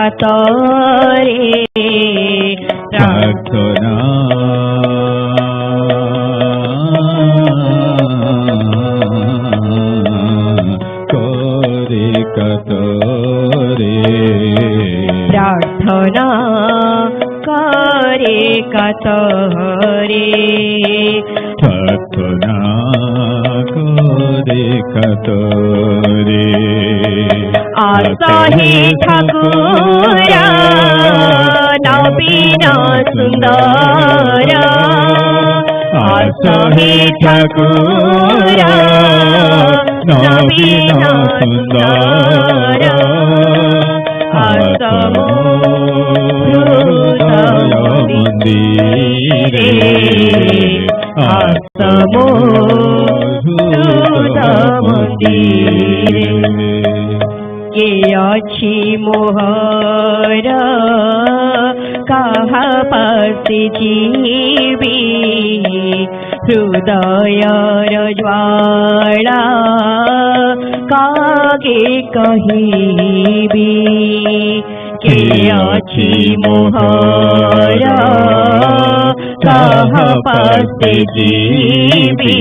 কাতরে প্রার্থনা করে কাতরে প্রার্থনা করে কাতরে প্রার্থনা করে কাতরে আসহে ঠাকুরা নবীন সুন্দর আসহে ঠাকুরা নবীন সুন্দর আসম হৃদয় মন্দিরে আসম হৃদয় মন্দিরে কে ଅଛି মোহর কাহা পাশে জীবি হৃদয়র জ্বালা কাগে কহিবি কে ଅଛି মোহর কাহা পাশে জীবি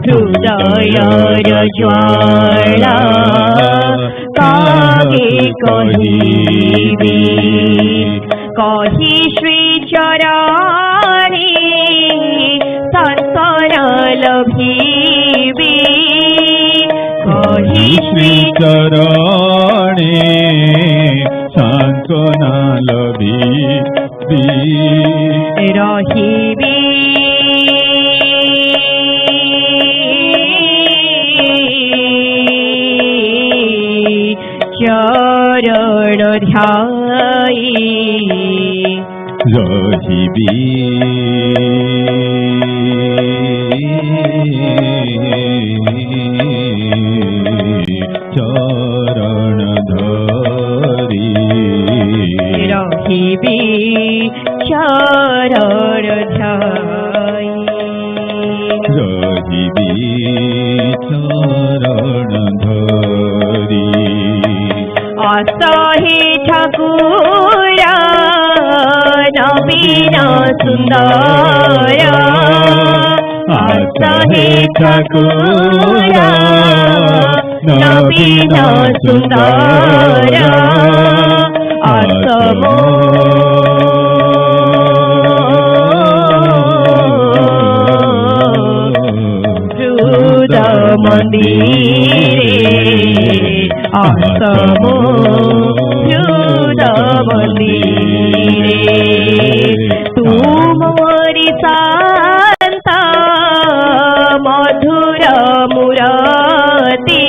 হৃদয়র জ্বালা কাগে কহিবি কহি শ্রী চরণে সান্তনা লভিবি কহি শ্রী চরণে সান্তনা লভিবি রহিবি চরণ ধ্যায়ী রহিবি চরণ ধরি রহিবি চরণ ধ্যায়ী রহিবি চরণ ধরি আসহে ঠাকুরা নবীন সুন্দর আসহে ঠাকুরা নবীন সুন্দর আসম হৃদয় মন্দিরে আসম হৃদয় মন্দিরে তুমরি শান্ত মধুর মুরতি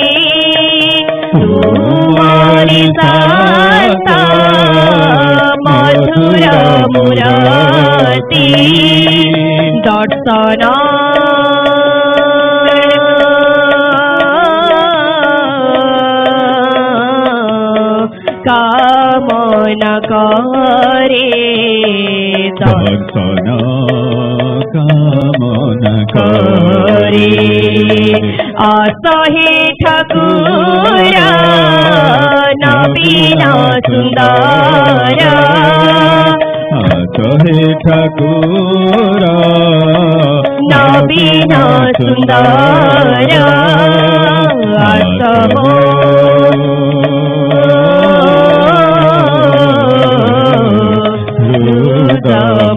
তুমরি শান্ত মধুর মুরতি দর্শন কামনা করে দর্শন কামনা করে আসহে ঠাকুরা নবীন সুন্দর আসহে ঠাকুরা নবীন সুন্দর আসম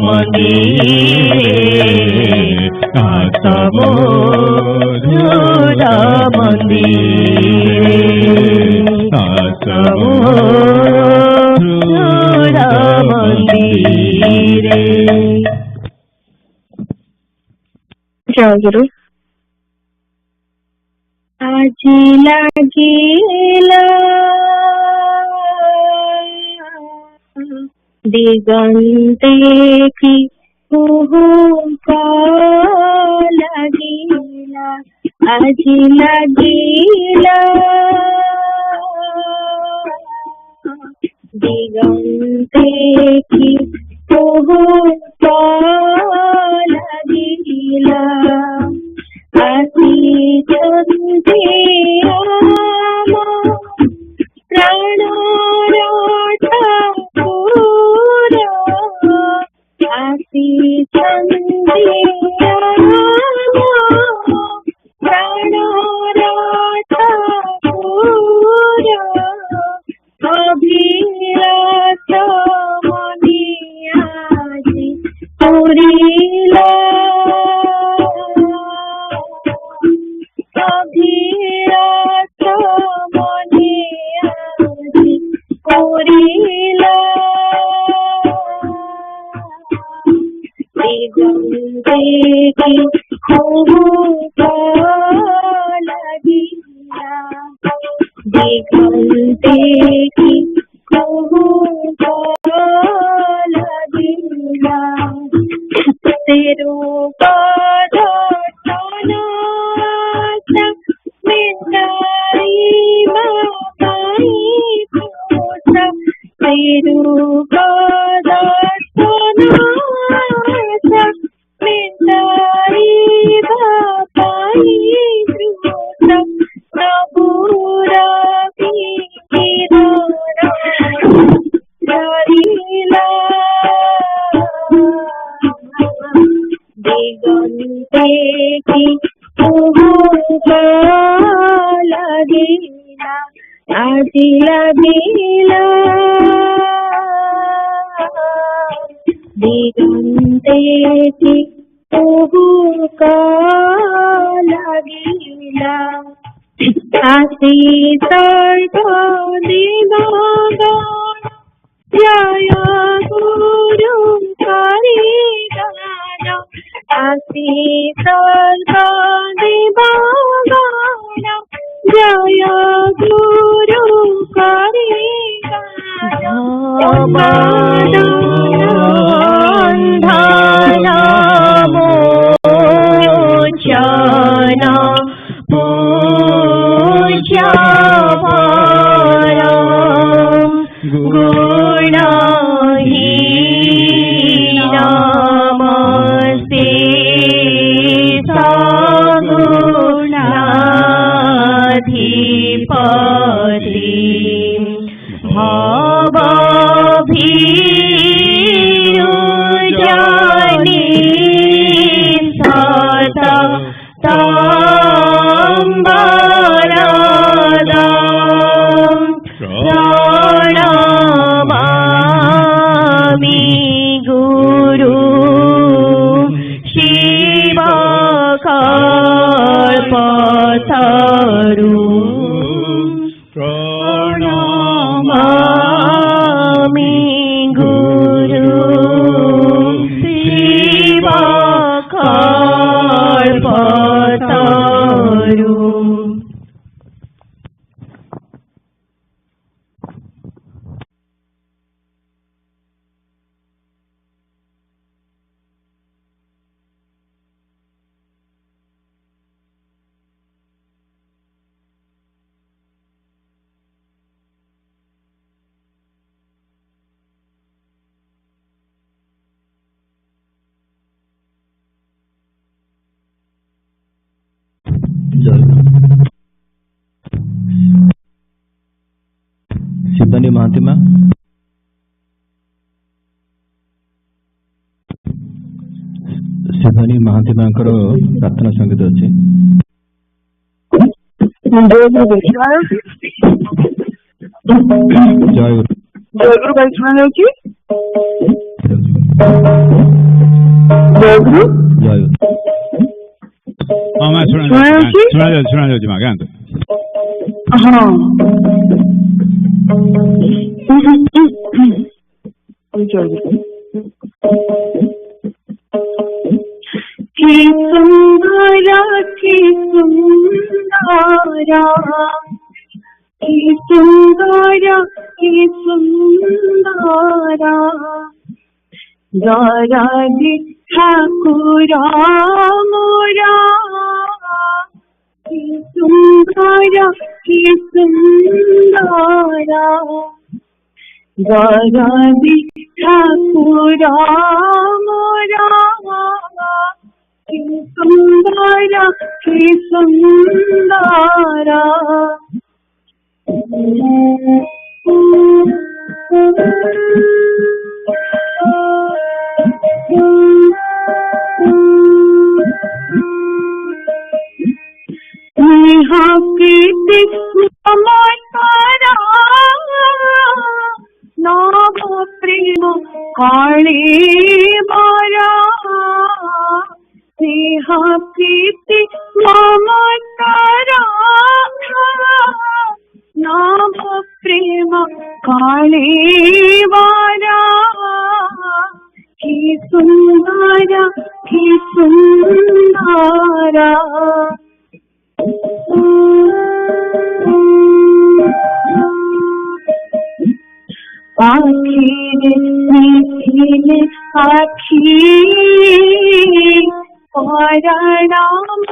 মন্দিরে আসম হৃদয় মন্দিরে আসম হৃদয় মন্দিরে। জয় গুরু। আজি লাগিলা দিগন্তে কি লাগিলা আজি লাগিলা দিগন্তে কি লাগিলা আসি চন্দ্রে প্রাণ देखी लगिला दिगंते की लगिला तेरो पदर्शना मिटाई बाबाई पूजा तेरो पदर्शना मिटाई बाबाई पूजा प्रभुरा दिगंते की लगिला आज लगिला दिगंते की लगिला आशी सर्ग दिगंगन जय गुरु कारिगण आशी सर्ग दिगंगन जय गुरु कारिगण मोचना पूजा परम गुणहीन नमस्ते सगुणाधिपति भवभीरुजनी सत संवरदं प्रणमामि गुरु शिवकल्पतरु प्रणमामि गुरु शिवकल्पतरु। शिवानी महात्मा शिवानी महात्मा प्रार्थना संगीत अच्छे जय गुरु भाई शुणा जाऊँ जय गुरु हाँ मैं सुना जाऊँ माँ क्या हाँ कि सुंदरा कि सुंदरा कि सुंदरा कि सुंदरा जरा ठाकुरा मोरा कि सुंदरा कि सुंदरा जरा ठाकुरा मोरा कि सुंदरा कि सुंदरा प्रीति नमस्कारा नाम प्रेम काले मारा स्नेहा प्रीति नमस्कारा नाम प्रेम काले मारा कि सुंदरा कि सुंदरा आखिर मीठीले आखी पराणाम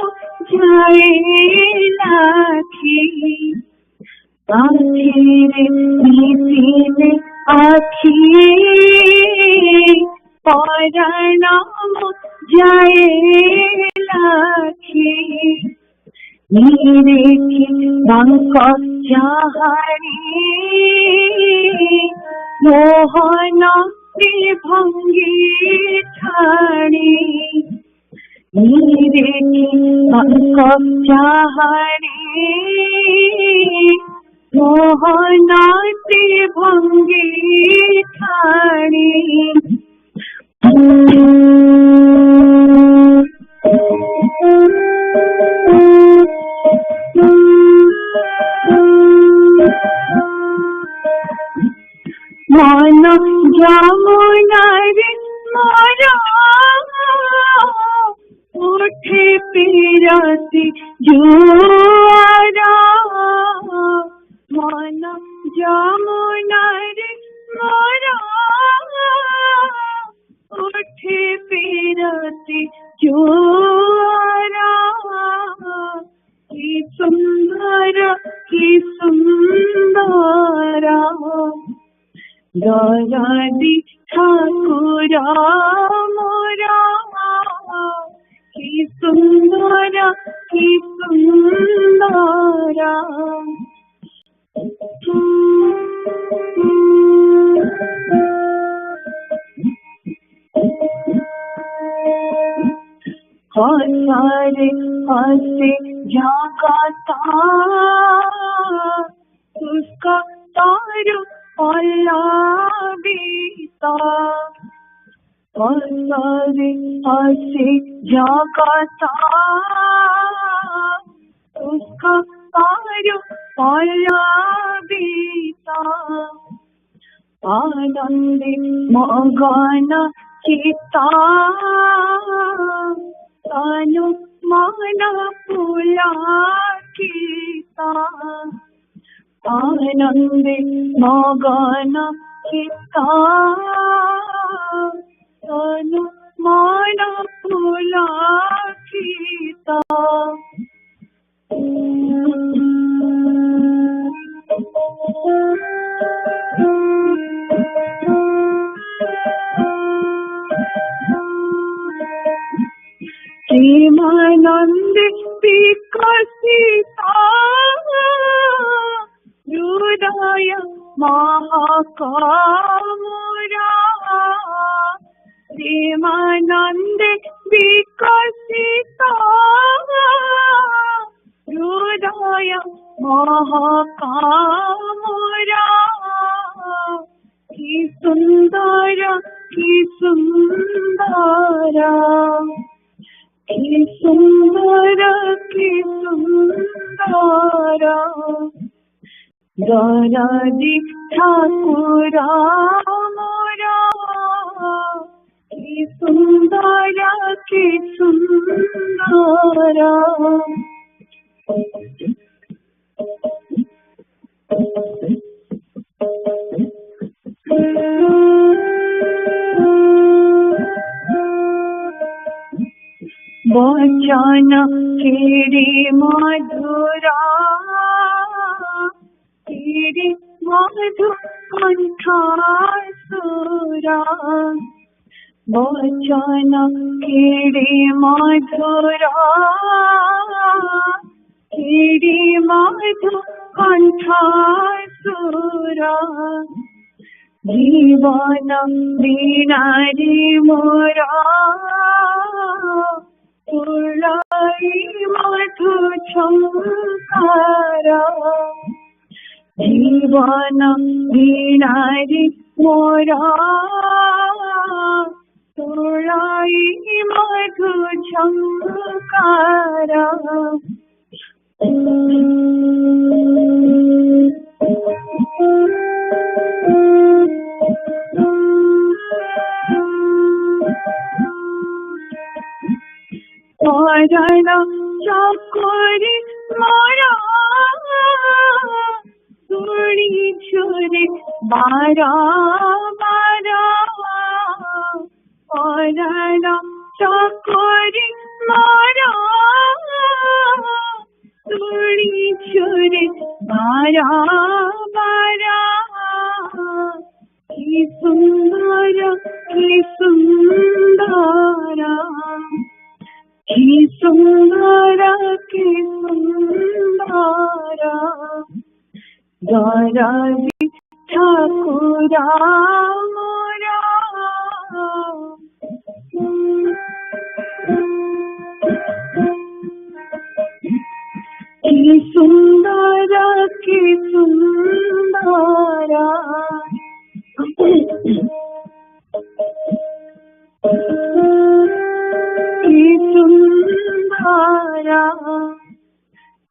जाए लाखी आखिर मीठीले आखी पराणाम जाए लाखी नीरे की रंग चाहरी मोहन भंगी ठाणी नीरे की रंग चाहरी मोहन भंगी ठाणी मन जमुनारे मारा उठे पीरती जुआरा मन जमुनारे मारा उठे पीरती जुआरा की सुंदरा दयादी ठाकुरा मोरा की सुंदरा हसारे हंसे जागाता उसका तार अल्लाह बीता हसारे हंसे जागाता उसका तार अल्लाह बीता आनंदे मगन चिता तानु मन पुला कीता आनंदे मगन चिता तानु मन पुला कीता प्रेमानंद विकसिता हृदय महाकामुरा प्रेमानंद विकसिता हृदय महाकामुरा की सुंदरा की सुंदरा की सुंदरा की सुंदरा दयादी ठाकुरा मोरा की सुंदरा की सुंदरा वचन केरी मधुरा केरी मधु कंठासुरा वचन केरी मधुरा केरी मधु कंठासुरा जीवन बीनारी मोरा तुलाई मधु छंकारा जीवन बीनारी मोरा तुलाई मधु छंकारा परण चकरी मोरा सुनी छुरे बारा बारा परण चकरी मोरा सुनी छुरे बारा बारा की सुंदर की सुंदरा की सुंदरा की सुंदरा दाराजी ठाकुरा मोरा की सुंदरा की सुंदरा की सुंदरा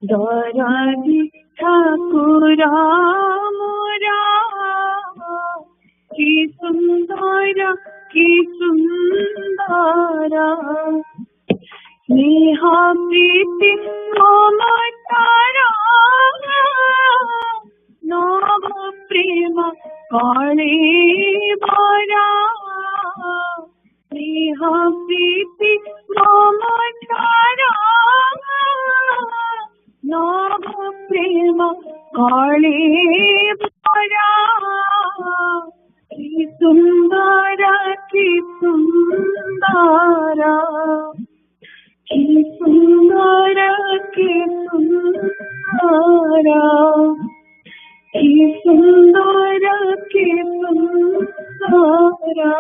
दाराजी ठाकुरा मोरा की सुंदरा की सुंदरा स्नेह प्रीति ममतारा नव प्रेम काले बारा स्नेह प्रीति ममतारा नव प्रेम काले बारा की सुंदरा की सुंदरा की सुंदरा की सुंदरा की सुंदरा की सुंदरा।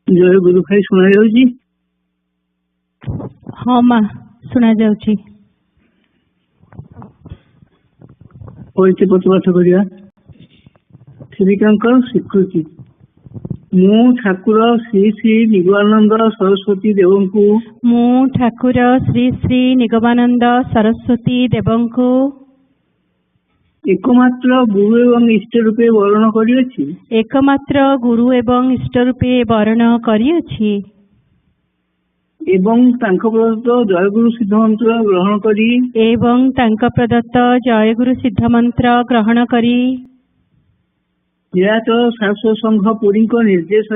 जय गुरु भाई सुना जाऊँ? हाँ माँ सुना जाऊँ। परिचय प्रतिपाठ करिया श्रीकांकर स्वीकृति मु ठाकुर श्री श्री निगमानंद सरस्वती देवंकु मु ठाकुर श्री श्री निगमानंद सरस्वती देवंकु एकमात्र गुरु एवं इष्ट रूपे वर्ण करियछि एकमात्र गुरु एवं इष्ट रूपे वर्ण करियछि एवं तांक प्रदत्त जयगुरु सिद्ध मंत्र ग्रहण करी एवं तांक प्रदत्त जयगुरु सिद्ध मंत्र ग्रहण करी नीलाचल सारस्वत संघ पुरी निर्देश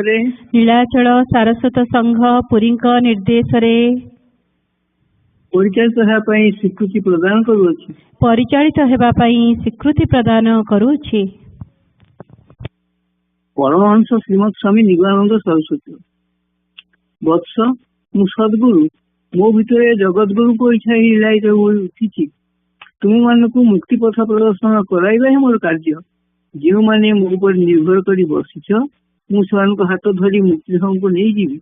नीलाचल सारस्वत संघ पुरी निर्देश परिचालित होगापी स्वीकृति प्रदान करुछि परिचालित होगापी स्वीकृति प्रदान करुछि परमहंस श्रीमद स्वामी निगमानंद सरस्वती वत्स मु सद्गुरु मो भितर जगतगुरु को इच्छा ही लाइट उठी तुम मान को मुक्ति पथ प्रदर्शन कराइबा है मोर कार्य जो माने मो पर निर्भर करी बसिछ मुझे हाथ धरी मुक्ति धाम को नहीं जीवी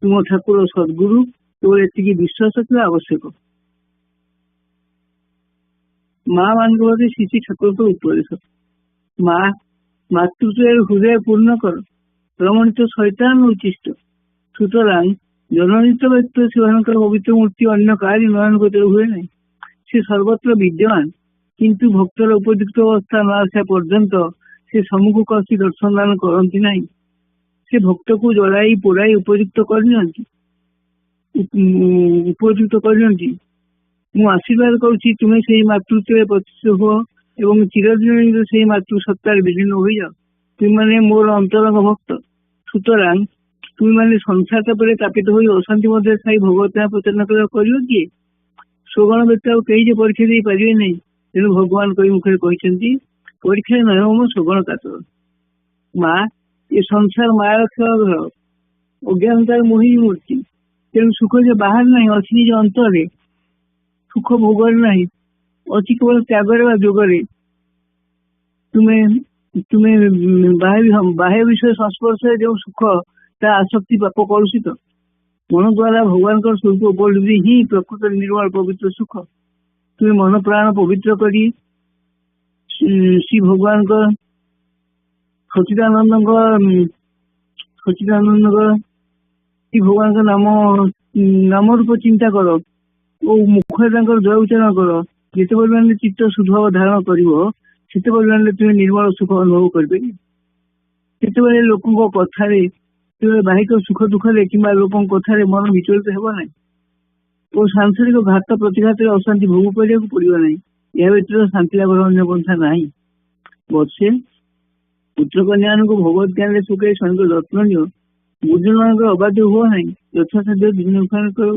तुम ठाकुर सद्गुरु केवल एति विश्वास करने आवश्यक माँ मान श्री ठाकुर को उपदेश माँ मातृत्व हृदय पूर्ण कर प्रमाणित शैतान उचिष्ट सुतरां जननित व्यक्ति शिवानकर पवित्र मूर्ति अन्य कार्य नयन करते हुए नहीं से सर्वत्र विद्यमान किंतु भक्तर उपयुक्त अवस्था न आसा पर्यंत से सम्मुख कसी दर्शन दान करती नहीं से भक्त को जलाई पोड़ाई उपयुक्त करनी मु आशीर्वाद करुच्ची तुम्हें से मातृत्व प्रतिष्ठित हो एवं चिरदिन से मातृ सत्तार विलीन हो जाओ तुम मैंने मोर अंतरंग भक्त सुतरां तुम मैंने संसार पर तापित हो अशांति मध्य छाई भगवत प्रचार कर किए स्वगण व्यक्ति कई परीक्षा दे पारे नहीं तेणु भगवान कई मुखे कहते परीक्षा नय मो स्वगण कातर माँ ये संसार माया घर अज्ञानतार मोही मूर्ति तेणु सुख जो बाहर नहीं अच्छी निज अंतर सुख भोगर नहीं अच्छी केवल त्यागर जोगरे तुम्हें तुम्हें बाह्य विषय संस्पर्श जो सुख ता आसक्ति पाप कलुषित मन द्वारा भगवान स्वरूप उपलब्धि ही प्रकृत निर्मल पवित्र सुख तुम्हें मन प्राण पवित्र करी श्री भगवान सचिदानंद श्री भगवान नाम रूप चिंता कर और मुखे जय उच्चारण कर जिते परिमाण चित्त शुद्ध धारण करते परिमाण तुम्हें निर्मल सुख अनुभव कर लोकों कथार ତେବେ ବାହିକ ସୁଖ ଦୁଃଖରେ କିମ୍ବା ଲୋକଙ୍କ କଥାରେ ମନ ବିଚଳିତ ହେବ ନାହିଁ ଓ ସାଂସାରିକ ଘାତ ପ୍ରତିଘାତରେ ଅଶାନ୍ତି ଭୋଗ କରିବାକୁ ପଡିବ ନାହିଁ। ଏହା ବ୍ୟତୀତ ଶାନ୍ତି ଲାଭର ଅନ୍ୟ ପନ୍ଥା ନାହିଁ। ବର୍ଷେ ପୁତ୍ର କନ୍ୟାମାନଙ୍କୁ ଭଗବତ ଜ୍ଞାନରେ ସୁଖାଇ ସ୍ୱାମୀଙ୍କ ଯତ୍ନ ନିଅ। ଗୁରୁଜନମାନଙ୍କର ଅବାଧ୍ୟ ହୁଅ ନାହିଁ। ଯଥାସାଧ୍ୟ ଦିନ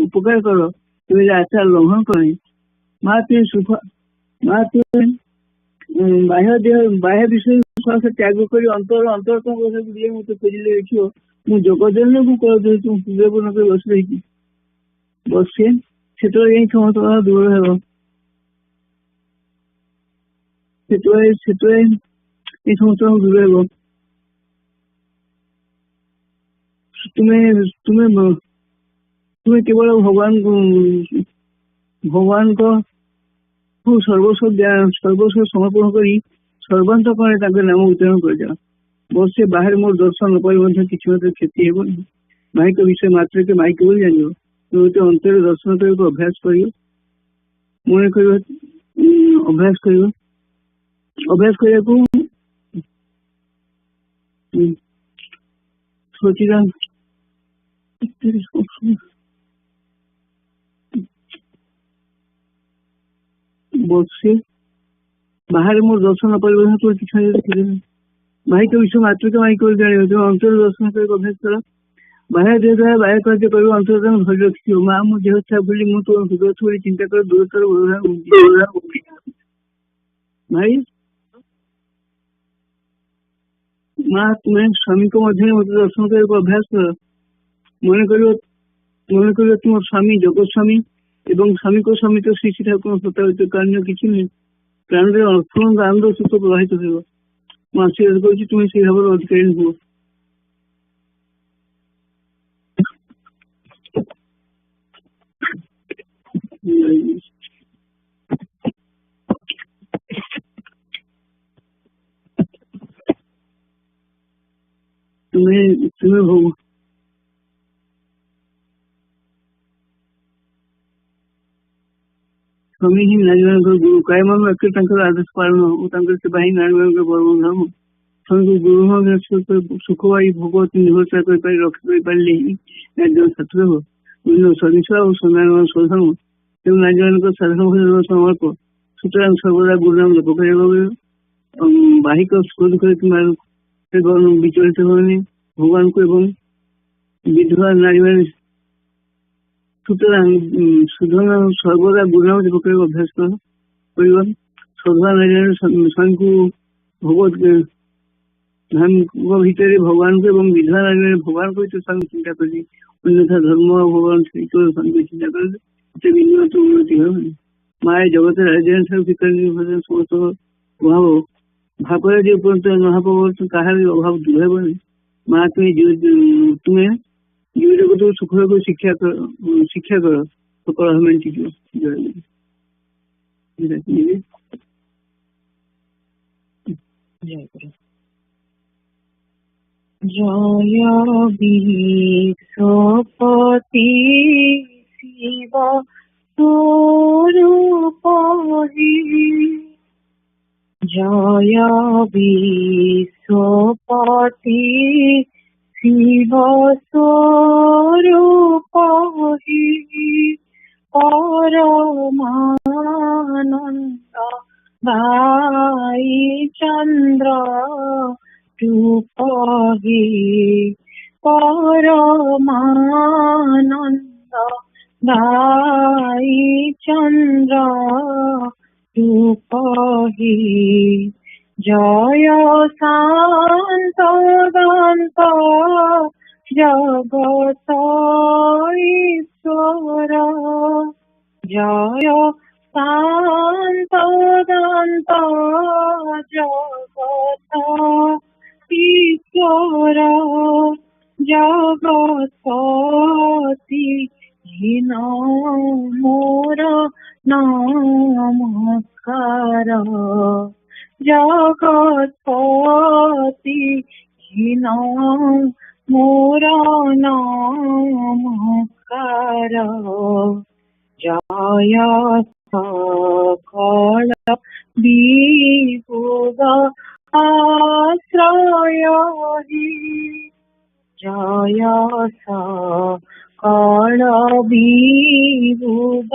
ଉପକାର କର, ତେବେ ଆଚାର ଲଙ୍ଘନ କର ନାହିଁ। ମା ତୁମେ ବାହ୍ୟ ବିଷୟ ବିଶ୍ୱାସ ତ୍ୟାଗ କରି ଅନ୍ତରତମ କଥାକୁ ଦିଏ ମତେ ଖୋଜିଲେ ଦେଖିବ। ମୁଁ ଜଗଜନକୁ କର ଯେହେତୁ ହୃଦୟପୂର୍ଣ୍ଣ କରି ବସି ରହିଛି। ବର୍ଷେ ସେତେବେଳେ ଯାଇ ସମସ୍ତ କଥା ଦୂର ହେବ। ସେତେବେଳେ এই ସମସ୍ତ ଦୂର ହେବ। ତୁମେ କେବଳ ଭଗବାନଙ୍କ ସର୍ବସ୍ୱ ସମର୍ପଣ କରି ସର୍ବାନ୍ତକରେ ତାଙ୍କ ନାମ ଉଚ୍ଚାରଣ କରିଯାଅ। ବର୍ଷେ ବାହାରେ ମୋର ଦର୍ଶନ ନ ପାଇ ମଧ୍ୟ କିଛି ମାତ୍ର କ୍ଷତି ହେବନି। ମାଇକ ବିଷୟ ମାତ୍ରକେ ମାଇକ ବୋଲି ଜାଣିବ। ତୁମେ ଅନ୍ତରରେ ଦର୍ଶନ କରିବାକୁ ଅଭ୍ୟାସ କରିବ। ମନେ କରିବ ଅଭ୍ୟାସ କରିବାକୁ ସଚିଦାନ ବର୍ଷେ ବାହାରେ ମୋର ଦର୍ଶନ ନ ପାଇବ ତୁମେ କିଛି ମାଇକ ବିଷୟ ମାତ୍ରକେ ମାଇକ ବୋଲି ଜାଣିବ। ତୁମେ ଅନ୍ତରରେ ଦର୍ଶନ କରିବାକୁ ଅଭ୍ୟାସ କର। ବାହ୍ୟ ଦେହ ଦ୍ୱାରା ବାହ୍ୟ କାର୍ଯ୍ୟ କରିବ। ଅନ୍ତର ତାଙ୍କୁ ଧରି ରଖିଥିବ। ମା ମୋ ଦେହ ଛା ବୋଲି ମୁଁ ତୁମ ହୃଦୟ ବୋଲି ଚିନ୍ତା କର। ଦୂରତର ଭାଇ ମା ତୁମେ ସ୍ୱାମୀଙ୍କ ମଧ୍ୟରେ ମତେ ଦର୍ଶନ କରିବାକୁ ଅଭ୍ୟାସ କର। ମନେ କରିବ ତୁମ ସ୍ୱାମୀ ଜଗତସ୍ୱାମୀ ଏବଂ ସ୍ୱାମୀଙ୍କ ସ୍ୱାମୀ ତ ଶ୍ରୀ ଶ୍ରୀ ଠାକୁରଙ୍କ ସତ୍ତା କାରଣ କିଛି ନୁହେଁ। ପ୍ରାଣରେ ଅର୍ଥଙ୍କ ଆନନ୍ଦ ସୁଖ ପ୍ରବାହିତ ହେବ। ମୁଁ ଆଶୀର୍ବାଦ କରୁଛି ତୁମେ ସେଇ ଭାବରେ ଅଧିକାରୀ ହୁଅ। ତୁମେ ଭୋଗ ସ୍ୱାମୀ ହିଁ ନାରୀମାନଙ୍କର ଗୁରୁ। କାୟମାନ ବାକ୍ୟରେ ତାଙ୍କର ଆଦେଶ ପାଳନ ଓ ତାଙ୍କର ସେବା ହିଁ ନାରୀମାନଙ୍କର ପରମ ଧର୍ମ। ସ୍ୱାମୀଙ୍କୁ ଗୁରୁ ସୁଖ ବାଇ ଭଗବତୀ ନିର୍ଭରତା କରିପାରି ରକ୍ଷା କରିପାରିଲେ ହିଁ ନାରୀଜଣ ସାର୍ଥକ ହେବ। ବିଭିନ୍ନ ସରିଷା ଓ ସନ୍ଧାନ ଶୋଧନ ତେଣୁ ନାରୀମାନଙ୍କର ସାଧାରଣ ଭୋଜନ ସମର୍ପ। ସୁତରାଂ ସର୍ବଦା ଗୁରୁନାମ ଜପ କରିବାକୁ ବାହିକ ସୁଖ ଦୁଃଖରେ କିମ୍ବା ବିଚଳିତ ହେବନି। ଭଗବାନଙ୍କୁ ଏବଂ ବିଧବା ନାରୀମାନେ ସୁତରାଂ ସର୍ବଦା ଗୁରୁନାମ ଜପ କରିବାକୁ ଅଭ୍ୟାସ କରିବ। ସର୍ବା ନାରୀମାନେ ସ୍ୱାମୀଙ୍କୁ ଭଗବତ ଧାମଙ୍କ ଭିତରେ ଭଗବାନଙ୍କୁ ଏବଂ ବିଧବା ନାରୀମାନେ ଭଗବାନଙ୍କ ଭିତରେ ସ୍ୱାମୀ ଚିନ୍ତା କରି ଅନ୍ୟଥା ଧର୍ମ ଭଗବାନ ସ୍ୱାମୀଙ୍କୁ ଚିନ୍ତା କଲେ ଏତେ ବିନିମୟ ଉନ୍ନତି ହେବନି। ମା ଏ ଜଗତରେ ରାଜ୍ୟ ଠାରୁ ସମସ୍ତ ଅଭାବ ଭାବରେ ଯେ ପର୍ଯ୍ୟନ୍ତ ମହାପ୍ରଭୁ କାହାର ଅଭାବ ଦୂର ହେବନି। ମା ତୁମେ ଜୀବଜଗତକୁ ସୁଖକୁ ଶିକ୍ଷା କର ସକଳ ମେଣ୍ଟିଯିବ। জয় বিশ্বপতি শিব স্বরূপহি জয় বিশ্বপতি শিব স্বরূপহি পরমানন্দ ভাই চন্দ্র রূপহি পরমানন্দ ভাই চন্দ্র রূপহি জয় শান্ত দন্ত জগত ঈশ্বর জয় শান্ত দন্ত জগত ঈশ্বর জগৎপতি হীন মোর নমস্কার জগৎপতি হীন মোর নমস্কার জয় সকল বিভুগ আশ্রয় जय सकल विबुध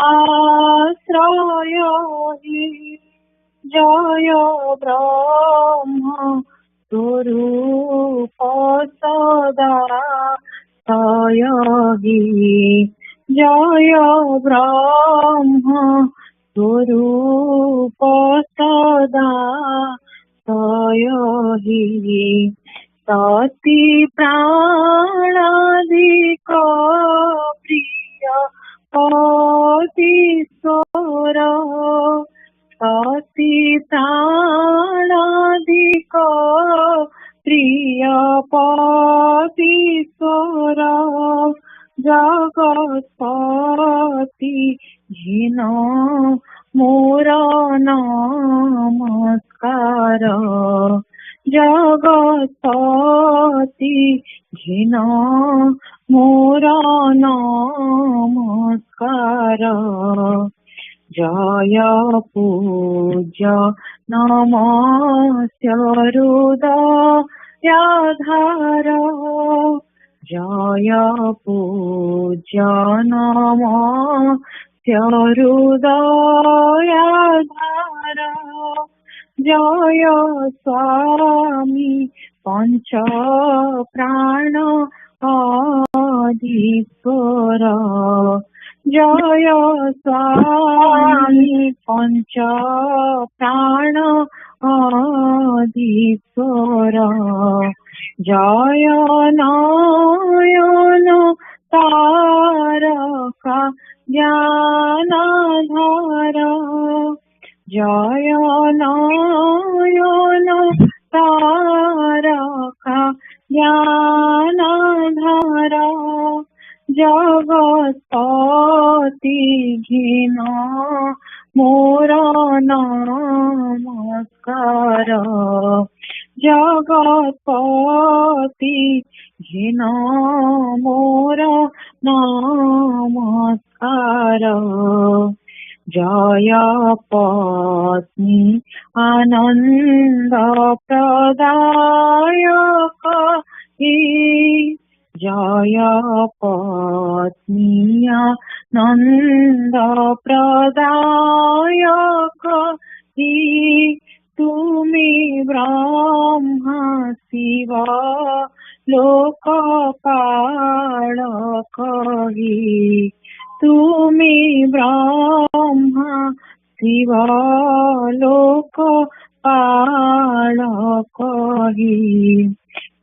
आश्रय हि जय ब्रह्म स्वरूप सदा तय हि जय ब्रह्म स्वरूप सदा तय हि सती प्राणादिक प्रिय पतिस्वर सती प्राणादिक प्रिय पतिस्वर जगत्पति जिन मोर नमस्कार जगत्पति जिन मोर नमस्कार जय पूज्य नमस्य हृदयाधार जय पूज्य नमस्य हृदयाधार जय स्वामी पंच प्राण आदिस्वर जय स्वामी पंच प्राण आदिस्वर जय नयन तारका ज्ञानाधार जय नयन तारका ज्ञानाधार जगत्पति घिन मोर नमस्कार जगत्पति घिन मोर नमस्कार जय पत्नी आनंद प्रदायक हि जय पत्नी आनंद प्रदायक हि तुमी ब्रह्मा शिव लोकपालक हि तुमी ब्रह्मा शिव लोकपालक हि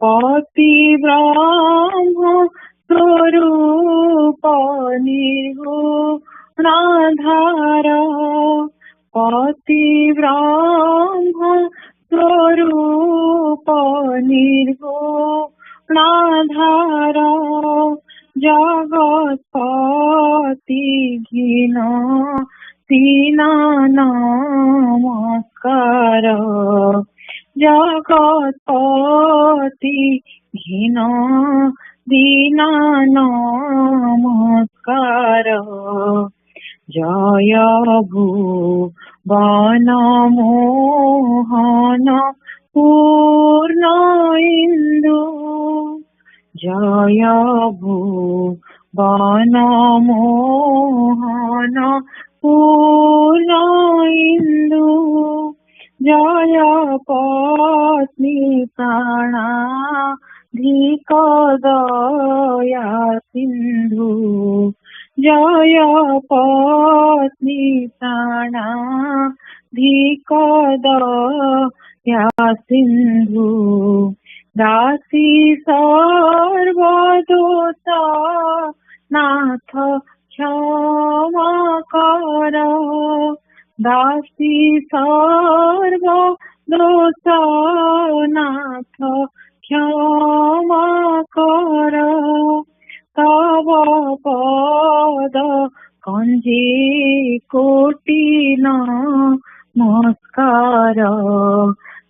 पति ब्रह्म स्वरूप निर्गुणाधार पति ब्रह्म स्वरूप निर्गुणाधार जगत्पति घिन दीना नमस्कार जगत्पति घिन दीना नमस्कार जय भुवन मोहन पूर्ण इंदु जय भुवन मोहन पूर्ण इंदु जय पत्नी प्राणाधिक दया सिंधु जय पत्नी प्राणाधिक दया सिंधु दासी सर्वदोष नाथ क्षमा कर दासी सर्वदोष नाथ क्षमा कर तव पद कञ्जे कोटि नमस्कार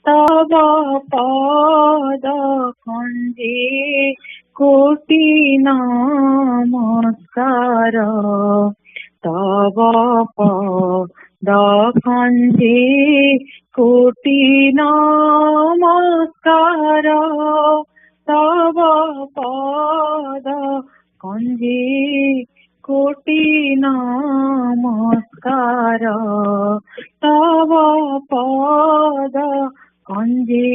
तव पद कञ्जे कोटि नमस्कार तव पद कञ्जे कोटि नमस्कार तव पाद कंजे कोटि नमस्कार तव पाद कंजे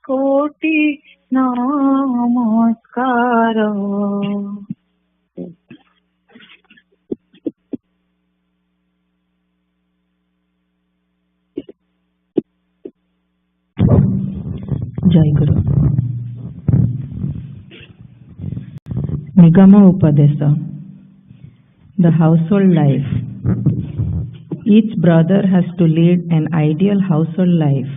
कोटि नमस्कार। जय गुरु। Nigama Upadesa. The household life. Each brother has to lead an ideal household life.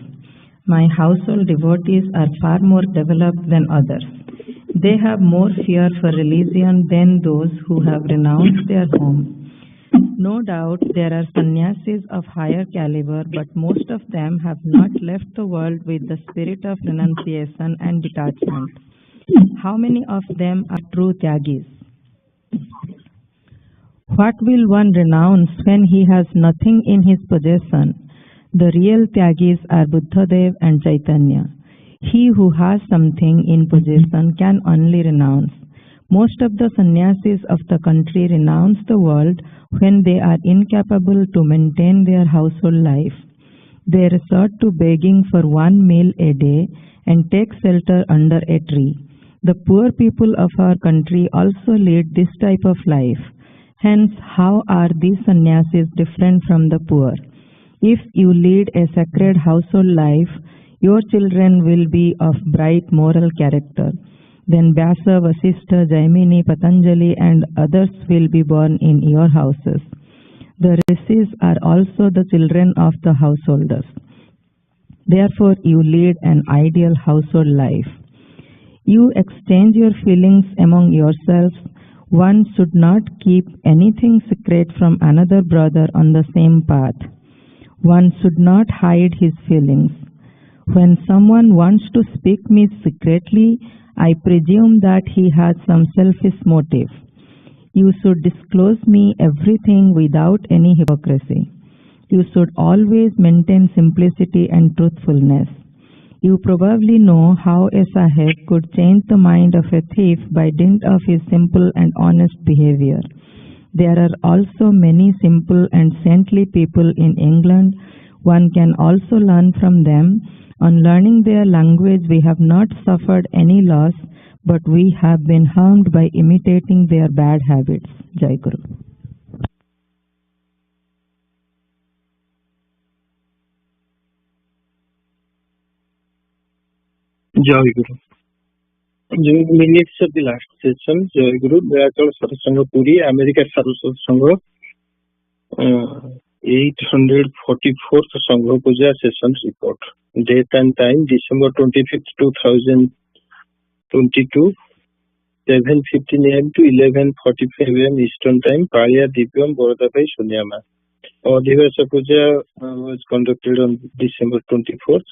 My household devotees are far more developed than others. They have more fear for religion than those who have renounced their home. No doubt there are sannyasis of higher caliber, but most of them have not left the world with the spirit of renunciation and detachment. How many of them are true tyagis? What will one renounce when he has nothing in his possession? The real tyagis are Buddhadev and Chaitanya. He who has something in possession can only renounce. Most of the sannyasis of the country renounce the world when they are incapable to maintain their household life. They resort to begging for one meal a day and take shelter under a tree. The poor people of our country also lead this type of life. Hence, how are these sannyasis different from the poor? If you lead a sacred household life, your children will be of bright moral character. Then Vyasa, Vasishtha, Jaimini, Patanjali and others will be born in your houses. The rishis are also the children of the householders. Therefore, you lead an ideal household life. You exchange your feelings among yourselves. One should not keep anything secret from another brother on the same path. One should not hide his feelings. When someone wants to speak me secretly, I presume that he has some selfish motive. You should disclose me everything without any hypocrisy. You should always maintain simplicity and truthfulness. You probably know how a sahib could change the mind of a thief by dint of his simple and honest behavior. There are also many simple and saintly people in England. One can also learn from them. On learning their language, we have not suffered any loss, but we have been harmed by imitating their bad habits. Jai Guru. Jai Guru. During minutes of the last session, Jai Guru, Saraswata Sangha Puri, America Saraswata Sangha, 844th Sangha Puja session report. Date and time, December 25th, 2022, 7:15 a.m. to 11:45 a.m. Eastern Time, Paya Divyam, Borodavai, Sunyama. Adhivasa Puja was conducted on December 24th.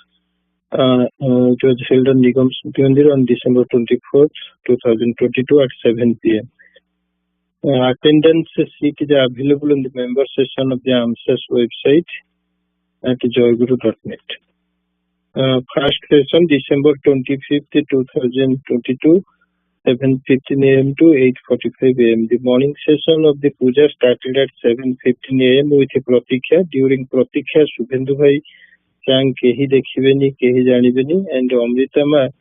It was held on Nigam Smriti Mandir on December 24th, 2022 at 7 p.m. Attendance sheet is available in the member section of the AMSA's website at joyguru.net. First session, December 25th, 2022, 7:15 a.m. to 8:45 a.m. The morning session of the puja started at 7:15 a.m. with a pratiksha. During pratiksha, Subhendu Bhai sang Kehi Dekhibeni, Kehi Janibeni, and Amritama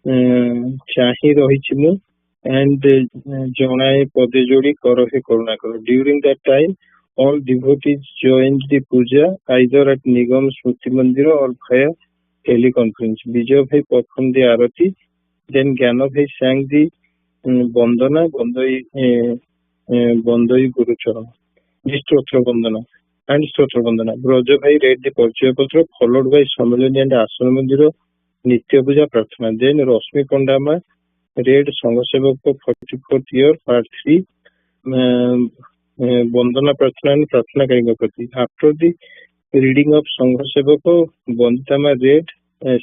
Chahi Rohichimu and Jonai Padejodi Karahe Karunakara. During that time, all devotees joined the puja either at Nigam Smriti Mandir or via teleconference. Vijay Bhai performed the arati. Then Gyana Bhai sang the Bandana, Bandai Guru Charan, the Stotra Bandana and Stotra Bandana. Braja Bhai read the Parchaya Patra, followed by Sammalani and Asana Mandira, Nitya Puja Prarthana. Then Rosmi Kondama read Sangha Sevaka 44th year, part 3, Bandana Prarthana and Prarthana Karingapati. After the reading of Sangha Sevaka, Banditama read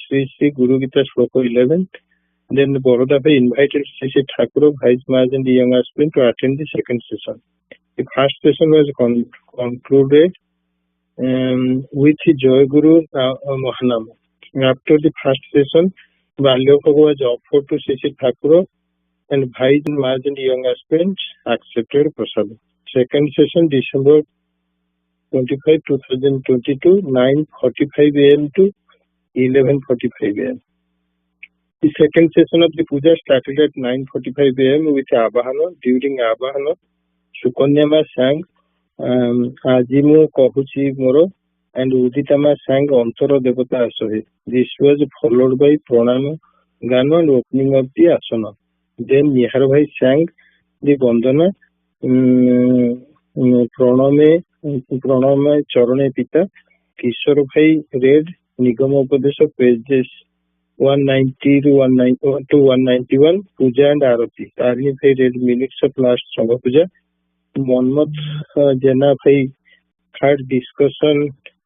Sri Sri Guru Gita Shloka 11. Then Baroda Bhai invited Sri Sri Thakur, Bhai Maharaj and the young aspirant to attend the second session. The first session was concluded with Joy Guru Mahanam. After the first session, Balya Bhog was offered to Sri Thakur and Bhais and Maj and young aspirants accepted Prasad. Second session December 25, 2022, 9:45 a.m. to 11:45 a.m. The second session of the puja started at 9:45 a.m. with Abahana. During Abahana, Sukanyama sang Aji Mu Kahuchi Moro and Uditama sang Antara Devata Asahe. This was followed by Pranama Gana and opening of the asana. Then Nihar Bhai sang the Vandana Praname Charane Pita. Kishore Bhai read Nigama Upadesha pages 190 to 191, Puja and Arati. Tarini Bhai read minutes of last Sangha Puja. Monmat Jena Bhai had discussion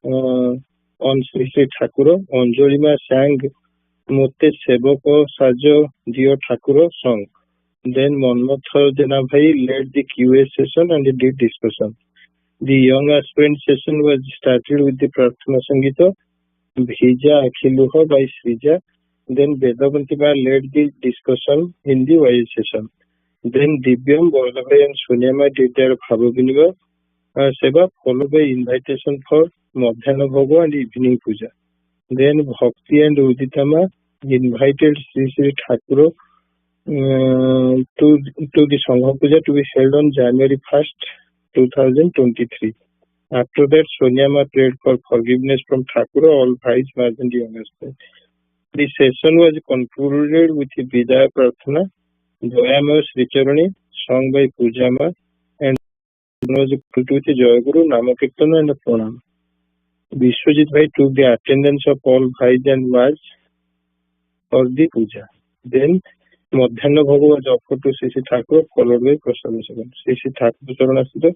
on Sri Sri Thakur. Anjolima sang Mote Sevako Sajo Dio Thakur song. Then Monmat Jena Bhai led the QA session and did discussion. The young aspirant session was started with the Prarthana Sangita, Bhija Akhiluha by Srija. Then Vedavanti Ma led the discussion in the YA session. Then Divyam, Bordabhai and Sunyama did their Bhava Seva, followed by invitation for Madhyana Bhoga and evening puja. Then Bhakti and Uditama invited Sri Sri Thakur to the Sangha Puja to be held on January 1st, 2023. After that, Sonyama prayed for forgiveness from Thakur, all Bhais, Maj and youngest. The session was concluded with the Vidaya Prarthana, Doyama Sri Charani, sung by Pujama, and was put with Jayaguru, Namakirtana and Pranam. Vishwajit Bhai took the attendance of all Bhais and Maj for the puja. Then Madhyana Bhoga was offered to Sri Thakur, followed by Prasad Sevan. Sri Thakur Charanasita,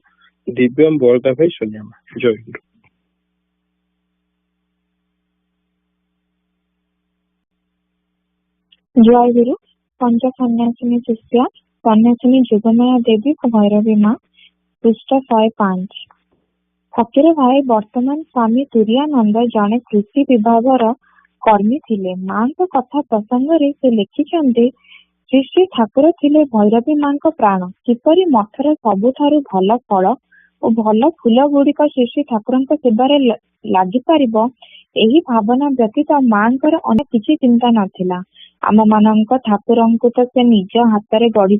Divyam Borda Bhai Sonyama. Joy Guru. जय गुरु पंच सन्यासिनी शिष्या सन्यासिनी जोगमाया देवी भैरवी माँ पृष्ठ 105। फकीर भाई वर्तमान स्वामी तुरियानंद जड़े कृषि विभाग कर्मी थिले। माँ कथा प्रसंग रे से लिखिछन्ते श्री श्री ठाकुर थिले भैरवी माँ प्राण। किपरि मठर सबुठारु भल फल और भल फूल गुड़िक श्री श्री ठाकुर सेवारे लागि पारिबो एही भावना व्यतीत माँ अनेक किछि चिंता नथिला। आम मानक ठाकुरंकु तो से निज हाथ में गढ़ी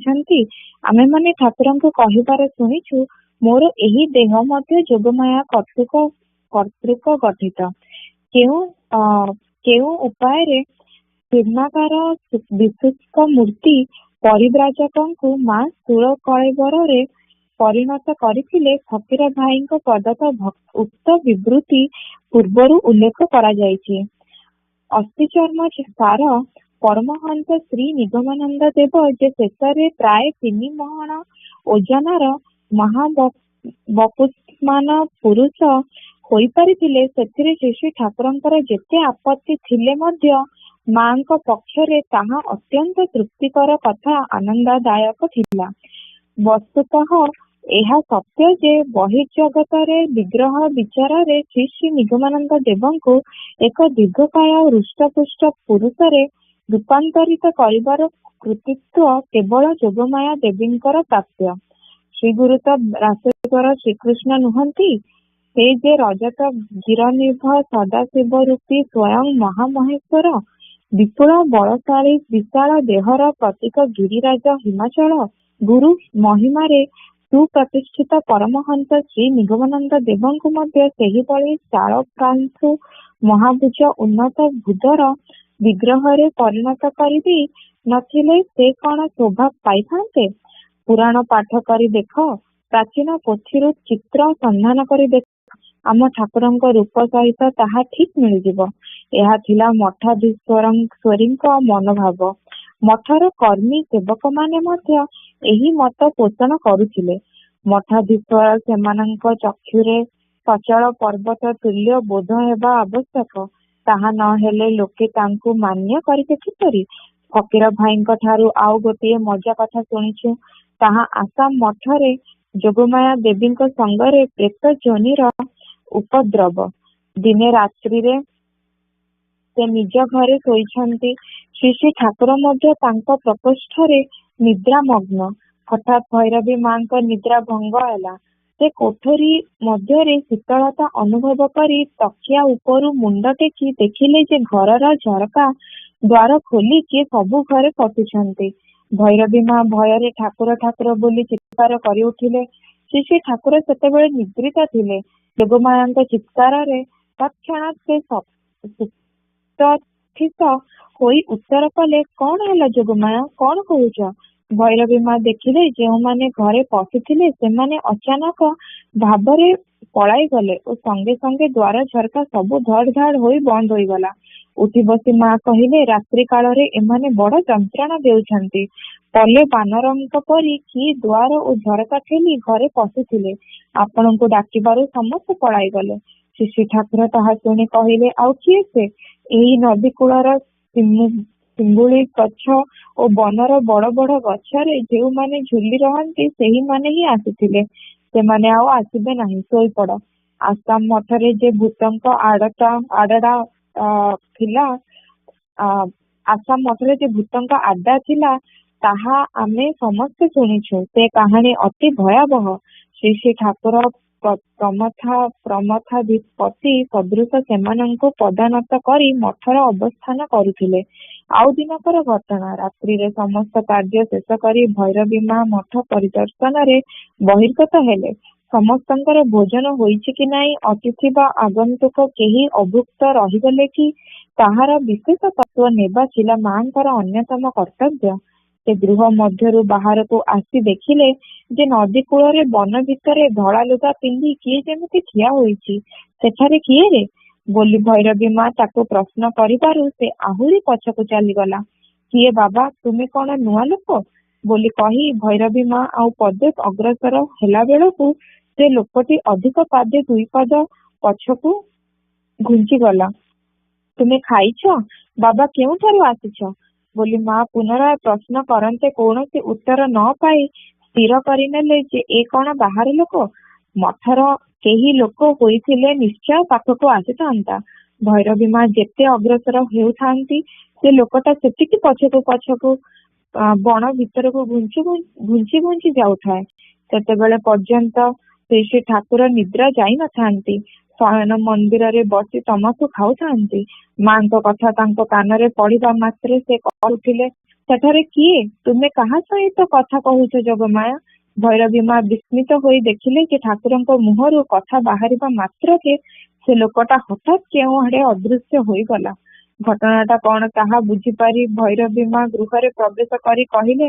आमे माने ठाकुरंकु कहिबार सुनिछु मोर एही देह मध्य जोगमाया कर्तृक गठित। केउ उपाय रे जीर्णाकार विशुष्क मूर्ति परिव्राजकंकु माँ स्थूल कलेबर रे परिणत करथिले। फकीर भाई प्रदत्त उक्त विवृत्ति पूर्वरु उल्लेख करा जायछि। अस्थिचर्म सार परमहंस श्री निगमानंद देव जे शेषरे प्राय 3 महण ओजनार महाबपुष्मान पुरुष होई परिथिले। सेथिरे श्री ठाकुरंकर जेते आपत्ति थिले मध्य मांक पक्षरे ताहा अत्यंत तृप्तिकर कथा आनंददायक थिला। वस्तुतः एहा सत्य जे बहिर्जगतरे विग्रह विचार रे श्री श्री निगमानंद देवंकु एक दीर्घकाय हृष्टपुष्ट पुरुषरे रूपांतरित करिबार कृतित्व केवल जोगमाया देवींकर प्राप्य। श्री गुरु तो रासेश्वर श्रीकृष्ण नुहंती, से जे रजत गिरनिर्भ सदाशिव रूपी स्वयं महामहेश्वर विपुल बलशाली विशाल देहर प्रतीक गिरिराज हिमाचल गुरु महिमारे सुप्रतिष्ठित परमहंस श्री निगमानंद देवंकु मध्य सेही भली शाल प्रांशु महाभुज उन्नत भूधर विग्रह रे परिणत करिबी नथिले से कौन शोभा पाई थांते। पुराण पाठ करी देख, प्राचीन पोथीरु चित्र संधान करी देख, आम ठाकुरंक रूप सहित ताहा ठीक मिलिजिव। एहा थिला मठाधीश्वरींक मनोभाव। मठर कर्मी सेवक माने मध्य एही मत पोषण करुथिले। मठाधीश्वर सेमानंक चक्षुरे सचल पर्वत तुल्य बोध हेबा आवश्यक। ताहा न हेले लोके तांकु मान्य करिते किपरि। फकीर भाईंक ठारू आउ गोटे मजा कथा सुनिछु। ताहा आसाम मठरे जोगमाया देवींक संगरे प्रेत जोनिर उपद्रव। दिने रात्रि रे ସେ ନିଜ ଘରେ ଶୋଇଛନ୍ତି। ଶ୍ରୀ ଶ୍ରୀ ଠାକୁର ମଧ୍ୟ ତାଙ୍କ ପ୍ରକୋଷ୍ଠରେ ନିଦ୍ରାମଗ୍ନ। ହଠାତ୍ ଭୈରବୀ ମାଙ୍କ ନିଦ୍ରା ଭଙ୍ଗ ହେଲା। ସେ କୋଠରୀ ମଧ୍ୟରେ ଶୀତଳତା ଅନୁଭବ କରି ତକିଆ ଉପରୁ ମୁଣ୍ଡ ଟେକି ଦେଖିଲେ ଯେ ଘରର ଝରକା ଦ୍ୱାର ଖୋଲି କିଏ ସବୁ ଘରେ ପଶିଛନ୍ତି। ଭୈରବୀ ମା ଭୟରେ ଠାକୁର ଠାକୁର ବୋଲି ଚିତ୍କାର କରି ଉଠିଲେ। ଶ୍ରୀ ଶ୍ରୀ ଠାକୁର ସେତେବେଳେ ନିଦ୍ରିତ ଥିଲେ। ଯୋଗମାୟାଙ୍କ ଚିତ୍କାରରେ ତତ୍କ୍ଷଣାତ୍ ସେ ସୁପ୍ରଥିତ ହୋଇ ଉତ୍ତର କଲେ, କଣ ହେଲା ଯୋଗମାୟା, କଣ କହୁଛ? ଭୈରବୀ ମା ଦେଖିଲେ ଯେଉଁମାନେ ଘରେ ପଶିଥିଲେ ସେମାନେ ଅଚାନକ ଭାବରେ ପଳାଇ ଗଲେ ଓ ସଙ୍ଗେ ସଙ୍ଗେ ଦ୍ୱାର ଝରକା ସବୁ ଧଡ଼ ଧାଡ଼ ହୋଇ ବନ୍ଦ ହୋଇଗଲା। ଉଠି ବସି ମା କହିଲେ, ରାତ୍ରି କାଳରେ ଏମାନେ ବଡ ଯନ୍ତ୍ରଣା ଦେଉଛନ୍ତି। ପଲେ ବାନରଙ୍କ ପରି କି ଦ୍ୱାର ଓ ଝରକା ଠେଲି ଘରେ ପଶିଥିଲେ। ଆପଣଙ୍କୁ ଡାକିବାରୁ ସମସ୍ତେ ପଳାଇ ଗଲେ। ଶ୍ରୀ ଶ୍ରୀ ଠାକୁର ତାହା ଶୁଣି କହିଲେ, ଆଉ କିଏ ସେ? ଏହି ନଦୀ କୂଳର ଶିଙ୍ଗୁଳି ଗଛ ଓ ବନର ବଡ ବଡ ଗଛରେ ଯେଉଁମାନେ ଝୁଲି ରହନ୍ତି ସେହିମାନେ ହିଁ ଆସିଥିଲେ। ସେମାନେ ଆଉ ଆସିବେ ନାହିଁ, ଶୋଇପଡ। ଆସାମ ମଠରେ ଯେ ଭୂତଙ୍କ ଆସାମ ମଠରେ ଯେ ଭୂତଙ୍କ ଆଡ୍ଡା ଥିଲା ତାହା ଆମେ ସମସ୍ତେ ଶୁଣିଛୁ। ସେ କାହାଣୀ ଅତି ଭୟାବହ। ଶ୍ରୀ ଶ୍ରୀ ଠାକୁର ପ୍ରମଥାଧିପତି ସଦୃଶ ସେମାନଙ୍କୁ ପଦାନତ କରି ମଠର ଅବସ୍ଥାନ କରୁଥିଲେ। ଆଉ ଦିନକର ଘଟଣା। ରାତ୍ରିରେ ସମସ୍ତ କାର୍ଯ୍ୟ ଶେଷ କରି ଭୈରବୀ ମା ମଠ ପରିଦର୍ଶନରେ ବହିର୍ଗତ ହେଲେ। ସମସ୍ତଙ୍କର ଭୋଜନ ହୋଇଛି କି ନାହିଁ, ଅତିଥି ବା ଆଗନ୍ତୁକ କେହି ଅଭୁକ୍ତ ରହିଗଲେ କି, ତାହାର ବିଶେଷ ତତ୍ତ୍ୱ ନେବା ଥିଲା ମାଙ୍କର ଅନ୍ୟତମ କର୍ତ୍ତବ୍ୟ। ସେ ଗୃହ ମଧ୍ୟରୁ ବାହାରକୁ ଆସି ଦେଖିଲେ ଯେ ନଦୀ କୂଳରେ ବନ ଭିତରେ ଧଳା ଲୁଗା ପିନ୍ଧି କିଏ ଯେମିତି ଠିଆ ହୋଇଛି। ସେଠାରେ କିଏ ରେ ବୋଲି ଭୈରବୀ ମା ତାକୁ ପ୍ରଶ୍ନ କରିବାରୁ ସେ ଆହୁରି ପଛକୁ ଚାଲିଗଲା। କିଏ ବାବା, ତୁମେ କଣ ନୂଆ ଲୋକ? ବୋଲି କହି ଭୈରବୀ ମା ଆଉ ପଦେ ଅଗ୍ରସର ହେଲା ବେଳକୁ ସେ ଲୋକଟି ଅଧିକ ପାଦେ ଦୁଇ ପାଦ ପଛକୁ ଘୁଞ୍ଚିଗଲା। ତୁମେ ଖାଇଛ? ବାବା, କେଉଁଠାରୁ ଆସିଛ? ବୋଲି ମା ପୁନରାୟ ପ୍ରଶ୍ନ କରନ୍ତେ କୌଣସି ଉତ୍ତର ନ ପାଇ ସ୍ଥିର କରିନେଲେ ଯେ ଏ କଣ ବାହାର ଲୋକ। ମଠର କେହି ଲୋକ ହୋଇଥିଲେ ନିଶ୍ଚୟ ପାଖକୁ ଆସିଥାନ୍ତା। ଭୈରବୀ ମା ଯେତେ ଅଗ୍ରସର ହେଉଥାନ୍ତି ସେ ଲୋକଟା ସେତିକି ପଛକୁ ବଣ ଭିତରକୁ ଘୁଞ୍ଚି ଯାଉଥାଏ। ସେତେବେଳେ ପର୍ଯ୍ୟନ୍ତ ଶ୍ରୀ ଶ୍ରୀ ଠାକୁର ନିଦ୍ରା ଯାଇନଥାନ୍ତି। ଶୟନ ମନ୍ଦିରରେ ବସି ତମାଖୁ ଖାଉଥାନ୍ତି। ମାଙ୍କ କଥା ତାଙ୍କ କାନରେ ପଡିବା ମାତ୍ରେ ସେ କହୁଥିଲେ, ସେଠାରେ କିଏ? ତୁମେ କାହା ସହିତ କଥା କହୁଛ ଯୋଗମାୟା? ଭୈରବୀ ମା ବିସ୍ମିତ ହୋଇ ଦେଖିଲେ ଯେ ଠାକୁରଙ୍କ ମୁହଁରୁ କଥା ବାହାରିବା ମାତ୍ରକେ ସେ ଲୋକଟା ହଠାତ୍ କେଉଁଆଡେ ଅଦୃଶ୍ୟ ହୋଇଗଲା। ଘଟଣାଟା କଣ ତାହା ବୁଝିପାରି ଭୈରବୀ ମା ଗୃହରେ ପ୍ରବେଶ କରି କହିଲେ,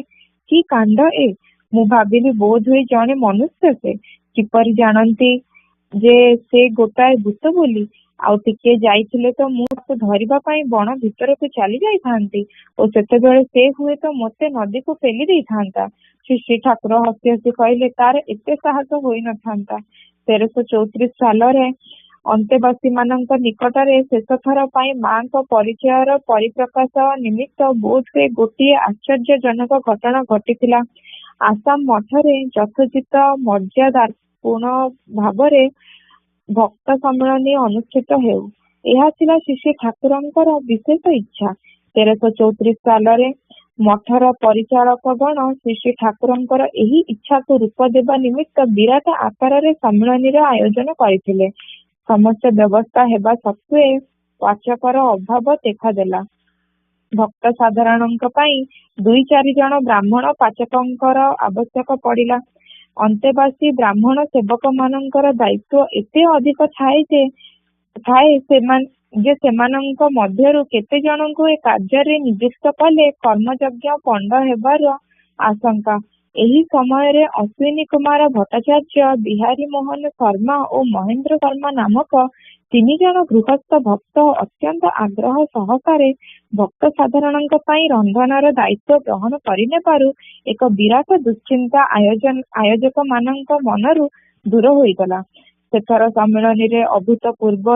କି କାଣ୍ଡ ଏ! ମୁଁ ଭାବିଲି ବୋଧହୁଏ ଜଣେ ମନୁଷ୍ୟ। ସେ କିପରି ଜାଣନ୍ତି ଯେ ସେ ଗୋଟାଏ ଭୂତ ବୋଲି? ଆଉ ଟିକେ ଯାଇଥିଲେ ତ ମୁଁ ତାକୁ ଧରିବା ପାଇଁ ବଣ ଭିତରକୁ ଚାଲି ଯାଇଥାନ୍ତି ଓ ସେତେବେଳେ ସେ ହୁଏତ ମୋତେ ନଦୀକୁ ପେଲି ଦେଇଥାନ୍ତା। ଶ୍ରୀ ଶ୍ରୀ ଠାକୁର ହସି ହସି କହିଲେ, ତାର ଏତେ ସାହସ ହୋଇନଥାନ୍ତା। 1334 ସାଲରେ ଅନ୍ତେବାସୀ ମାନଙ୍କ ନିକଟରେ ଶେଷ ଥର ପାଇଁ ମାଙ୍କ ପରିଚୟର ପରିପ୍ରକାଶ ନିମିତ୍ତ ବୋଧହୁଏ ଗୋଟିଏ ଆଶ୍ଚର୍ଯ୍ୟଜନକ ଘଟଣା ଘଟିଥିଲା। ଆସାମ ମଠରେ ଯଥୋଚିତ ମର୍ଯ୍ୟାଦାପୂର୍ଣ୍ଣ ଭାବରେ ଭକ୍ତ ସମ୍ମିଳନୀ ଅନୁଷ୍ଠିତ ହେଉ, ଏହା ଥିଲା ଶ୍ରୀ ଶ୍ରୀ ଠାକୁରଙ୍କର ବିଶେଷ ଇଚ୍ଛା। 1334 ସାଲରେ ମଠର ପରିଚାଳକଗଣ ଶ୍ରୀ ଶ୍ରୀ ଠାକୁରଙ୍କର ଏହି ଇଚ୍ଛାକୁ ରୂପ ଦେବା ନିମିତ୍ତ ବିରାଟ ଆକାରରେ ସମ୍ମିଳନୀର ଆୟୋଜନ କରିଥିଲେ। ସମସ୍ତ ବ୍ୟବସ୍ଥା ହେବା ସତ୍ତ୍ୱେ ପାଚକର ଅଭାବ ଦେଖାଦେଲା। ଭକ୍ତ ସାଧାରଣଙ୍କ ପାଇଁ 2-4 ଜଣ ବ୍ରାହ୍ମଣ ପାଚକଙ୍କର ଆବଶ୍ୟକ ପଡିଲା। ଅନ୍ତେବାସୀ ବ୍ରାହ୍ମଣ ସେବକ ମାନଙ୍କର ଦାୟିତ୍ୱ ଏତେ ଅଧିକ ଥାଏ ଯେ ସେମାନଙ୍କ ମଧ୍ୟରୁ କେତେ ଜଣଙ୍କୁ ଏ କାର୍ଯ୍ୟରେ ନିଯୁକ୍ତ କଲେ କର୍ମଯଜ୍ଞ ପଣ୍ଡ ହେବାର ଆଶଙ୍କା। ଏହି ସମୟରେ ଅଶ୍ୱିନୀ କୁମାର ଭଟ୍ଟାଚାର୍ଯ୍ୟ, ବିହାରୀ ମୋହନ ଶର୍ମା ଓ ମହେନ୍ଦ୍ର ଶର୍ମା ନାମକ 3 ଜଣ ଗୃହସ୍ଥ ଭକ୍ତ ଅତ୍ୟନ୍ତ ଆଗ୍ରହ ସହକାରେ ଭକ୍ତ ସାଧାରଣଙ୍କ ପାଇଁ ରନ୍ଧନର ଦାୟିତ୍ୱ ଗ୍ରହଣ କରିନେବାରୁ ଏକ ବିରାଟ ଦୁଶ୍ଚିନ୍ତା ଆୟୋଜକ ମାନଙ୍କ ମନରୁ ଦୂର ହୋଇଗଲା। ସେଥର ସମ୍ମିଳନୀରେ ଅଭୂତପୂର୍ବ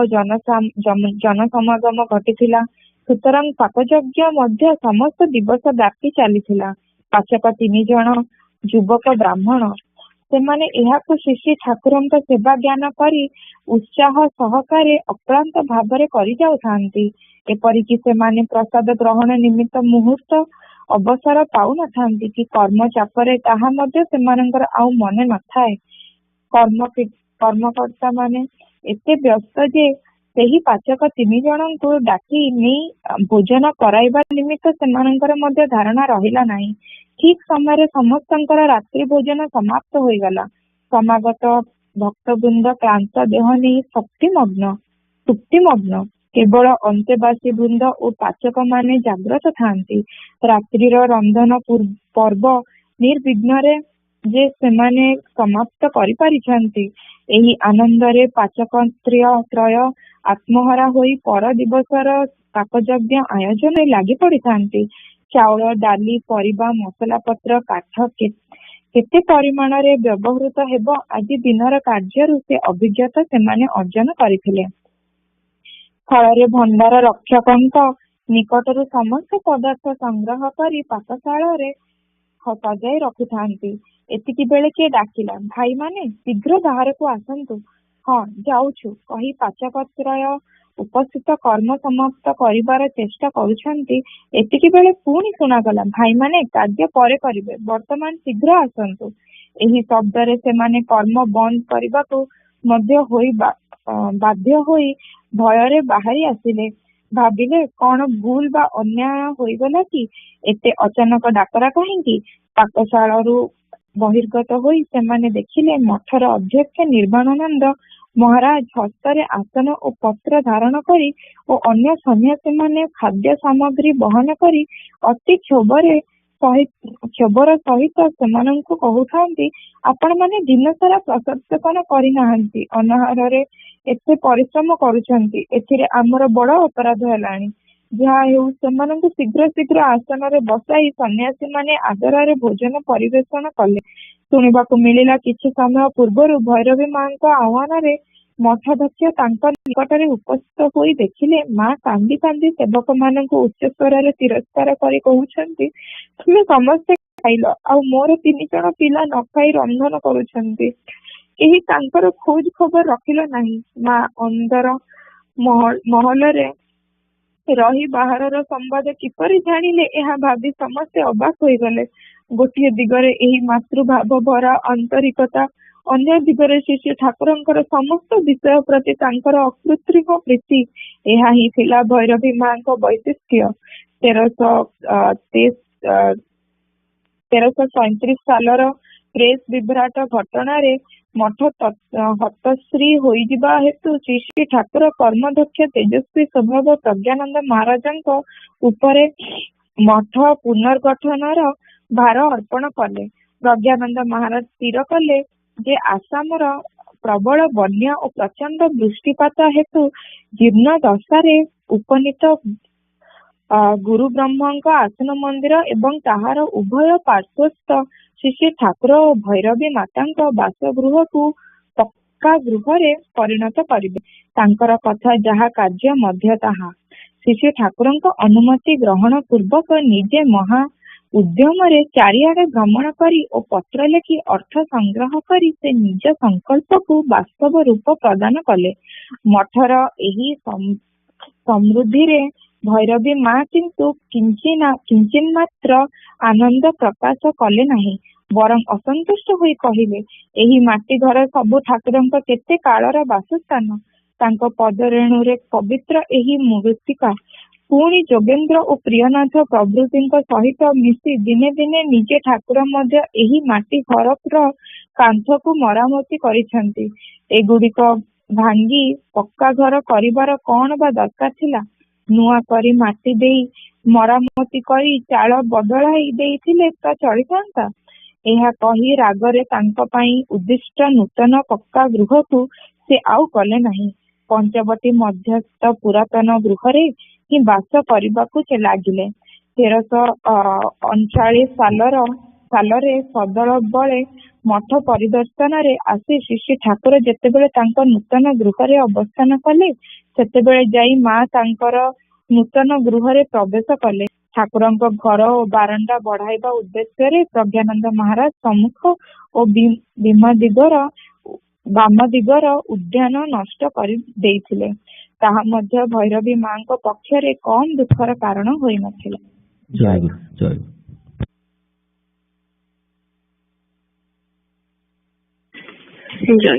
ଜନସମାଗମ ଘଟିଥିଲା। ସୁତରାଂ ପାକଯଜ୍ଞ ମଧ୍ୟ ସମସ୍ତ ଦିବସ ବ୍ୟାପୀ ଚାଲିଥିଲା। ପାଚକ 3 ଜଣ ଯୁବକ ବ୍ରାହ୍ମଣ ସେମାନେ ଏହାକୁ ଶ୍ରୀ ଶ୍ରୀ ଠାକୁରଙ୍କ ସେବା ଜ୍ଞାନ କରି ଉତ୍ସାହ ସହକାରେ ଅକ୍ଳାନ୍ତ ଭାବରେ କରିଯାଉଥାନ୍ତି। ଏପରିକି ସେମାନେ ପ୍ରସାଦ ଗ୍ରହଣ ନିମିତ୍ତ ମୁହୂର୍ତ୍ତ ଅବସର ପାଉନଥାନ୍ତି କି କର୍ମ ଚାପରେ ତାହା ମଧ୍ୟ ସେମାନଙ୍କର ଆଉ ମନେ ନଥାଏ। କର୍ମକର୍ତ୍ତା ମାନେ ଏତେ ବ୍ୟସ୍ତ ଯେ ସେହି ପାଚକ 3 ଜଣଙ୍କୁ ଡାକି ନେଇ ଭୋଜନ କରାଇବା ନିମିତ୍ତ ସେମାନଙ୍କର ମଧ୍ୟ ଧାରଣା ରହିଲା ନାହିଁ। ଠିକ ସମୟରେ ସମସ୍ତଙ୍କର ରାତ୍ରି ଭୋଜନ ସମାପ୍ତ ହୋଇଗଲା। ସମାଗତ ଭକ୍ତବୃନ୍ଦ କ୍ଳାନ୍ତ ଦେହ ନେଇ ସୁପ୍ତିମଗ୍ନ। କେବଳ ଅନ୍ତେବାସୀ ବୃନ୍ଦ ଓ ପାଚକ ମାନେ ଜାଗ୍ରତ ଥାନ୍ତି। ରାତ୍ରିର ରନ୍ଧନ ପର୍ବ ନିର୍ବିଘ୍ନରେ ଯେ ସେମାନେ ସମାପ୍ତ କରିପାରିଛନ୍ତି, ଏହି ଆନନ୍ଦରେ ପାଚକ ତ୍ରୟ ଆତ୍ମହରା ହୋଇ ପର ଦିବସର କାକଯଜ୍ଞ ଆୟୋଜନରେ ଲାଗି ପଡିଥାନ୍ତି। ଚାଉଳ, ଡାଲି, ପରିବା, ମସଲା ପତ୍ର, କାଠ କେତେ ପରିମାଣରେ ବ୍ୟବହୃତ ହେବ ଆଜି ଦିନର କାର୍ଯ୍ୟରୁ ସେ ଅଭିଜ୍ଞତା ସେମାନେ ଅର୍ଜନ କରିଥିଲେ। ଫଳରେ ଭଣ୍ଡାର ରକ୍ଷକଙ୍କ ନିକଟରୁ ସମସ୍ତ ପଦାର୍ଥ ସଂଗ୍ରହ କରି ପାକଶାଳରେ ସଜାଇ ରଖିଥାନ୍ତି। ଏତିକି ବେଳେ କିଏ ଡାକିଲା, ଭାଇମାନେ ଶୀଘ୍ର ବାହାରକୁ ଆସନ୍ତୁ। ହଁ, ଯାଉଛୁ କହି ପାଚକତ୍ରୟ ଉପସ୍ଥିତ କର୍ମ ସମାପ୍ତ କରିବାର ଚେଷ୍ଟା କରୁଛନ୍ତି। ଏତିକି ବେଳେ ପୁଣି ଶୁଣାଗଲା, ଭାଇମାନେ କାର୍ଯ୍ୟ ପରେ କରିବେ, ବର୍ତ୍ତମାନ ଶୀଘ୍ର ଆସନ୍ତୁ। ଏହି ଶବ୍ଦରେ ସେମାନେ କର୍ମ ବନ୍ଦ କରିବାକୁ ମଧ୍ୟ ବାଧ୍ୟ ହୋଇ ଭୟରେ ବାହାରି ଆସିଲେ। ଭାବିଲେ, କଣ ଭୁଲ ବା ଅନ୍ୟାୟ ହୋଇଗଲା କି? ଏତେ ଅଚାନକ ଡାକରା କାହିଁକି? ପାକଶାଳରୁ ବହିର୍ଗତ ହୋଇ ସେମାନେ ଦେଖିଲେ ମଠର ଅଧ୍ୟକ୍ଷ ନିର୍ବାଣାନନ୍ଦ ମହାରାଜ ହସ୍ତରେ ଆସନ ଓ ପତ୍ର ଧାରଣ କରି ଓ ଅନ୍ୟ ସନ୍ନ୍ୟାସୀମାନେ ଖାଦ୍ୟ ସାମଗ୍ରୀ ବହନ କରି ଅତି କ୍ଷୋଭର ସହିତ ସେମାନଙ୍କୁ କହୁଥାନ୍ତି, ଆପଣମାନେ ଦିନସାରା ପ୍ରସାଦ ସେବନ କରିନାହାନ୍ତି, ଅନାହାରରେ ଏତେ ପରିଶ୍ରମ କରୁଛନ୍ତି, ଏଥିରେ ଆମର ବଡ ଅପରାଧ ହେଲାଣି। ଯାହା ହେଉ ସେମାନଙ୍କୁ ଶୀଘ୍ର ଆସନରେ ବସାଇ ସନ୍ନ୍ୟାସୀମାନେ ଆଦରରେ ଭୋଜନ ପରିବେଷଣ କଲେ। ଶୁଣିବାକୁ ମିଳିଲା, କିଛି ସମୟ ପୂର୍ବରୁ ଭୈରବୀ ମାଙ୍କ ଆହ୍ୱାନରେ ମଠାଧ୍ୟକ୍ଷ ତାଙ୍କ ନିକଟରେ ଉପସ୍ଥିତ ହୋଇ ଦେଖିଲେ, ମା କାନ୍ଦି କାନ୍ଦି ସେବକ ମାନଙ୍କୁ ଉଚ୍ଚ ସ୍ୱରରେ ତିରସ୍କାର କରି କହୁଛନ୍ତି, ତୁମେ ସମସ୍ତେ ଖାଇଲ, ଆଉ ମୋର 3 ଜଣ ପିଲା ନ ଖାଇ ରନ୍ଧନ କରୁଛନ୍ତି। କେହି ତାଙ୍କର ଖୋଜ ଖବର ରଖିଲ ନାହିଁ। ମା ଅନ୍ଦର ମହଲରେ ରହି ବାହାରର ସମ୍ବାଦ କିପରି ଜାଣିଲେ, ଏହା ଭାବି ସମସ୍ତେ ଅବାକ୍ ହୋଇଗଲେ। ଗୋଟିଏ ଦିଗରେ ଏହି ମାତୃଭାବ ଭରା ଆନ୍ତରିକତା, ଅନ୍ୟ ଦିଗରେ ଶ୍ରୀ ଠାକୁରଙ୍କର ସମସ୍ତ ବିଷୟ ପ୍ରତି ତାଙ୍କର ଅକୃତ୍ରିମ ପ୍ରୀତି। ଏହା ହିଁ ଥିଲା ଭୈରବୀ ମାଙ୍କ ବୈଶିଷ୍ଟ୍ୟ। 1337 ସାଲର ପ୍ରେସ ବିଭ୍ରାଟ ଘଟଣାରେ ମଠ ହତଶ୍ରୀ ହୋଇଯିବା ହେତୁ ଶ୍ରୀ ଶ୍ରୀ ଠାକୁର କର୍ମଦକ୍ଷ ତେଜସ୍ୱୀ ସ୍ୱଭାବ ପ୍ରଜ୍ଞାନନ୍ଦ ମହାରାଜଙ୍କ ଉପରେ ମଠ ପୁନର୍ଗଠନର ଭାର ଅର୍ପଣ କଲେ। ପ୍ରଜ୍ଞାନନ୍ଦ ମହାରାଜ ସ୍ଥିର କଲେ ଯେ ଆସାମର ପ୍ରବଳ ବନ୍ୟା ଓ ପ୍ରଚଣ୍ଡ ବୃଷ୍ଟିପାତ ହେତୁ ଜୀର୍ଣ୍ଣ ଦଶାରେ ଉପନୀତ ଗୁରୁ ବ୍ରହ୍ମଙ୍କ ଆସନ ମନ୍ଦିର ଏବଂ ତାହାର ଉଭୟ ପାର୍ଶ୍ୱସ୍ଥ ଶ୍ରୀ ଶ୍ରୀ ଠାକୁର ଓ ଭୈରବୀ ମାତାଙ୍କ ବାସଗୃହକୁ ପକ୍କା ଗୃହରେ ପରିଣତ କରିବେ। ତାଙ୍କର କଥା ଯାହା, କାର୍ଯ୍ୟ ମଧ୍ୟ ତାହା। ଶ୍ରୀ ଶ୍ରୀ ଠାକୁରଙ୍କ ଅନୁମତି ଗ୍ରହଣ ପୂର୍ବକ ନିଜେ ମହା ଉଦ୍ୟମରେ ଚାରିଆଡେ ଭ୍ରମଣ କରି ଓ ପତ୍ର ଲେଖି ଅର୍ଥ ସଂଗ୍ରହ କରି ସେ ନିଜ ସଂକଳ୍ପକୁ ବାସ୍ତବ ରୂପ ପ୍ରଦାନ କଲେ। ମଠର ଏହି ସମୃଦ୍ଧିରେ ଭୈରବୀ ମା କିନ୍ତୁ କିଞ୍ଚିନ୍ ମାତ୍ର ଆନନ୍ଦ ପ୍ରକାଶ କଲେ ନାହିଁ, ବରଂ ଅସନ୍ତୁଷ୍ଟ ହୋଇ କହିଲେ, ଏହି ମାଟି ଘର ସବୁ ଠାକୁରଙ୍କ କେତେ କାଳର ବାସସ୍ଥାନ। ତାଙ୍କ ପଦରେଣୁରେ ପବିତ୍ର ଏହି ମୃତ୍ତିକା ପୁଣି ଯୋଗେନ୍ଦ୍ର ଓ ପ୍ରିୟନାଥ ପ୍ରଭୃତିଙ୍କ ସହିତ ମିଶି ଦିନେ ଦିନେ ନିଜେ ଠାକୁର ମଧ୍ୟ ଏହି ମାଟି ଘରର କାନ୍ଥକୁ ମରାମତି କରିଛନ୍ତି। ଏଗୁଡ଼ିକ ଭାଙ୍ଗି ପକ୍କା ଘର କରିବାର କଣ ବା ଦରକାର ଥିଲା? ନୂଆ କରି ମାଟି ଦେଇ ମରାମତି କରି ଚାଳ ବଦଳାଇ ଦେଇଥିଲେ ତ ଚଳିଥାନ୍ତା। ଏହା କହି ରାଗରେ ତାଙ୍କ ପାଇଁ ଉଦ୍ଦିଷ୍ଟ ନୂତନ ପକ୍କା ଗୃହକୁ ସେ ଆଉ କଲେ ନାହିଁ। ପଞ୍ଚବଟୀ ମଧ୍ୟସ୍ଥ ପୁରାତନ ଗୃହରେ ହିଁ ବାସ କରିବାକୁ ସେ ଲାଗିଲେ। 1339 ସାଲରେ ସଦଳ ବଳେ ମଠ ପରିଦର୍ଶନରେ ଆସି ଶ୍ରୀ ଶ୍ରୀ ଠାକୁର ଯେତେବେଳେ ତାଙ୍କ ନୂତନ ଗୃହରେ ଅବସ୍ଥାନ କଲେ, ସେତେବେଳେ ଯାଇ ମା ତାଙ୍କର ନୂତନ ଗୃହରେ ପ୍ରବେଶ କଲେ। ଠାକୁରଙ୍କ ଘର ଓ ବାରଣ୍ଡା ବଢାଇବା ଉଦ୍ଦେଶ୍ୟରେ ପ୍ରଜ୍ଞାନନ୍ଦ ମହାରାଜ ସମ୍ମୁଖ ଓ ବାମ ଦିଗର ଉଦ୍ୟାନ ନଷ୍ଟ କରି ଦେଇଥିଲେ। ତାହା ମଧ୍ୟ ଭୈରବୀ ମାଙ୍କ ପକ୍ଷରେ କମ୍ ଦୁଃଖର କାରଣ ହୋଇନଥିଲା। ଜୟ ଗୁରୁ, ଜୟ ଗୁରୁ। ଜୟ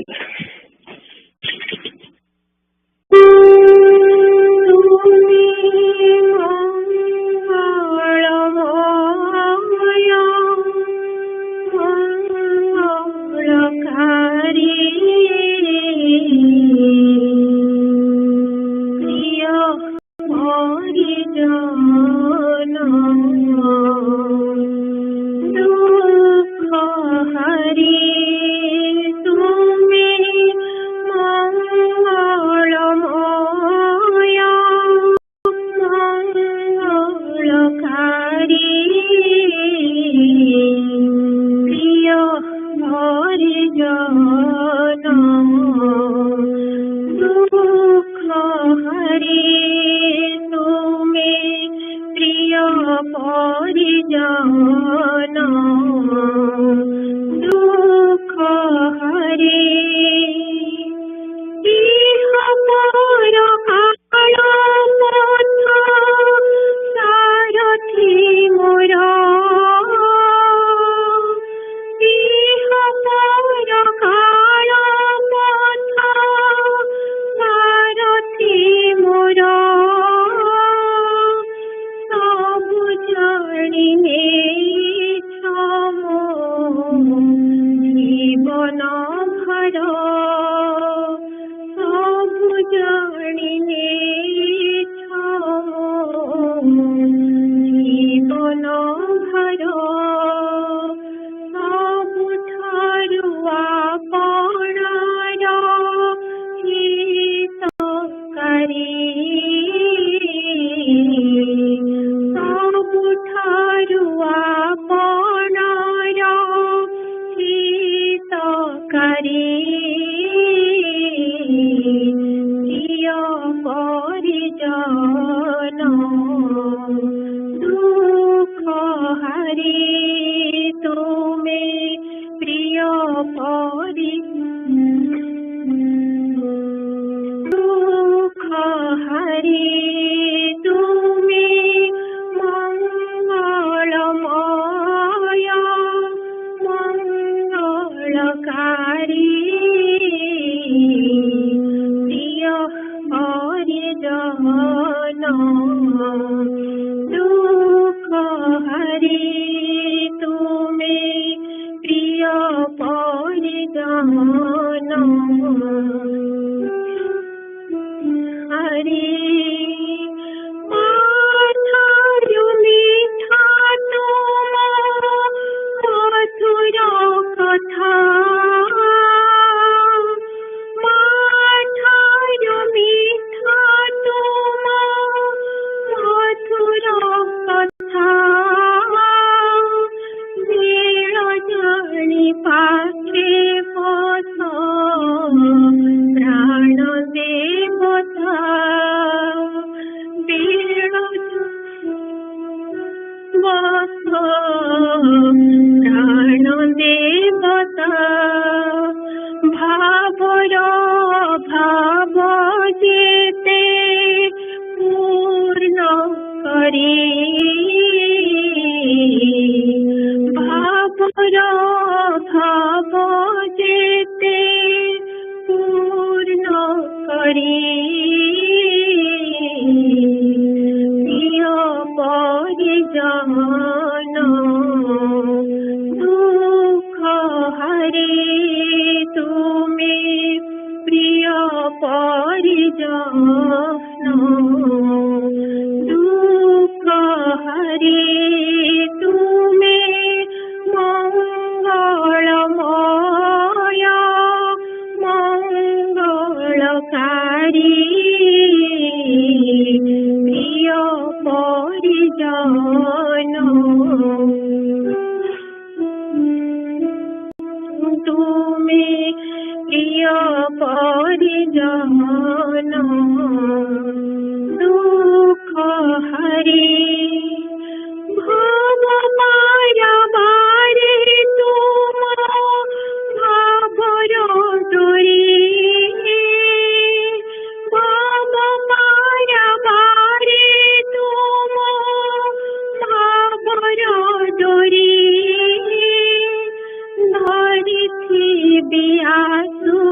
बियासुजेते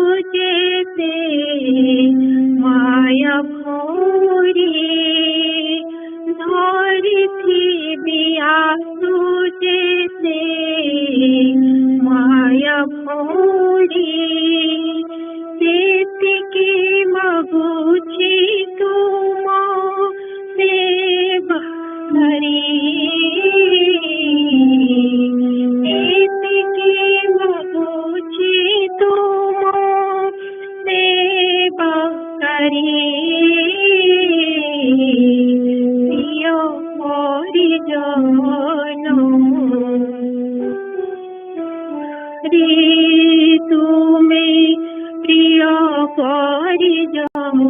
माया भोरी धरिथि बियासुजेते माया भोरी सेतिके मगुची तुम सेवा हरि सेतिके मगुची तुम सेवा हरि प्रिय परिजन रे तुमे प्रिय परिजन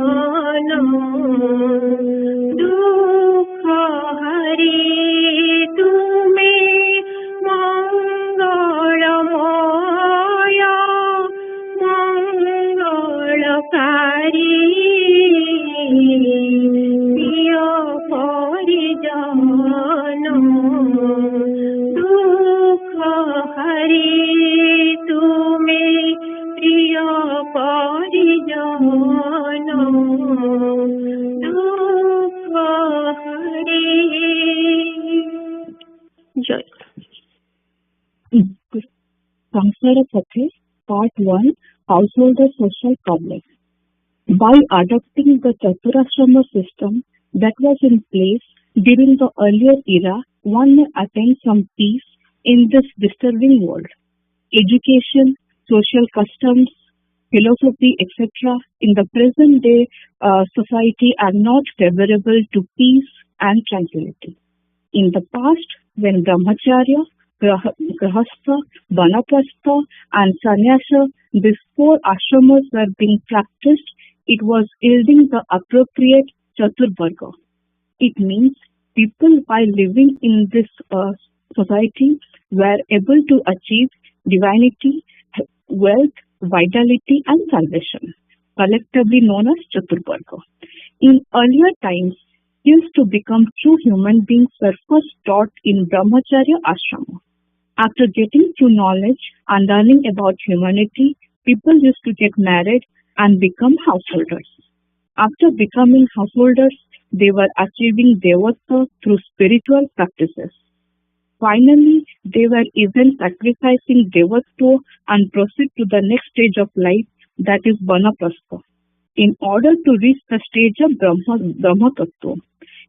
दुख हरि तुमे मंगलमय मंगलकारी प्रिय परिजन दुख हरि तुमे प्रिय परिजन दुख हरि जय Samsara Sathe, Part 1, Householder Social Complex. By adopting the Chaturashrama system that was in place during the earlier era, one may attain some peace in this disturbing world. Education, social customs, philosophy, etc. in the present day society are not favorable to peace and tranquility. In the past, when Brahmacharya, Grahastha, Vanaprastha and Sannyasa, these 4 ashramas were being practiced, it was yielding the appropriate Chaturvarga. It means people while living in this society were able to achieve divinity, wealth, vitality and salvation, collectively known as Chaturvarga. In earlier times, skills to become true human beings were first taught in Brahmacharya ashrama. After getting true knowledge and learning about humanity, people used to get married and become householders. After becoming householders, they were achieving devata through spiritual practices. Finally, they were even sacrificing devatto and proceed to the next stage of life, that is Vanaprastha, in order to reach the stage of Brahma Tattva.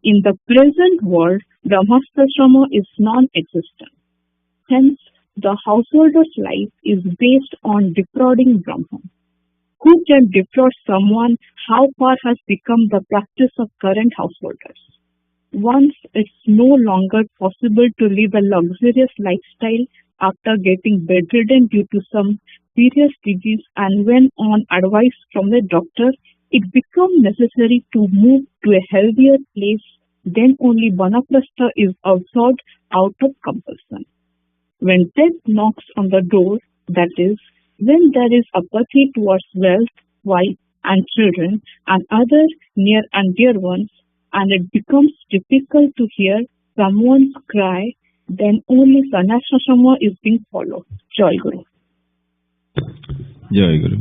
In the present world, Brahmastashrama is non-existent. Hence, the householder's life is based on defrauding Brahma. Who can defraud someone? How far has become the practice of current householders? Once it's no longer possible to live a luxurious lifestyle after getting bedridden due to some serious disease, and when on advice from the doctor, it becomes necessary to move to a healthier place, then only Vanaprastha is observed out of compulsion. When death knocks on the door, that is, when there is apathy towards wealth, wife and children and other near and dear ones, and it becomes difficult to hear someone's cry, then only Sannyasashrama is being followed. Jai Guru. Jai Guru.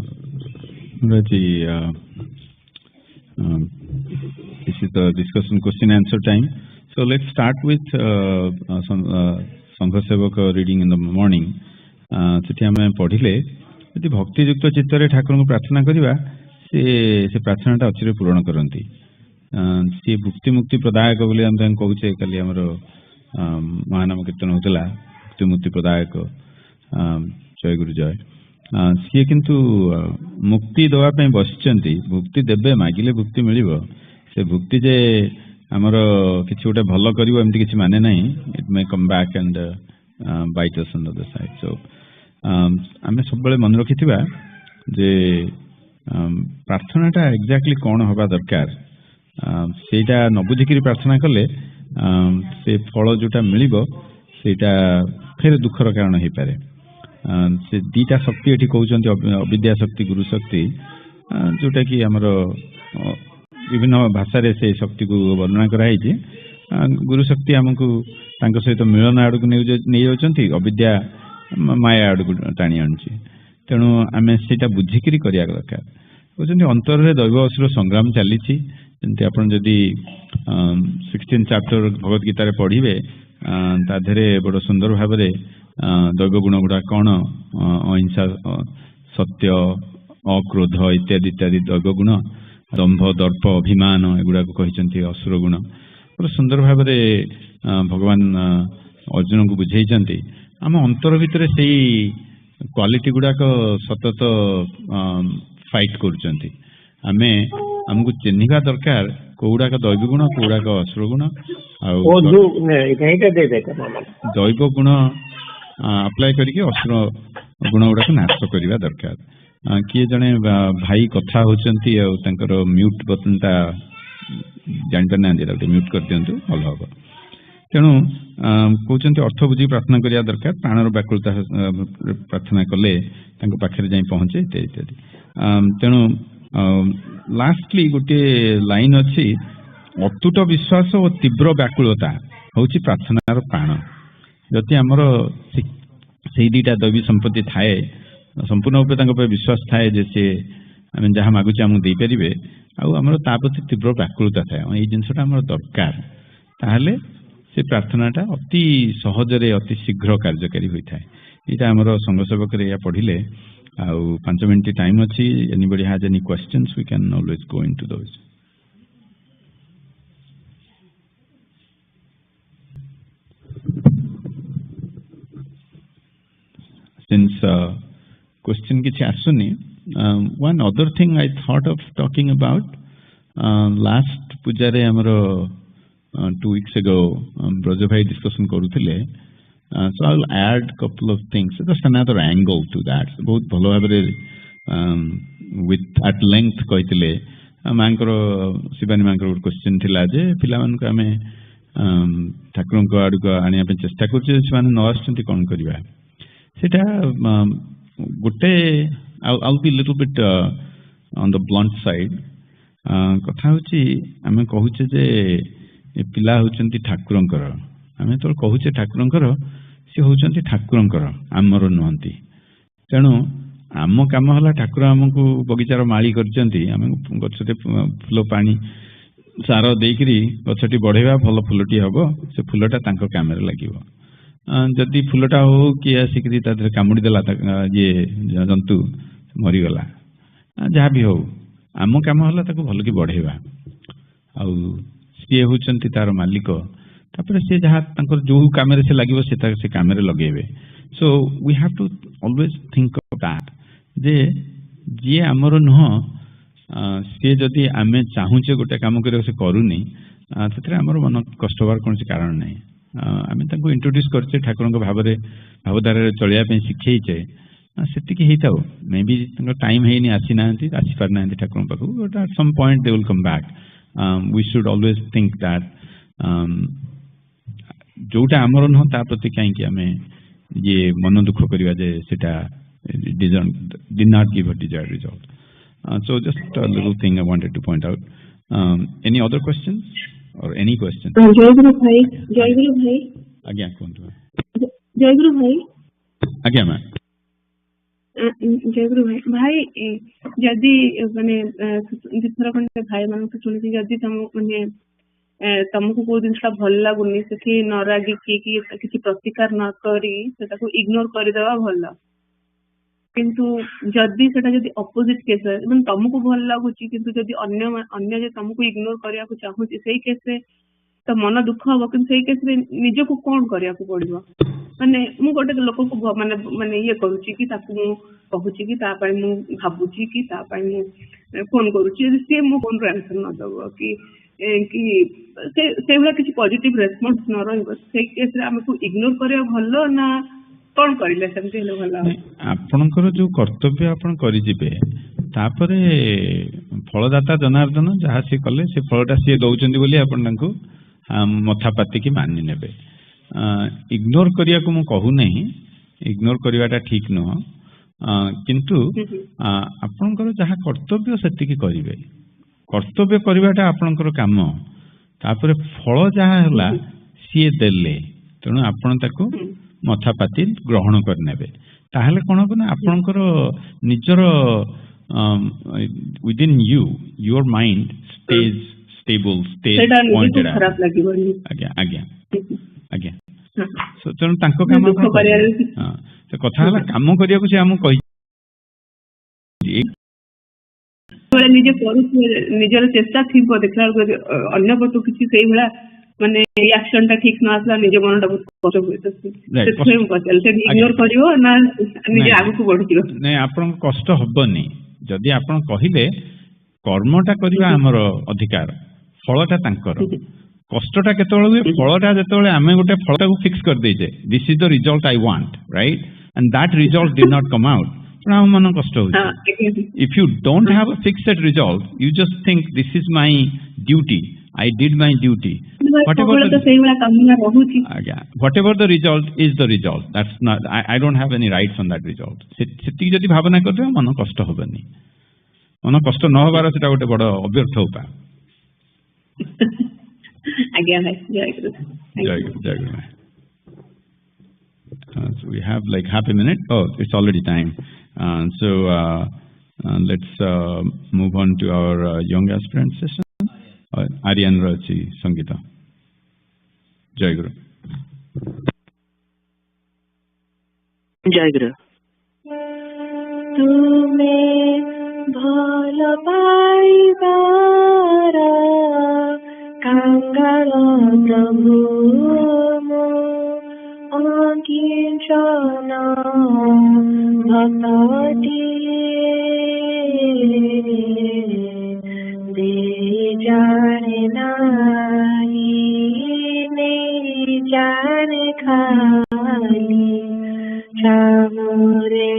This is the discussion question answer time. So let's start with some Sangha Sevaka reading in the morning. सेठी आम पढ़िले यदि भक्तियुक्त चित्तर ठाकुर को प्रार्थना करवा से प्रार्थनाटा अच्छे पूरण करती सी भुक्ति मुक्ति प्रदायक बोली आम कहे कल आमर महानाम कीर्तन होता भुक्ति मुक्ति प्रदायक जय गुरु जय सी किंतु मुक्ति दवाई बसिचंती भुक्ति देवे मागिले भुक्ति मिल से भुक्ति जे आमर किसी गोटे भल कर एमती किसी माने ना it may come back and bite us on the other side so आम सब मन रखि जे प्रार्थनाटा एक्जाक्टली कौन हवा दरकार सेटा न बुझिक प्रार्थना कले से फल जोटा मिल फिर दुखर कारण हो पारे से दीटा शक्ति ये कहते अविद्या शक्ति गुरु शक्ति जोटा कि आमर विभिन्न भाषा रे से शक्ति को वर्णना कराई गुरु शक्ति आमको सहित मिलन आड़ को नहीं जाती अविद्या माया आड़ को टाणी आनुची ତେଣୁ ଆମେ ସେଇଟା ବୁଝିକିରି କରିବା ଦରକାର। କହୁଛନ୍ତି ଅନ୍ତରରେ ଦୈବ ଅସୁର ସଂଗ୍ରାମ ଚାଲିଛି। ଯେମିତି ଆପଣ ଯଦି 16 ଚାପ୍ଟର ଭଗବତ ଗୀତାରେ ପଢିବେ ତା ଦେହରେ ବଡ଼ ସୁନ୍ଦର ଭାବରେ ଦୈବ ଗୁଣ ଗୁଡା କଣ, ଅହିଂସା, ସତ୍ୟ, ଅକ୍ରୋଧ ଇତ୍ୟାଦି ଇତ୍ୟାଦି ଦୈବ ଗୁଣ, ଦମ୍ଭ, ଦର୍ପ, ଅଭିମାନ ଏଗୁଡାକୁ କହିଛନ୍ତି ଅସୁର ଗୁଣ। ବଡ଼ ସୁନ୍ଦର ଭାବରେ ଭଗବାନ ଅର୍ଜୁନଙ୍କୁ ବୁଝେଇଛନ୍ତି। ଆମ ଅନ୍ତର ଭିତରେ ସେଇ କ୍ୱାଲିଟି ଗୁଡାକ ସତତ ଫାଇଟ୍ କରୁଛନ୍ତି। ଆମକୁ ଚିହ୍ନିବା ଦରକାର କୋଉଗୁଡାକ ଦୈବ ଗୁଣ, କୋଉଗୁଡାକ ଅସୁର ଗୁଣ। ଆଉ ଦୈବ ଗୁଣ ଆପ୍ଲାଏ କରିକି ଅସୁର ଗୁଣ ଗୁଡାକ ନାଶ କରିବା ଦରକାର। କିଏ ଜଣେ ଭାଇ କଥା ହଉଛନ୍ତି ଆଉ ତାଙ୍କର ମ୍ୟୁଟ୍ ବଟନଟା ଜାଣିପାରୁନାହାନ୍ତି, ତାକୁ ମ୍ୟୁଟ୍ କରିଦିଅନ୍ତୁ, ଭଲ ହବ। ତେଣୁ କହୁଛନ୍ତି ଅର୍ଥ ବୁଝି ପ୍ରାର୍ଥନା କରିବା ଦରକାର। ପ୍ରାଣର ବ୍ୟାକୁଳତା ପ୍ରାର୍ଥନା କଲେ ତାଙ୍କ ପାଖରେ ଯାଇ ପହଞ୍ଚେ ଇତ୍ୟାଦି ଇତ୍ୟାଦି। ତେଣୁ ଲାଷ୍ଟଲି ଗୋଟିଏ ଲାଇନ୍ ଅଛି, ଅତୁଟ ବିଶ୍ୱାସ ଓ ତୀବ୍ର ବ୍ୟାକୁଳତା ହଉଛି ପ୍ରାର୍ଥନାର ପ୍ରାଣ। ଯଦି ଆମର ସେଇ ଦିଟା ଦୈବୀ ସମ୍ପତ୍ତି ଥାଏ, ସମ୍ପୂର୍ଣ୍ଣ ରୂପେ ତାଙ୍କ ଉପରେ ବିଶ୍ୱାସ ଥାଏ ଯେ ସେ ଆମେ ଯାହା ମାଗୁଛେ ଆମକୁ ଦେଇପାରିବେ, ଆଉ ଆମର ତା ପ୍ରତି ତୀବ୍ର ବ୍ୟାକୁଳତା ଥାଏ, ଏଇ ଜିନିଷଟା ଆମର ଦରକାର, ତାହେଲେ ସେ ପ୍ରାର୍ଥନାଟା ଅତି ସହଜରେ ଅତି ଶୀଘ୍ର କାର୍ଯ୍ୟକାରୀ ହୋଇଥାଏ। ଏଇଟା ଆମର ସଂଘ ସେବକରେ ଏହା ପଢିଲେ। ଆଉ 5 ମିନିଟ୍ ଟାଇମ୍ ଅଛି। Anybody has any questions we can always go into those. Since question किछि आसुनी, one other thing I thought of talking about, last पूजा रे हमरो 2 weeks ago ब्रज भाई discussion करूथिले, so I will add couple of things, just another angle to that. बहुत भलो भाबरे with at length कहिथिले मांकर शिवानी मांकर क्वेश्चन थिला जे पिला मान को हमें ठाकुर को आडू को आनिया पे चेष्टा करछि, सेमान न आछंती कोन करबा सेटा गोटे। I'll be little bit on the blunt side. कथा होछि आमे कहूचे जे पिला होचंती ठाकुरंकर, आमे तो कहूचे ठाकुरंकर, से होचंती ठाकुरंकर, आमर नहंती। तेणु आम काम हला ठाकुर आमको बगीचार माली करचंती, आमे गछते फूल पानी सार देइकरी गछटी बढ़ेबा, भल फूलटी हबो, से फूलटा तांको कामरे लागिवो। जदि फूलटा हो कि आसिकरी तादरे कामुडी देला ये जंतु मरीगला, जहाँ भी हो आम काम हला ताको भल कि बढ़ेबा, आउ सी होचंती तार मालिक, तापर से जहाँ तांकर जो कामरे से लागिवो से कामरे लगेबे। So we have to always think of that जे जी आमर नुह, सी जदि आमे चाहूचे गोटे काम करे से करूनी, से आमर मन कष्ट हबार कौन कारण नहीं। आमे ताको इंट्रोड्यूस करछे ठाकुर भावरे भावधारा चलिया पे शिखेइचे, सेतिकी हेइताओ। मे बी टाइम हेइनी, आसी नांती, आसी पार नांती ठाकुर पाखु, but at some point they will come back. We should always think that जोटा आमर नुह ता प्रति कहीं आमे ये मन दुख करिवा जे सेटा did not give a desired result. So just a little thing I wanted to point out. Any other questions or any questions? जयगुरु भाई, जयगुरु भाई, आज्ञा कोंतु, जयगुरु भाई, आज्ञा मैम, जयगुरु भाई। भाई जदि माने जिथर खंडे भाई मान से सुनिछि, जदि तम माने तमको को जिनसा भल लागुनी सेठी न रागी कि किछि प्रतिकार न करी सेटाको इग्नोर करि देबा भल। किंतु जदि सेटा जदि अपोजिट केस मतलब तमको भल लागुची किंतु जदि अन्य जे तमको इग्नोर करिया को चाहूची, सेही केस रे तो मन दुख हबो। किंतु सेही केस रे निजे को कोन करिया को पड़िबो? माने मु गोटे लोक को माने माने ये करूची कि ताकू मु कहूची कि ता पय मु भाबुची कि ता पय मु फोन करूची, यदि से मो फोन रे आंसर न दबो कि से भला किछि पॉजिटिव रेस्पॉन्स न रहबो, सेही केस रे हमको इग्नोर करिया भलो ना कौन करिले सेमति हेले भला? आपनकर जो कर्तव्य आपन करि जिबे, तापरे फलदाता जनार्दन जहाँ से कले से फलटा सी दौचंदी बोली आपन तांको मथापाती की मानि नेबे। इग्नोर करिया को मु कहू नहीं, इग्नोर करिवाटा ठीक नुह, किंतु आपनकर जहाँ कर्तव्य सेतिकी करिवे, कर्तव्य करिवाटा आपनकर काम, तापरे फल जहाँ होला सी देले, तेणु आपन ताको ମଥାପାତି ଗ୍ରହଣ କରିନେବେ ତାହେଲେ କ'ଣ ହବ ନା ଆପଣଙ୍କର ନିଜର within you your mind stays stable stays pointed ଆଜ୍ଞା ଆଜ୍ଞା ଆଜ୍ଞା ତେଣୁ ତାଙ୍କ କାମ ସେ କଥା ହେଲା କାମ କରିବାକୁ ସେ ଆମକୁ କହି ନିଜେ କରୁଥିବେ ନିଜର ଚେଷ୍ଟା ଥିବ ଦେଖିଲା ବେଳକୁ ଅନ୍ୟ ପଟୁ କିଛି ସେଇଭଳିଆ ମାନେ ରିଆକ୍ସନ ଟା ଠିକ ନ ଆସିଲା ନିଜ ମନଟା ବହୁତ କଷ୍ଟ ହୁଏ ସେଥିପାଇଁ ମୁଁ ପଚାରିଲି ସେ ଇଗ୍ନୋର କରିବ ନା ନିଜେ ଆଗକୁ ବଢିଯିବ? ନାଇଁ ଆପଣଙ୍କ କଷ୍ଟ ହବନି ଯଦି ଆପଣ କହିଲେ କର୍ମଟା କରିବା ଆମର ଅଧିକାର ଫଳଟା ତାଙ୍କର କଷ୍ଟଟା କେତେବେଳେ ହୁଏ ଫଳଟା ଯେତେବେଳେ ଆମେ ଗୋଟେ ଫଳଟାକୁ ଫିକ୍ସ କରିଦେଇଛେ this is the result I want right and that result did not come out ଆମ ମନ କଷ୍ଟ ହଉଛି if you don't have a fixed result you just think this is my duty I did my duty whatever the result is the result that's not I don't have any rights on that result ସେତିକି ଯଦି ଭାବନା କରିଦେବା ମନ କଷ୍ଟ ହବନି ମନ କଷ୍ଟ ନ ହବାର ସେଟା ଗୋଟେ ବଡ ଅବ୍ୟର୍ଥ ଉପାୟ ଆଜ୍ଞା ଭାଇ ଜୟ ଗୁରୁ ଜୟ ଗୁରୁ so we have like half a minute oh it's already time so let's move on to our young aspirant session Aryan Rachi Sangita Jai Guru Jai Guru Tume bhala paibara kangala prabhu mo ankinchana bhakti de jane nahi ne jane khali chamure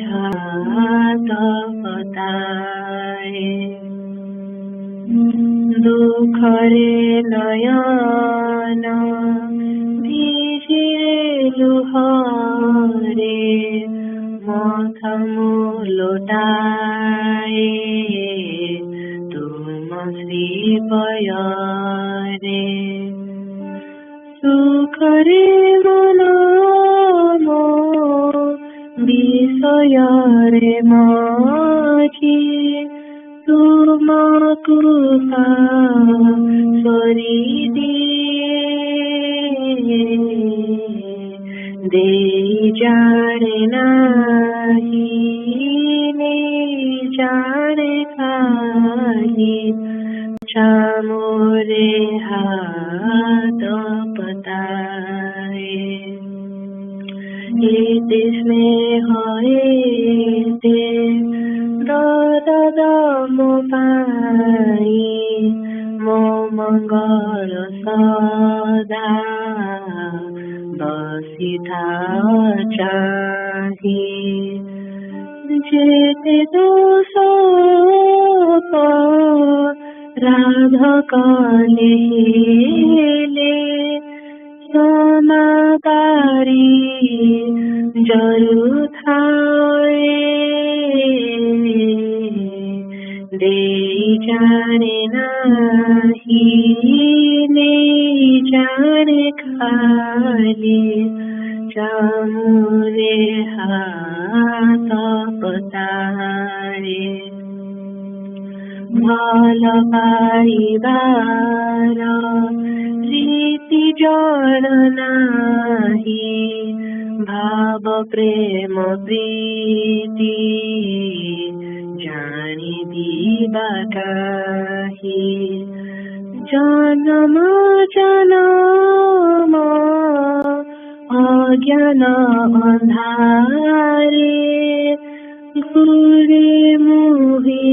hata pataye dukhare nayana vijire luhare mathamu lotaye tum sri payare sukhare manamo বিষয়রে Majhi তোমাকু sorry দিয়ে দে জানে নাহি নে জানে খালি চামরে হাত পতায়ে স্নেহ হয়েতে দম পাই মো মঙ্গল সদা বসিথা চাহি যেতে দোষ রাধ কালে সমাকারী জরুথায়ে দে জানে নাহি নে জানে খালি চামুরে হাত পতায়ে ভাল পাইবার রীতি জন নাহি ভাব প্রেম প্রীতি জানি দিবা কাহি জন্ম জন্ম অজ্ঞান অন্ধারে ঘুরে মুহি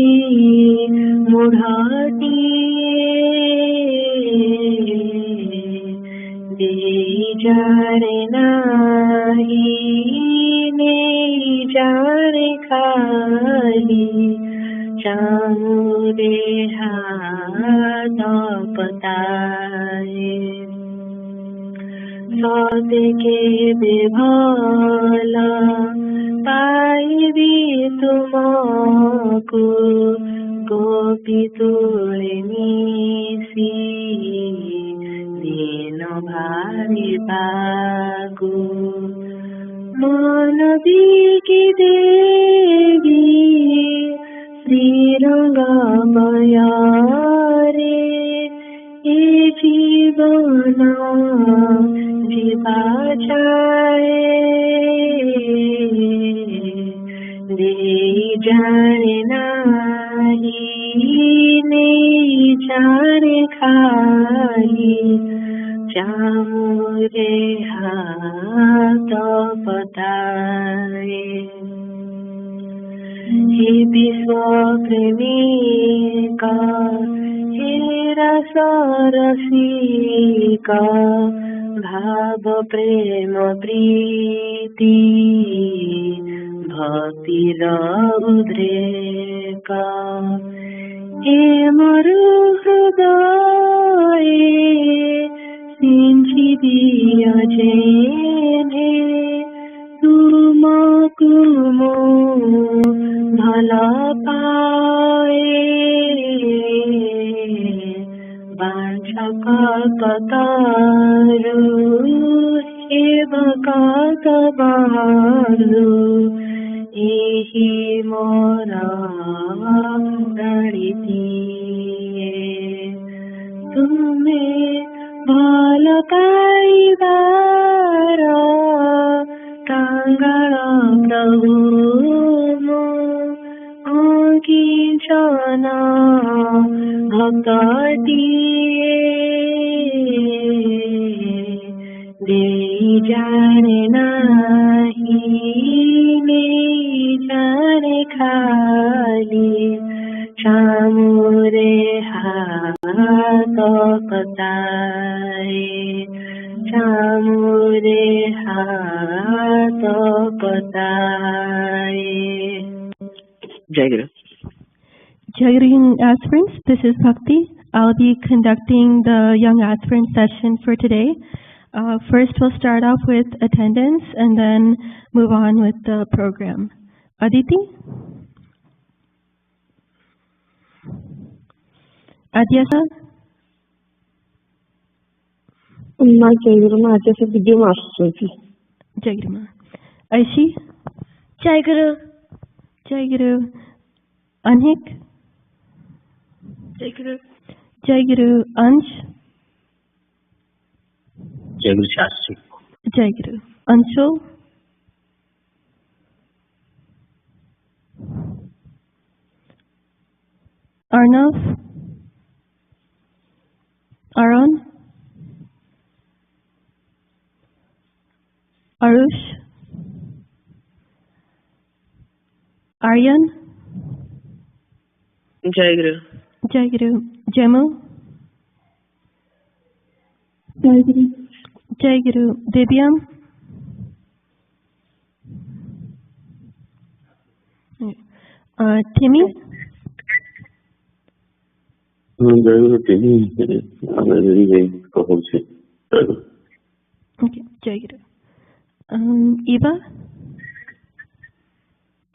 মুঢ়াটি জানে নাহি নে জানে খালি চামুরে হাত পতায়ে সদেকে বেভল পাইবি তুমকু গোপী তুলে মিশি দিন ভাবিবাকু गवयारे ए जीवन जीवा जाए दे जाने नाही नहीं जाने खाली चामुरे हाथ पताए हे विश्व प्रेमी का हे रस रसिका भाव प्रेम प्रीति भक्तिर उद्रेका हे मोर हृदय सिंची दिया जेने तुमको मो भला पाए बांछा कतारू हे भगत बारू एही मोरा तुम्हें भल पाइबार कांगल प्रभु मो अंकिंचन भक्तिए दे जाने नाही नहीं जाने खाली चामुरे हाथ पताए चामुरे हाथ पताए जय गुरु Jai Guru young aspirants, this is Bhakti. I'll be conducting the young aspirant session for today. First we'll start off with attendance and then move on with the program. Aditi? Adyasa? जय गुरु माँ जैसे video master जी Jai Guru Ma. Aishi? जय गुरु Jai Guru. Anhik? जय गुरु Jai Guru. Ansh? जय गुरु Shastri Jai Guru. Anshul? Arnav? Aron? Arush? Aryan? जय गुरु Jai Guru. Jemu? जय गुरु Jai Guru. Divyam? Timmy? ଜୟ ଗୁରୁ ତିନି ଆମେ କହୁଛି Okay, Jai Guru. Eva?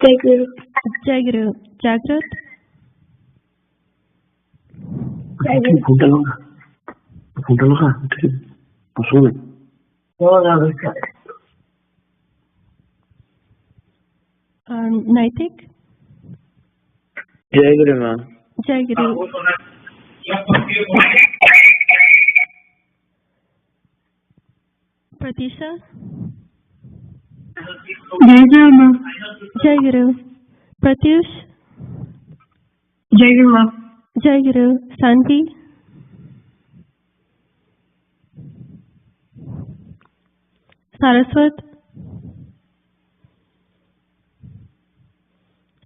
जय गुरु Jai Guru. Jagrat? जय गुरु ଫୁଟା ଲଗା ଶୁଣେ Naitik? जय गुरु माँ Jai Guru. Pratisha? जय गुरु माँ Jai Guru. Pratyush? जय गुरु माँ Jai Guru. Santi? Saraswat?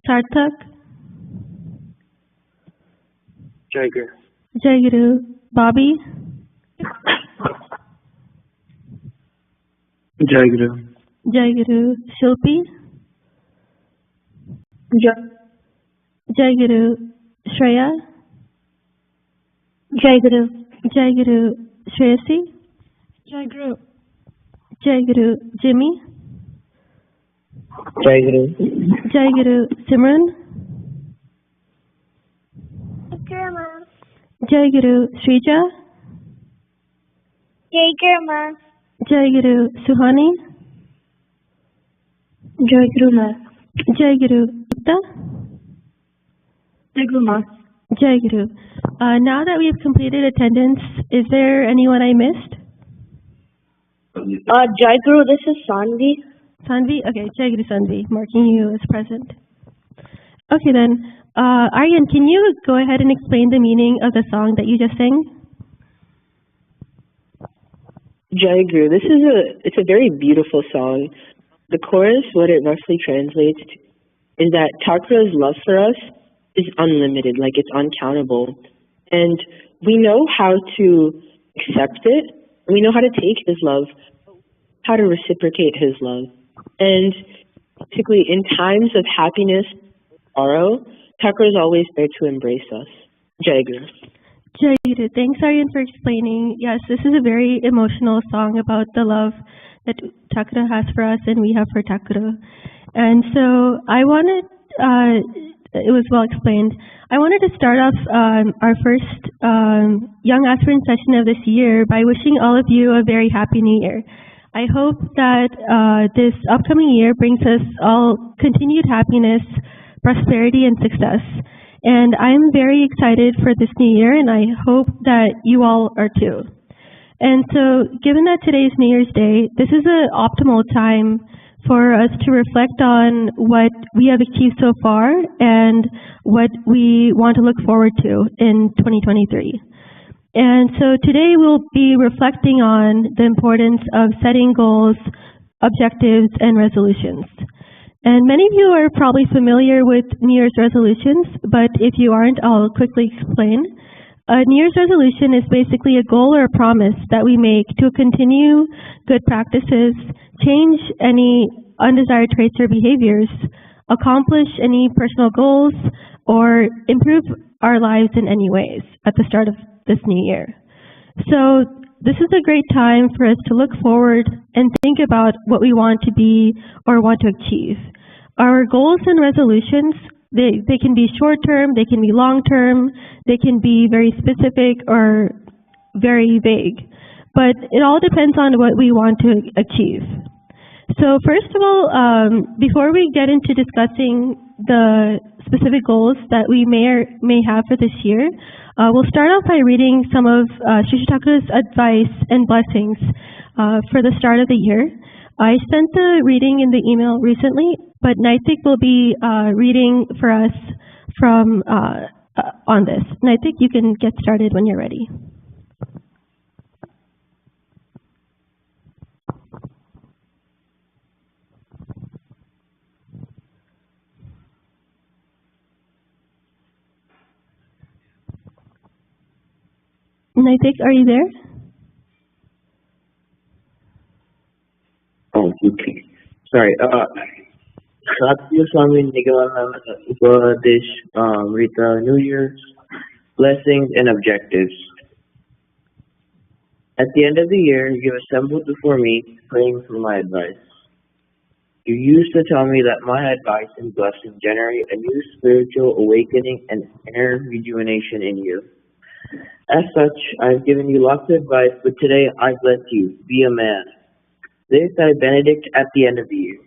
Sarthak? जय गुरु Jai Guru. Bobby? जय गुरु Jai Guru. Shilpi? Jai Guru. Shreya? जय गुरु Jai Guru. Shreyasi? जय गुरु Jai Guru. Jimmy? जय गुरु Jai Guru. Simran? Jai Guru. Srija? जय गुरु माँ Jai Guru. Suhani? जय गुरु माँ Jai Guru. Gupta? Jai Guru Ma. Jai Guru. Now that we've completed attendance, is there anyone I missed? Jai Guru, this is Sanvi. Sanvi? Okay, Jai Guru Sanvi, marking you as present. Okay then, Aryan, can you go ahead and explain the meaning of the song that you just sang? Jai Guru, it's a very beautiful song. The chorus, what it roughly translates to, is that Thakura's love for us is unlimited, like it's uncountable. And we know how to accept it, we know how to take his love, how to reciprocate his love. And basically, in times of happiness, sorrow, Thakura is always there to embrace us. Jai Guru. Jai Guru. Thanks, Aryan, for explaining. Yes, this is a very emotional song about the love that Thakura has for us and we have for Thakura. And so I wanted, it was well explained. I wanted to start off our first Young Aspirant session of this year by wishing all of you a very happy new year. I hope that this upcoming year brings us all continued happiness, prosperity, and success. And I'm very excited for this new year, and I hope that you all are too. And so, given that today's New Year's Day, this is an optimal time for us to reflect on what we have achieved so far and what we want to look forward to in 2023. And so today we'll be reflecting on the importance of setting goals, objectives, and resolutions. And many of you are probably familiar with New Year's resolutions, but if you aren't, I'll quickly explain. A New Year's resolution is basically a goal or a promise that we make to continue good practices, change any undesired traits or behaviors, accomplish any personal goals, or improve our lives in any ways at the start of this new year. So this is a great time for us to look forward and think about what we want to be or want to achieve. Our goals and resolutions, they can be short-term, they can be long-term, they can be very specific or very vague. But it all depends on what we want to achieve. So first of all, before we get into discussing the specific goals that we may have for this year, we'll start off by reading some of Sri Thakura's advice and blessings for the start of the year. I sent the reading in the email recently, but Naitik will be reading for us from on this. Naitik, you can get started when you're ready. Naitik, are you there? Oh, okay. Sorry. Satya Swami Nigamananda Upadesh with New Year's blessings and objectives. At the end of the year, you assembled before me, praying for my advice. You used to tell me that my advice and blessing generate a new spiritual awakening and inner rejuvenation in you. As such, I've given you lots of advice, but today I bless you. Be a man. This I benedict at the end of the year.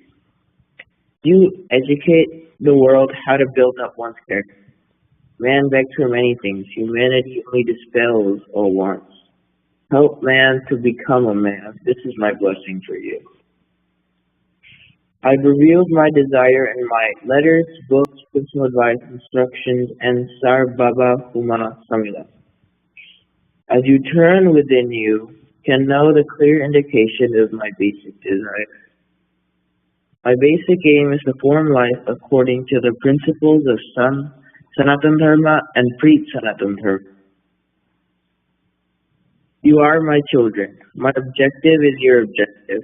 You educate the world how to build up one's character. Man begs for many things. Humanity only dispels all wants. Help man to become a man. This is my blessing for you. I've revealed my desire in my letters, books, personal advice, instructions, and Sarvabha Huma Samhita. As you turn within, you can know the clear indication of my basic desire. My basic aim is to form life according to the principles of Sanatana Dharma and Pre-Sanatana Dharma. You are my children. My objective is your objective.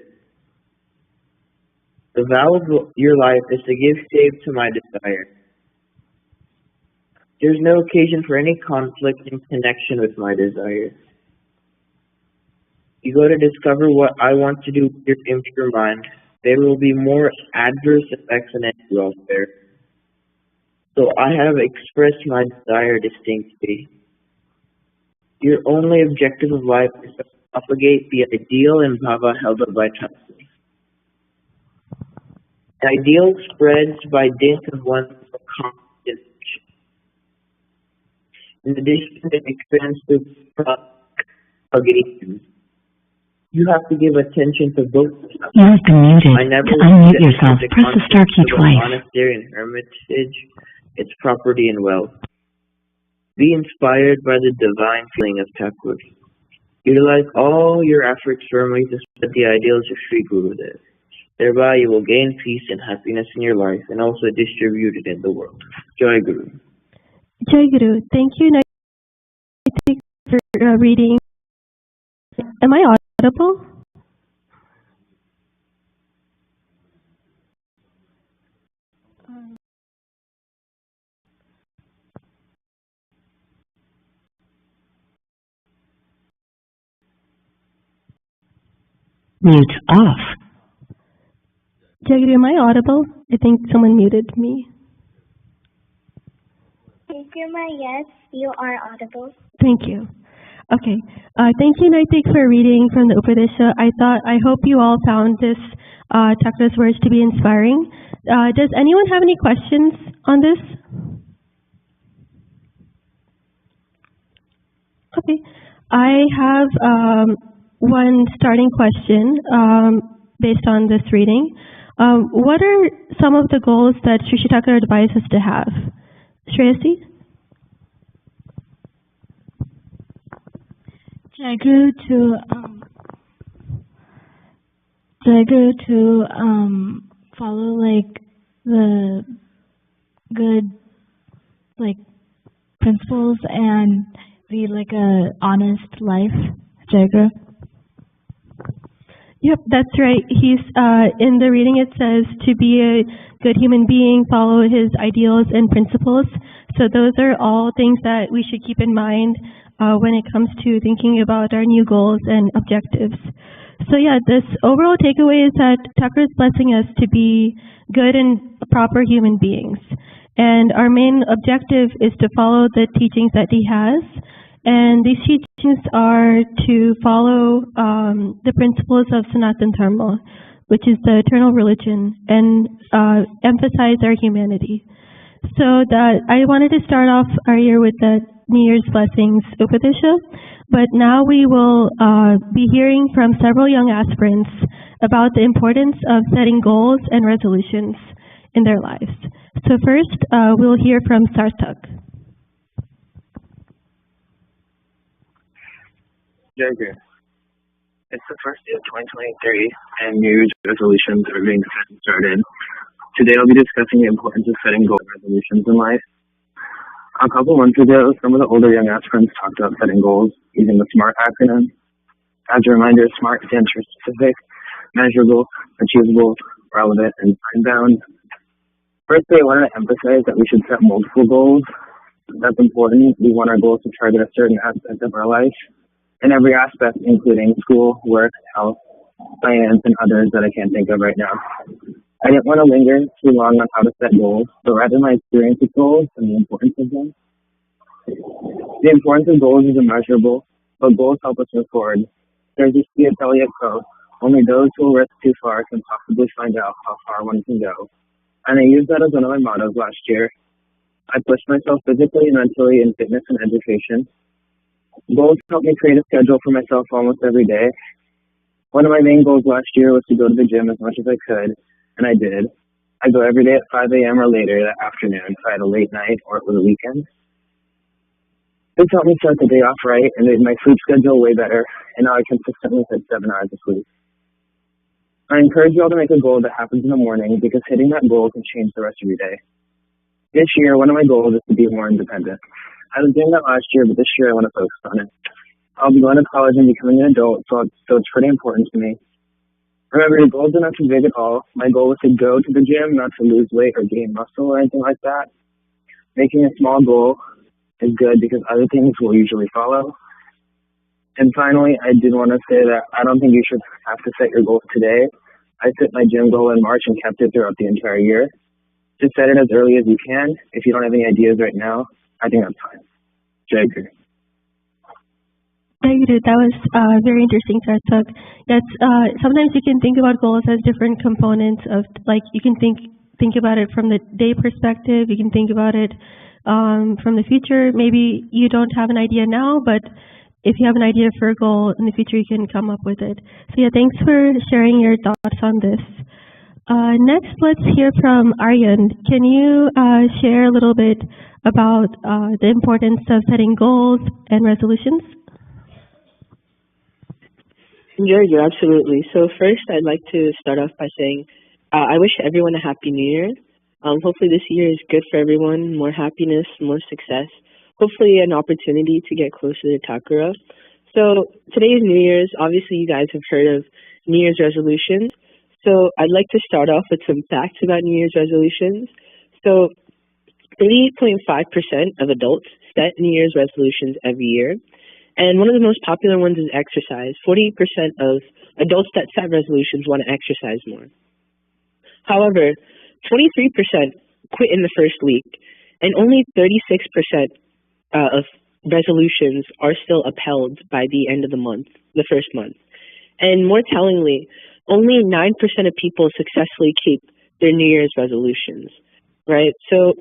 The vow of your life is to give shape to my desire. There's no occasion for any conflict in connection with my desire. You go to discover what I want to do with your impure mind. There will be more adverse effects than any welfare. So I have expressed my desire distinctly. Your only objective of life is to propagate the ideal and bhava held up by Thakura. The ideal spreads by dint of one's confidence. In addition, it expands to propagation. You have to give attention to both. You have been muted. I never To unmute rejected yourself, the press the star key concept of a twice. monastery and hermitage, its property and wealth. Be inspired by the divine feeling of Thakur. Utilize all your efforts firmly to spread the ideals of Sri Gurudev. Thereby you will gain peace and happiness in your life and also distribute it in the world. Jai Guru. Jai Guru. Thank you, Naitik, for reading. Am I audible? Mute off. Jai Guru, am I audible? I think someone muted me. Yes, you are audible. Thank you. Okay. Thank you, Naitik, for reading from the Upadesha. I hope you all found this Thakur's words to be inspiring. Does anyone have any questions on this? Okay. I have one starting question based on this reading. What are some of the goals that Sri Sri Thakur advises us to have? Shreyasi? Jai Guru, to follow like the good like principles and lead like a honest life. Jai Guru. Yep, that's right. He's in the reading it says to be a good human being, follow his ideals and principles. So those are all things that we should keep in mind when it comes to thinking about our new goals and objectives. So yeah, this overall takeaway is that Thakur is blessing us to be good and proper human beings. And our main objective is to follow the teachings that he has. And these teachings are to follow the principles of Sanatana Dharma, which is the eternal religion, and emphasize our humanity. So I wanted to start off our year with the New Year's Blessings Upadesha, but now we will be hearing from several young aspirants about the importance of setting goals and resolutions in their lives. So first, we'll hear from Sarthak. Jai Guru. It's the first day of 2023 and New Year's resolutions are being started. Today I'll be discussing the importance of setting goals and resolutions in life. A couple months ago, some of the older young aspirants talked about setting goals using the SMART acronym. As a reminder, SMART stands for specific, measurable, achievable, relevant, and time-bound. Firstly, I wanted to emphasize that we should set multiple goals. That's important. We want our goals to target a certain aspect of our life, in every aspect, including school, work, health, finance, and others that I can't think of right now. I didn't want to linger too long on how to set goals, but rather my experience with goals and the importance of them. The importance of goals is immeasurable, but goals help us move forward. There's this C.S. Eliot quote, "Only those who will risk too far can possibly find out how far one can go." And I used that as one of my mottos last year. I pushed myself physically and mentally in fitness and education. Goals help me create a schedule for myself almost every day. One of my main goals last year was to go to the gym as much as I could, and I did. I go every day at 5 a.m. or later that afternoon if I had a late night or it was a weekend. This helped me start the day off right and made my sleep schedule way better, and now I consistently hit 7 hours of sleep. I encourage you all to make a goal that happens in the morning because hitting that goal can change the rest of your day. This year, one of my goals is to be more independent. I was doing that last year, but this year I want to focus on it. I'll be going to college and becoming an adult, so it's pretty important to me. Remember, your goals are not too big at all. My goal was to go to the gym, not to lose weight or gain muscle or anything like that. Making a small goal is good because other things will usually follow. And finally, I did want to say that I don't think you should have to set your goals today. I set my gym goal in March and kept it throughout the entire year. Just set it as early as you can. If you don't have any ideas right now, I think that's fine. Jai Guru. Jai Guru, that was very interesting, Sarthak. Yes, sometimes you can think about goals as different components of, like, you can think about it from the day perspective. You can think about it from the future. Maybe you don't have an idea now, but if you have an idea for a goal in the future, you can come up with it. So yeah, thanks for sharing your thoughts on this. Next, let's hear from Aryan. Can you share a little bit about the importance of setting goals and resolutions? Yeah, absolutely. So first, I'd like to start off by saying I wish everyone a happy New Year. Hopefully this year is good for everyone, more happiness, more success, hopefully an opportunity to get closer to Thakura. So today is New Year's. Obviously, you guys have heard of New Year's resolutions. So I'd like to start off with some facts about New Year's resolutions. So 38.5% of adults set New Year's resolutions every year. And one of the most popular ones is exercise. 48% of adults that set resolutions want to exercise more. However, 23% quit in the first week, and only 36% of resolutions are still upheld by the end of the month, the first month. And more tellingly, only 9% of people successfully keep their New Year's resolutions, right? So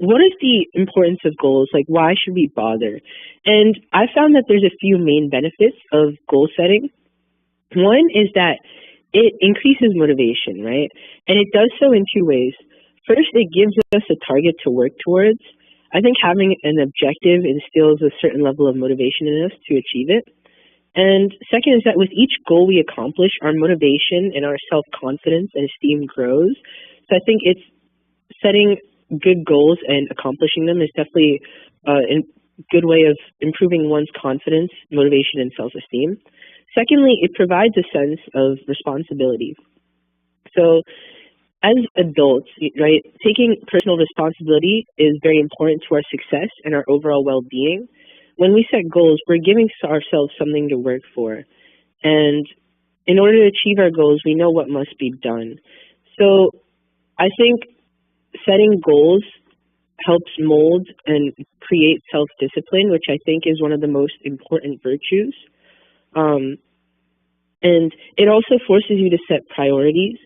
what is the importance of goals? Like, why should we bother? And I found that there's a few main benefits of goal setting. One is that it increases motivation, right? And it does so in two ways. First, it gives us a target to work towards. I think having an objective instills a certain level of motivation in us to achieve it. And second is that with each goal we accomplish, our motivation and our self-confidence and esteem grows. So I think it's setting good goals and accomplishing them is definitely a good way of improving one's confidence, motivation, and self-esteem. Secondly, it provides a sense of responsibility. So as adults, right, taking personal responsibility is very important to our success and our overall well-being. When we set goals, we're giving ourselves something to work for. And in order to achieve our goals, we know what must be done. So I think setting goals helps mold and create self-discipline, which I think is one of the most important virtues. And it also forces you to set priorities.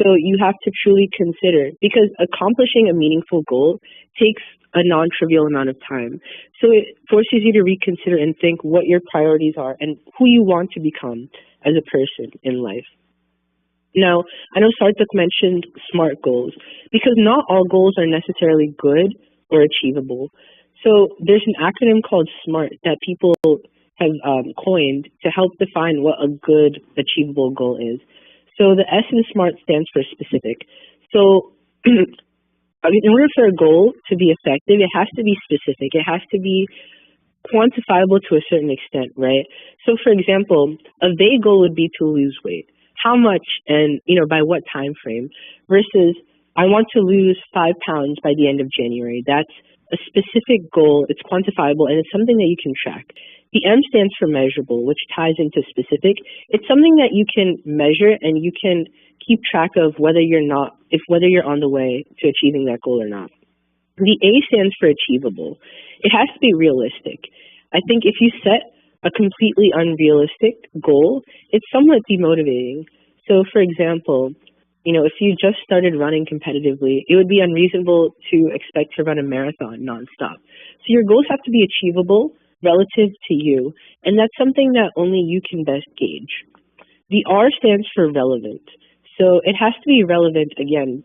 So you have to truly consider, because accomplishing a meaningful goal takes a non-trivial amount of time. So it forces you to reconsider and think what your priorities are and who you want to become as a person in life. Now, I know Sarthak mentioned SMART goals, because not all goals are necessarily good or achievable. So there's an acronym called SMART that people have coined to help define what a good achievable goal is. So the S in SMART stands for specific. So in order for a goal to be effective, it has to be specific. It has to be quantifiable to a certain extent, right? So for example, a vague goal would be to lose weight. How much and, by what time frame, versus I want to lose 5 pounds by the end of January. That's a specific goal, it's quantifiable, and it's something that you can track. The M stands for measurable, which ties into specific. It's something that you can measure and you can keep track of whether you're on the way to achieving that goal or not. The A stands for achievable. It has to be realistic. I think if you set a completely unrealistic goal, it's somewhat demotivating. So for example, if you just started running competitively, it would be unreasonable to expect to run a marathon nonstop. So your goals have to be achievable relative to you, and that's something that only you can best gauge. The R stands for relevant. So it has to be relevant, again,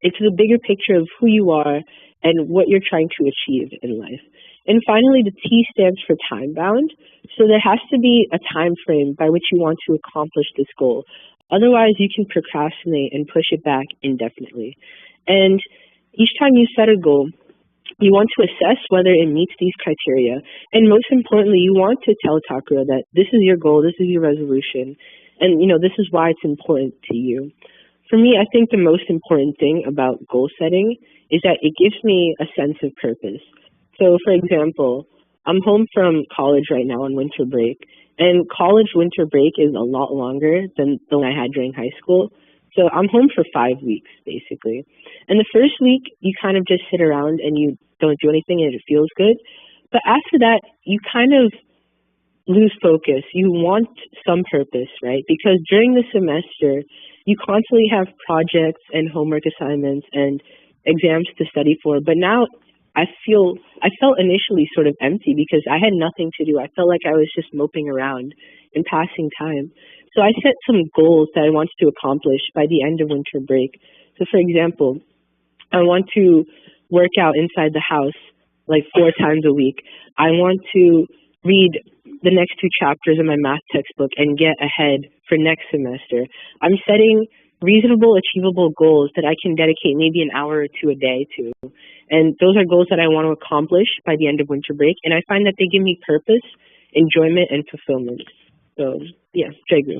it's the bigger picture of who you are and what you're trying to achieve in life. And finally, the T stands for time bound. So there has to be a time frame by which you want to accomplish this goal. Otherwise, you can procrastinate and push it back indefinitely. And each time you set a goal, you want to assess whether it meets these criteria. And most importantly, you want to tell Thakura that this is your goal, this is your resolution, and this is why it's important to you. For me, I think the most important thing about goal setting is that it gives me a sense of purpose. So for example, I'm home from college right now on winter break, and college winter break is a lot longer than the one I had during high school. So I'm home for 5 weeks, basically. And the first week, you kind of just sit around and you don't do anything and it feels good. But after that, you kind of lose focus. You want some purpose, right? Because during the semester, you constantly have projects and homework assignments, and exams to study for. But now I felt initially sort of empty because I had nothing to do. I felt like I was just moping around and passing time. So I set some goals that I wanted to accomplish by the end of winter break. So for example, I want to work out inside the house like 4 times a week. I want to read the next 2 chapters of my math textbook and get ahead for next semester. I'm setting reasonable, achievable goals that I can dedicate maybe an hour or 2 a day to. And those are goals that I want to accomplish by the end of winter break. And I find that they give me purpose, enjoyment, and fulfillment. So, yeah, Jai Guru.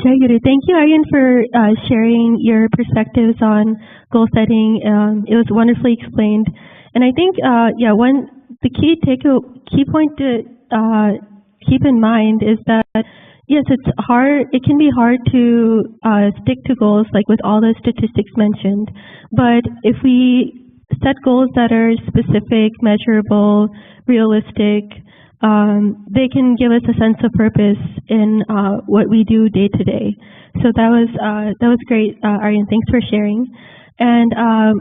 Jai Guru. Thank you, Aryan, for sharing your perspectives on goal setting. It was wonderfully explained. And I think, the key point to keep in mind is that, yes, it's hard. It can be hard to stick to goals, like with all the statistics mentioned. But if we set goals that are specific, measurable, realistic, they can give us a sense of purpose in what we do day to day. So that was great, Aryan. Thanks for sharing. And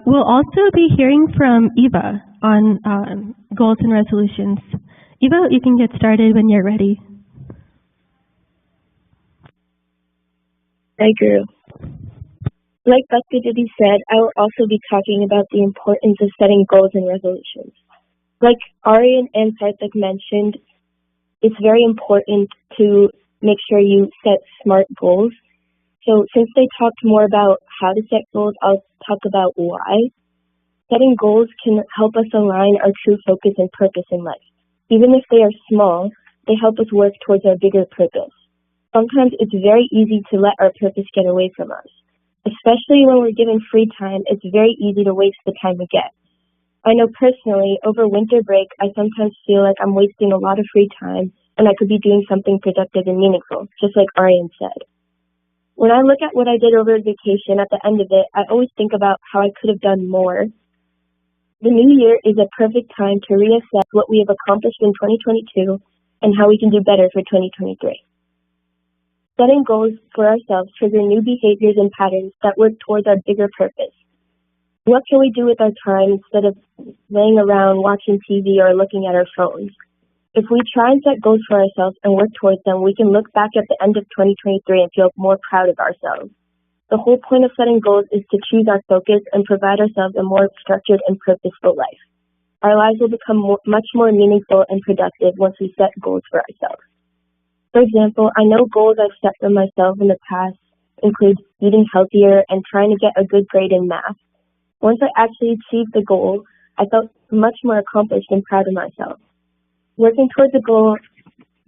we'll also be hearing from Eva on goals and resolutions. Eva, you can get started when you're ready. Jai Guru. Like Bhakti Didi said, I will also be talking about the importance of setting goals and resolutions. Like Aryan and Sarthak mentioned, it's very important to make sure you set smart goals. So since they talked more about how to set goals, I'll talk about why. Setting goals can help us align our true focus and purpose in life. Even if they are small, they help us work towards our bigger purpose. Sometimes it's very easy to let our purpose get away from us. Especially when we're given free time, it's very easy to waste the time we get. I know personally, over winter break, I sometimes feel like I'm wasting a lot of free time and I could be doing something productive and meaningful, just like Aryan said. When I look at what I did over vacation, at the end of it, I always think about how I could have done more. The new year is a perfect time to reassess what we have accomplished in 2022 and how we can do better for 2023. Setting goals for ourselves trigger new behaviors and patterns that work towards our bigger purpose. What can we do with our time instead of laying around watching TV or looking at our phones? If we try and set goals for ourselves and work towards them, we can look back at the end of 2023 and feel more proud of ourselves. The whole point of setting goals is to choose our focus and provide ourselves a more structured and purposeful life. Our lives will become much more meaningful and productive once we set goals for ourselves. For example, I know goals I've set for myself in the past include eating healthier and trying to get a good grade in math. Once I actually achieved the goal, I felt much more accomplished and proud of myself. Working towards a goal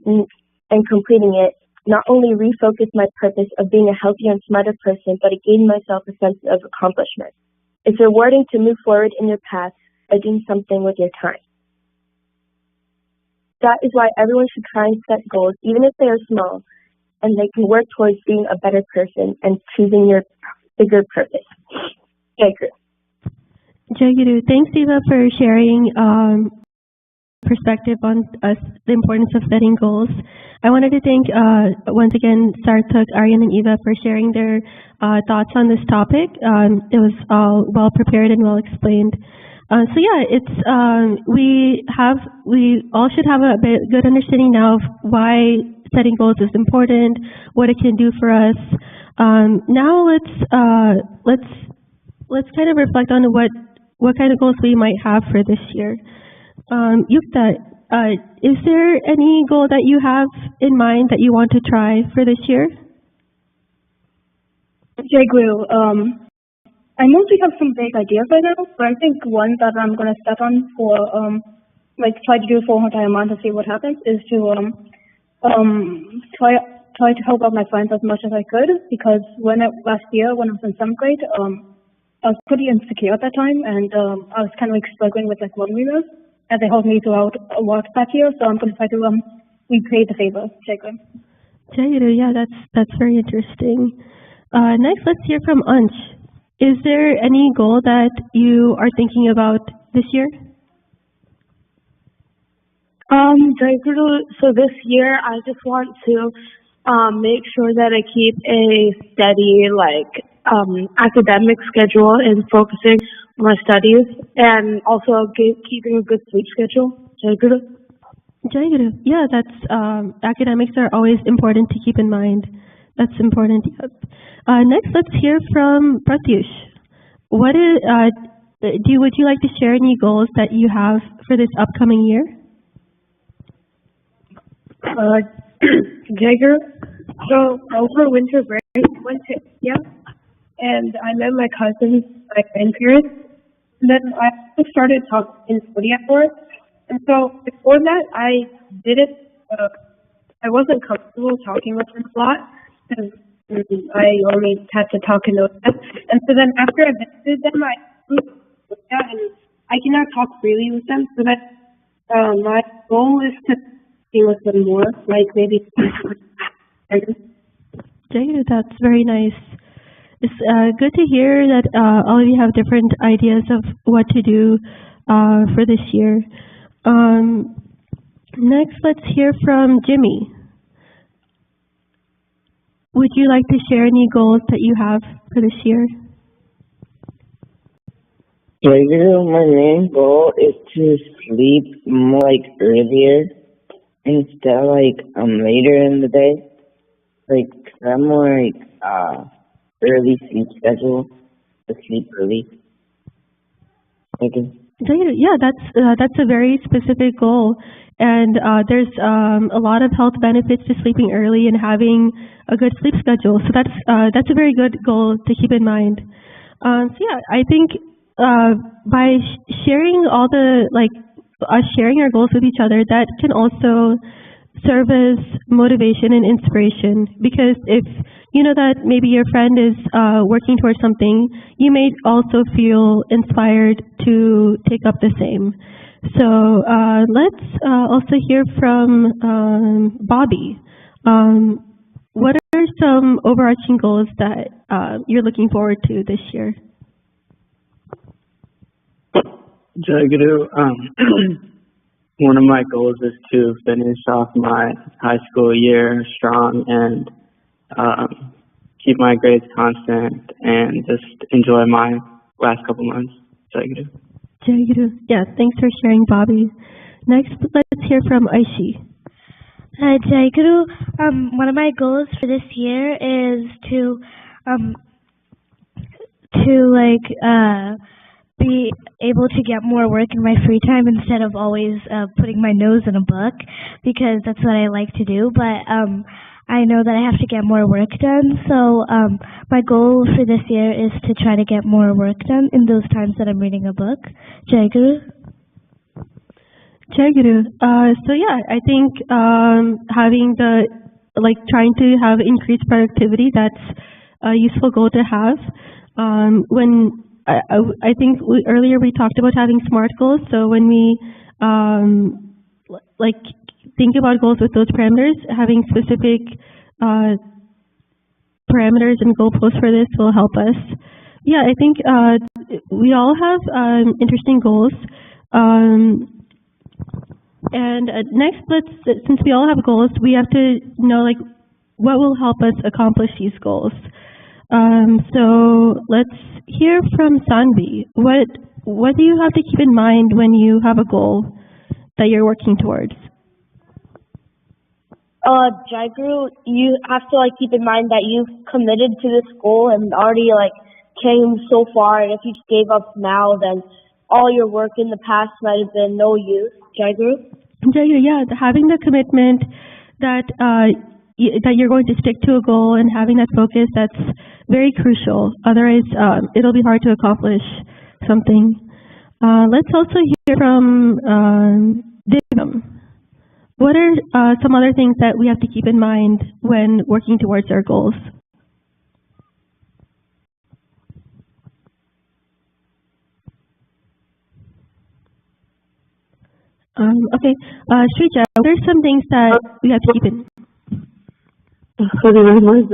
and completing it not only refocused my purpose of being a healthier and smarter person, but it gave myself a sense of accomplishment. It's rewarding to move forward in your path by doing something with your time. That is why everyone should try and set goals, even if they are small, and they can work towards being a better person and choosing your bigger purpose. Jai Guru. Jai Guru. Thanks, Eva, for sharing perspective on the importance of setting goals. I wanted to thank once again Sarthak, Aryan, and Eva for sharing their thoughts on this topic. It was all well prepared and well explained. We all should have a good understanding now of why setting goals is important, what it can do for us. Now let's kind of reflect on what kind of goals we might have for this year. Yukta, is there any goal that you have in mind that you want to try for this year? Jai Guru. I mostly have some vague ideas right now, but I think one that I'm going to step on for, try to do for a entire month and see what happens is to try to help out my friends as much as I could, because last year when I was in 7th grade, I was pretty insecure at that time, and I was kind of struggling with loneliness, and they helped me throughout a lot that year, so I'm going to try to repay the favor. Jai Guru. Yeah, that's very interesting. Next, let's hear from Ansh. Is there any goal that you are thinking about this year? Jai Guru, so this year I just want to make sure that I keep a steady academic schedule and focusing on my studies, and also keeping a good sleep schedule. Jai Guru. Jai Guru. Yeah, that's academics are always important to keep in mind. That's important. Yep. Next, let's hear from Pratyush. What is would you like to share any goals that you have for this upcoming year? Jai Guru. So over winter break, went to India, and I met my cousins, my grandparents. And then I also started talking in Korea for it. And so before that, I wasn't comfortable talking with them a lot because I only had to talk in those. And so then after I visited them, I moved to Korea, and I can now talk freely with them. So that my goal is to be with them more, like maybe. Jay, that's very nice. It's good to hear that all of you have different ideas of what to do for this year. Next, let's hear from Jimmy. Would you like to share any goals that you have for this year? My main goal is to sleep more earlier instead of later in the day. I'm more early sleep schedule to sleep early. Yeah, that's a very specific goal, and there's a lot of health benefits to sleeping early and having a good sleep schedule. So that's a very good goal to keep in mind. So yeah, I think by sharing all the sharing our goals with each other, that can also serve as motivation and inspiration, because if you know that maybe your friend is working towards something, you may also feel inspired to take up the same. So let's also hear from Bobby. What are some overarching goals that you're looking forward to this year? Jai Guru. One of my goals is to finish off my high school year strong and keep my grades constant and just enjoy my last couple months. Jai Guru. Jai Guru. Yeah, thanks for sharing, Bobby. Next, let's hear from Aishi. Jai Guru. One of my goals for this year is to be able to get more work in my free time instead of always putting my nose in a book, because that's what I like to do. But I know that I have to get more work done. So my goal for this year is to try to get more work done in those times that I'm reading a book. Jai Guru. Jai Guru. So yeah, I think having trying to have increased productivity, that's a useful goal to have. I think earlier we talked about having SMART goals. So when we think about goals with those parameters, having specific parameters and goalposts for this will help us. Yeah, I think we all have interesting goals. And next, since we all have goals, we have to know what will help us accomplish these goals. So let's hear from Sanvi. What do you have to keep in mind when you have a goal that you're working towards? Jai Guru, you have to keep in mind that you've committed to this goal and already came so far, and if you just gave up now, then all your work in the past might have been no use. Jai Guru? Jai Guru, yeah, having the commitment that you're going to stick to a goal and having that focus, that's very crucial. Otherwise, it'll be hard to accomplish something. Let's also hear from Digam. What are some other things that we have to keep in mind when working towards our goals? Okay, Shrija, what are some things that we have to keep in? Sorry very much.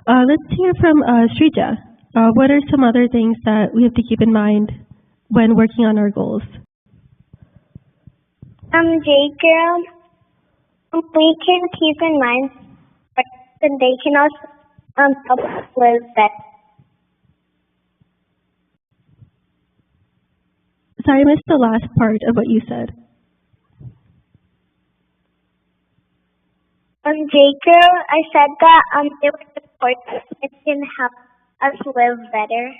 Let's hear from Srija. What are some other things that we have to keep in mind when working on our goals? Jacob, we can keep in mind that they can also help us live better. Sorry, I missed the last part of what you said. Jacob, I said that it was important. It can help us live better.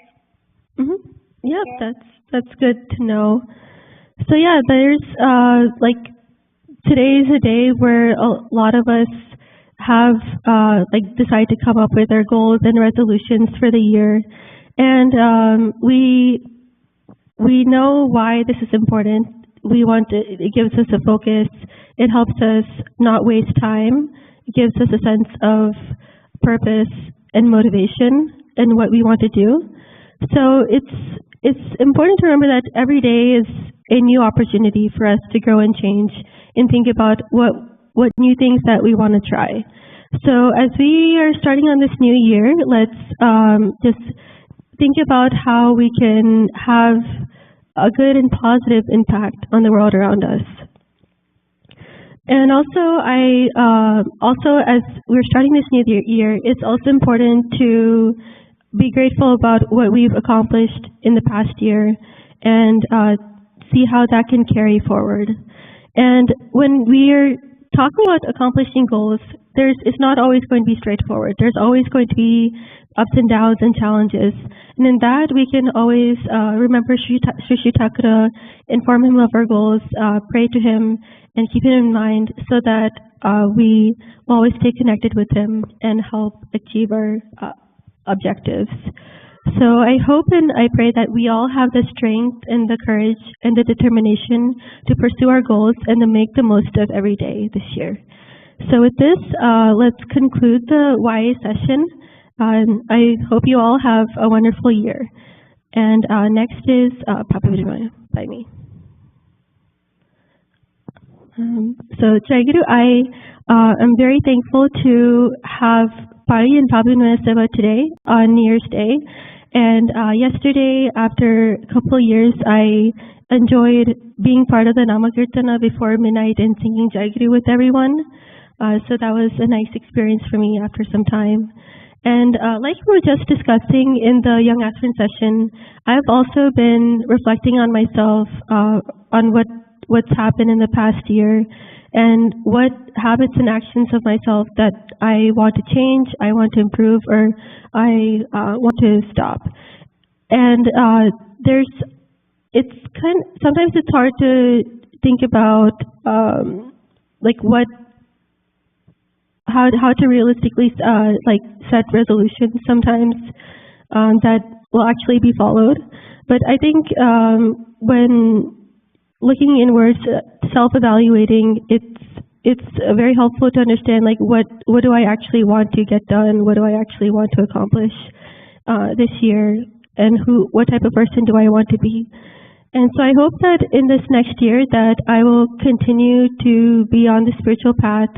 Mm-hmm. Yeah, that's good to know. So yeah, there's like today is a day where a lot of us have decide to come up with our goals and resolutions for the year, and we know why this is important. It gives us a focus. It helps us not waste time. It gives us a sense of purpose and motivation in what we want to do. So it's important to remember that every day is a new opportunity for us to grow and change and think about what new things that we want to try. So as we are starting on this new year, let's just think about how we can have a good and positive impact on the world around us. And also, as we're starting this new year, it's also important to be grateful about what we've accomplished in the past year and see how that can carry forward. And when we're talking about accomplishing goals, it's not always going to be straightforward. There's always going to be ups and downs and challenges. And in that, we can always remember Sri Thakura, inform him of our goals, pray to him, and keep it in mind so that we always stay connected with him and help achieve our objectives. So I hope and I pray that we all have the strength and the courage and the determination to pursue our goals and to make the most of every day this year. So with this, let's conclude the YA session. I hope you all have a wonderful year. And next is Papa Vidmaya by me. So Jai Guru, I am very thankful to have Pari and Papa Seva today on New Year's Day. And yesterday, after a couple of years, I enjoyed being part of the Namakirtana before midnight and singing Jai Guru with everyone. So that was a nice experience for me after some time. And like we were just discussing in the Young Aspirin session, I've also been reflecting on myself, on what's happened in the past year, and what habits and actions of myself that I want to change, I want to improve, or I want to stop. And sometimes it's hard to think about how to realistically set resolutions sometimes that will actually be followed. But I think when looking inwards, self-evaluating, it's very helpful to understand what do I actually want to get done, what do I actually want to accomplish this year, and what type of person do I want to be. And so I hope that in this next year that I will continue to be on the spiritual path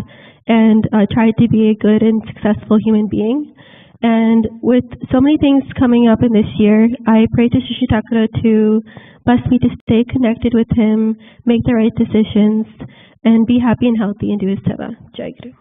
and try to be a good and successful human being. And with so many things coming up in this year, I pray to Sri Thakura to bless me to stay connected with him, make the right decisions, and be happy and healthy and do his seva. Jai Guru.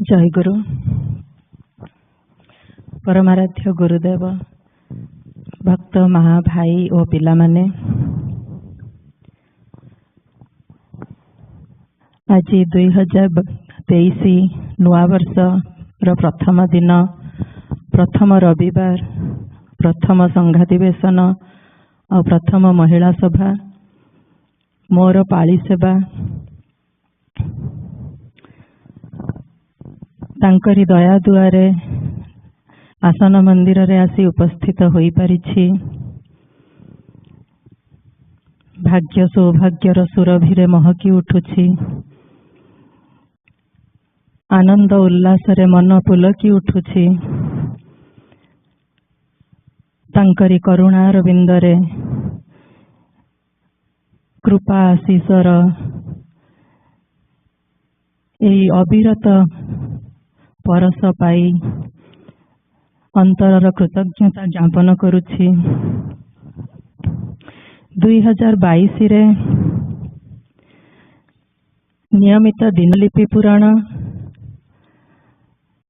जय गुरु परमाराध्य गुरुदेव भक्त महाभाई और पिला माने आज 2023 नुआ वर्ष रो प्रथम दिन प्रथम रविवार प्रथम संघाधिवेशन और प्रथम महिला सभा मोर पाली सेवा तांकरी दया दुआरे आसन मंदिर रे आसी उपस्थित होई पारिछि। भाग्य सौभाग्यर सुरभिरे महकी उठुछि। आनंद उल्लास रे मन पुलकी उठुछि। तांकरी करुणार बिंदरे कृपा आशीषर एई अविरत परस पाई अंतरर कृतज्ञता ज्ञापन करुछि। 2022 रे नियमित दिनलिपि पुराण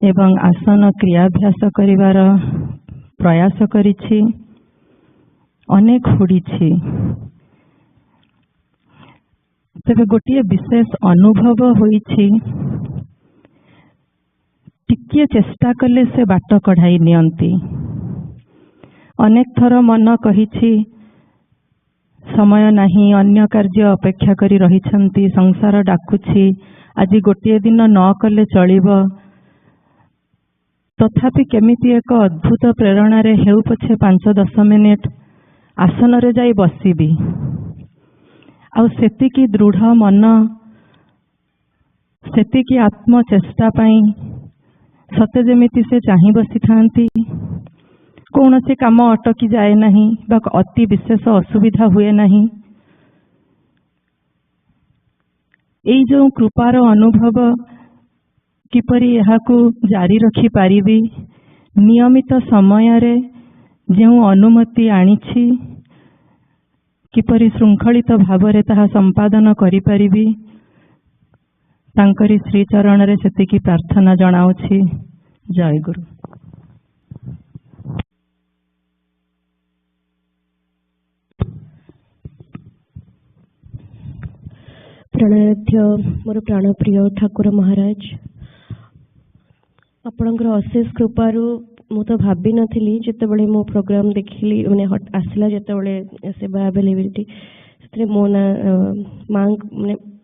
एवं आसन क्रियाभ्यास करिवार प्रयास करिछि। अनेक हुडिछि। तेबे गोटे विशेष अनुभव होइछि। टिकिए चेष्टा कले से बाट कढ़ाई नियंती। अनेक थर मन कहिछि समय नाही, अन्य कार्य अपेक्षा करी रहिछंती, संसार डाकुछि, आज गोटे दिन न कले चलिबो। तथापि केमिति एक अद्भुत प्रेरणा रे हेउ पछे 5-10 मिनिट आसन रे जाई बसिबी। आउ सेतिकी दृढ़ मन, सेतिकी आत्म चेष्टा पाई सते जेमिति से चाहि बसी थांती। कौनसी काम अटकी जाए नहीं बा अति विशेष असुविधा हुए नहीं। एई जो कृपार अनुभव किपरि एहाकु जारी रखी पारिबी, नियमित समय रे जेउ अनुमति आनिछि किपरि श्रृंखलित भावरे ताहा संपादन करि पारिबी, तांकरी श्री चरण रे सेतिकी प्रार्थना जणाउछि। जय गुरु। प्रणयाध्य मोर प्राणप्रिय ठाकुर महाराज, आपणकर अशेष कृपारू मु तो भाभी नथिली जेतेबेले मो प्रोग्राम देखिली माने आसला जेतेबेले सेवा अवेलेबिलिटी से मो ना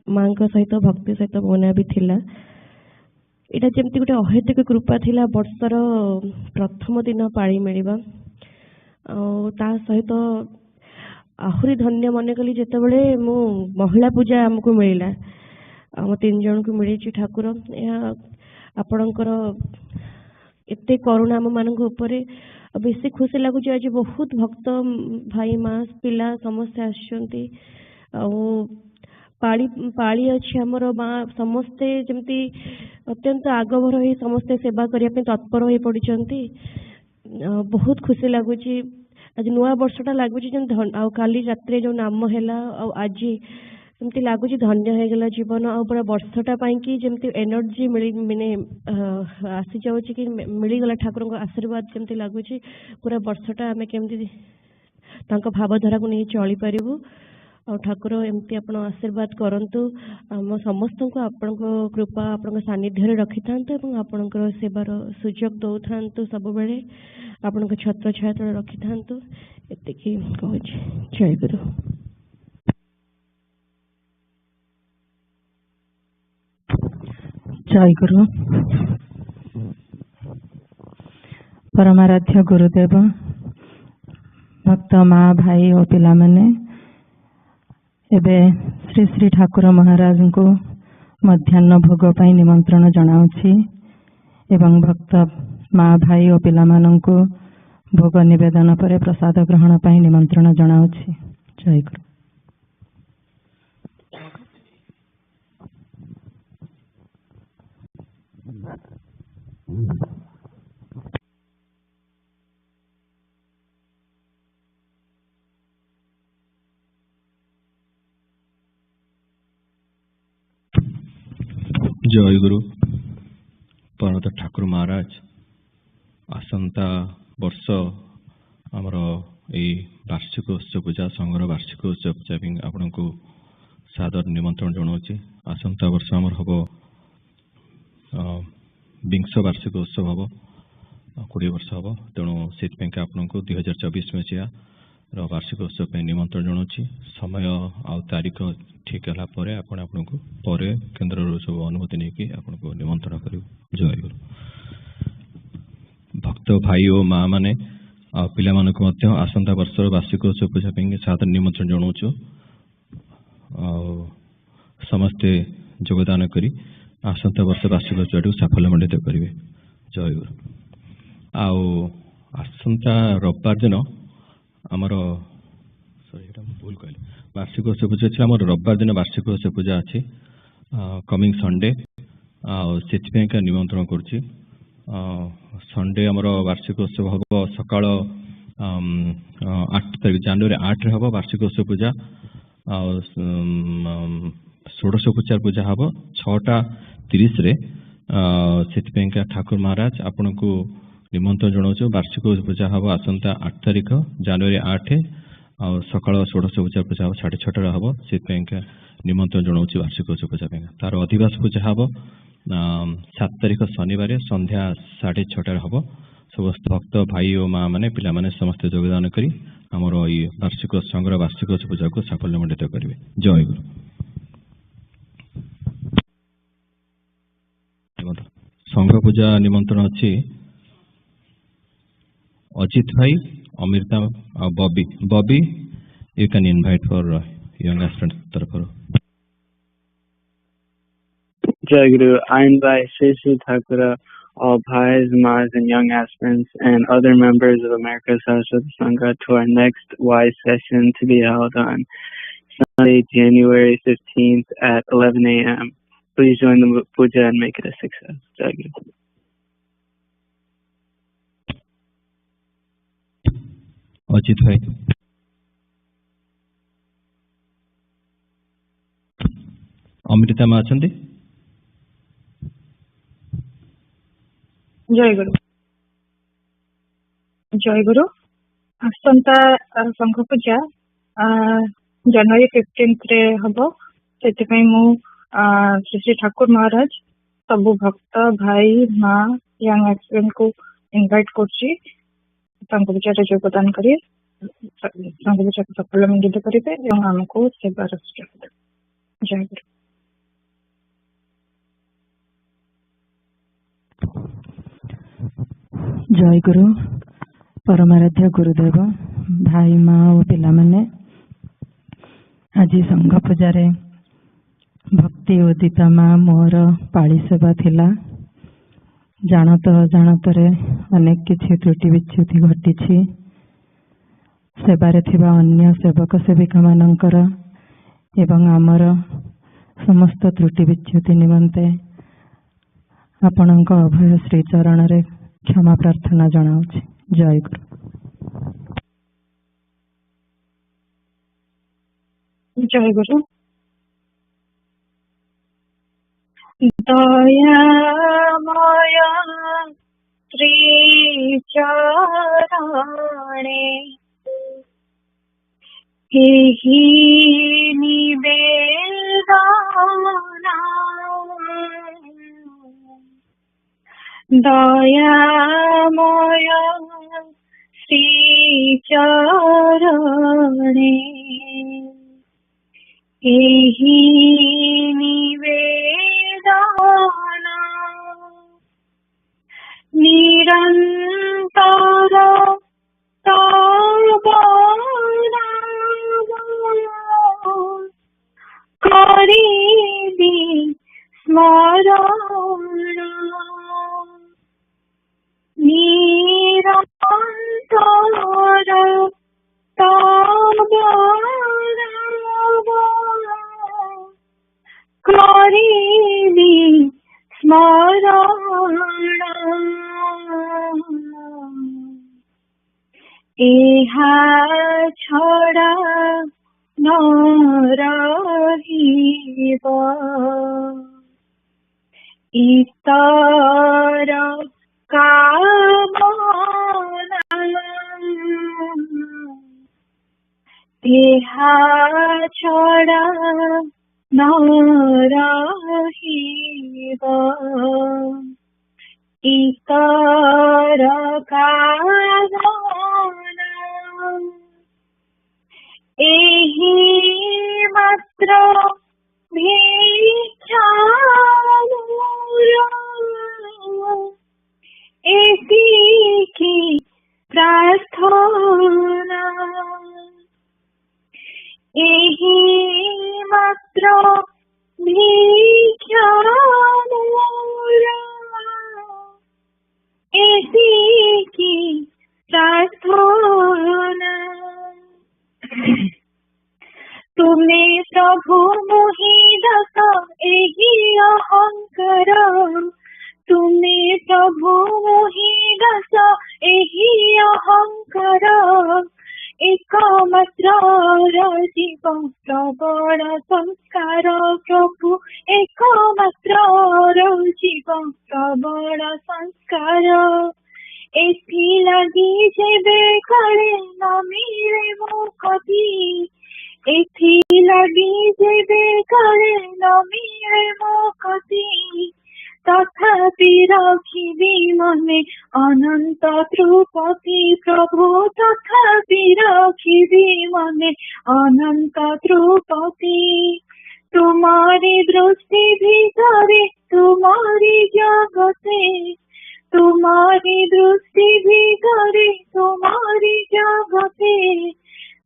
माँ सहित भक्ति सहित मो ना भी थिला। एटा जेमती गोटे अहेतुक कृपा थिला वर्षर प्रथम दिन पाळी मिलिबा। ता सहित आहुरी धन्य मन कली जेतेबेले मो महिला पूजा हमको मिलिला। आम 3 जन को मिली ठाकुर आपणकर एते करुणा आम मान उपरे बेसी खुशी लगुच। आज बहुत भक्त भाई माँ पिला समस्ते आसुचंती। पाली पाली अच्छी आमर माँ समस्ते जमती अत्यंत आगभर हो समस्ते सेवा करने तत्पर हो पड़ती। बहुत खुशी लगुच। आज नुआ वर्षटा लगुच काली रात्रि जो नाम है आज जमती लगुच धन्य हो गला जीवन आ पूरा वर्षटा कि जमती एनर्जी माने आसी जाऊँ कि मिलगला ठाकुर आशीर्वाद जमती लगुच पूरा वर्षटा आम केमती भावधारा को नहीं चली पारू। आ ठाकुर एमती आप आशीर्वाद करंतु आम समस्त को आपण कृपा आपण सानिध्य रखि था आपण सेवार सुजोग दौ था सब बेले आपण छत्र छाया तले रखि था। एतिकी कहूँ। जय गुरु। जय गुरु। परमाराध्य गुरुदेव, भक्त माँ भाई और पिला माने एबे श्री श्री ठाकुर महाराज को मध्याह्न भोग पाई निमंत्रण जनाउछि एवं भक्त माँ भाई और पिला माननकु भोग निवेदन पर प्रसाद ग्रहण पाई निमंत्रण जनाउछि। जय गुरु। जय गुरु। परमत ठाकुर महाराज आसंता वर्ष आमर यही वार्षिक उत्सव पूजा संघर वार्षिक उत्सव पूजा आपण को सादर निमंत्रण जनाऊँगी। आसंता वर्ष आमर हम 20 वार्षिक उत्सव हम 20 वर्ष हम। तेणु से आपन को 2024 मसीहा वार्षिक उत्सव निमंत्रण जनाऊँगी। समय आ तारीख ठीक है आपण को केन्द्र सब अनुमति नहीं कि आपको निमंत्रण करूँ। जय गुरु। भक्त भक्त भाई और माँ मैंने पिला आसंता वर्षर वार्षिक उत्सव पूजा सादर निमंत्रण जनाऊँ समस्ते योगदान करी आसंता वर्ष वार्षिक उत्सव साफल्यमंडित करेंगे। जय गुरु। आसंता रविवार दिन आमर भूल कहली वार्षिक उत्सव पूजा अच्छे आम रविवार दिन वार्षिक उत्सव पूजा अच्छी कमिंग संडे का निमंत्रण करुच्ची संडे आमर वार्षिक उत्सव हम सकाल 8 तारीख जनवरी 8 हम वार्षिक उत्सव पूजा षोडशोपचार पूजा हम 6:30 से ठाकुर महाराज आपण को निमंत्रण जनाऊँ वार्षिक पूजा हम आसंता 8 तारीख जनवरी 8 सकाल षोडशोपचार पूजा हम 6:30 हम से निमंत्रण जनाऊँ वार्षिक उत्सव पूजा तार अधिवास पूजा हम 7 तारीख शनिवार संध्या 6:30 हम समस्त भक्त भाई और माँ मैंने पिला माने समस्त योगदान करी आमर ये वार्षिक संघर वार्षिक पूजा को साफल्यमंडित करेंगे। जय गुरु। संघ पूजा निमंत्रण अच्छी अजित भाई Amrita Bobby Bobby you can invite for young aspirants तरफ। Jai Guru, I invite Sri Thakura, all Bhais, Mas, and young aspirants, and other members of America's Saraswata Sangha to our next wise session to be held on Sunday, January 15th at 11 a.m. Please join the puja and make it a success. Jai Guru. Ajit भाई अमृता माँ अच्छा। जय गुरु। जय गुरु। आसंता संघ पूजा जनवरी 15 रे हबो सेति मु श्री ठाकुर महाराज सबु भक्त भाई माँ यंग एक्सपीरियंस को इनवाइट करछि संघ पूजा रे योगदान करी संघ पूजा को सफलमंडित करिवे एवं हमको सेवा रक्षा। जय गुरु। जय गुरु। परमाराध्य गुरुदेव भाई माँ और पिला माने आज संघ पूजा रे भक्ति उदिता माँ मोर पाली सेवा थिला जानत जानत रे अनेक किछि त्रुटि विच्युति घटिछि सेवारे थिबा अन्य सेवक सेविका मानकर एवं आमर समस्त त्रुटि विच्युति निमंते आपणक अभय श्री चरण रे क्षमा प्रार्थना जनाऊँ। जय गुरु। जय गुरु। दयामय श्री चरणे एहि निवेदना दयामय श्री चरणे एहि निवेदना निरंतर तव नाम करिबि स्मरण निरंतर तव करिबि स्मरण एहा छड़ा न रहिब इतर कामना एहा छड़ा न रहिब इतर कामना एहि मात्र भिक्षा मोर एति की प्रार्थना एही मात्र भिक्षा मोरा एतिकी प्रार्थना तुमे प्रभु मोहि दास एही अहंकार तुमे प्रभु मोहि दास एही अहंकार एकमात्र जीव प्रबल संस्कार प्रभु एकमात्र जीव प्रबल संस्कार एथि लगी जेबे कले न मिले मो कदी एथि लगी जेबे कले न मिले मो कदी तथापि रखिबी मने अनंत ध्रुपति प्रभु तथापि रखिबी मने अनंत ध्रुपति तुम्हारी दृष्टि भीतरे तुम्हारी जगते तुम्हारी दृष्टि भीतरे तुम्हारी जगते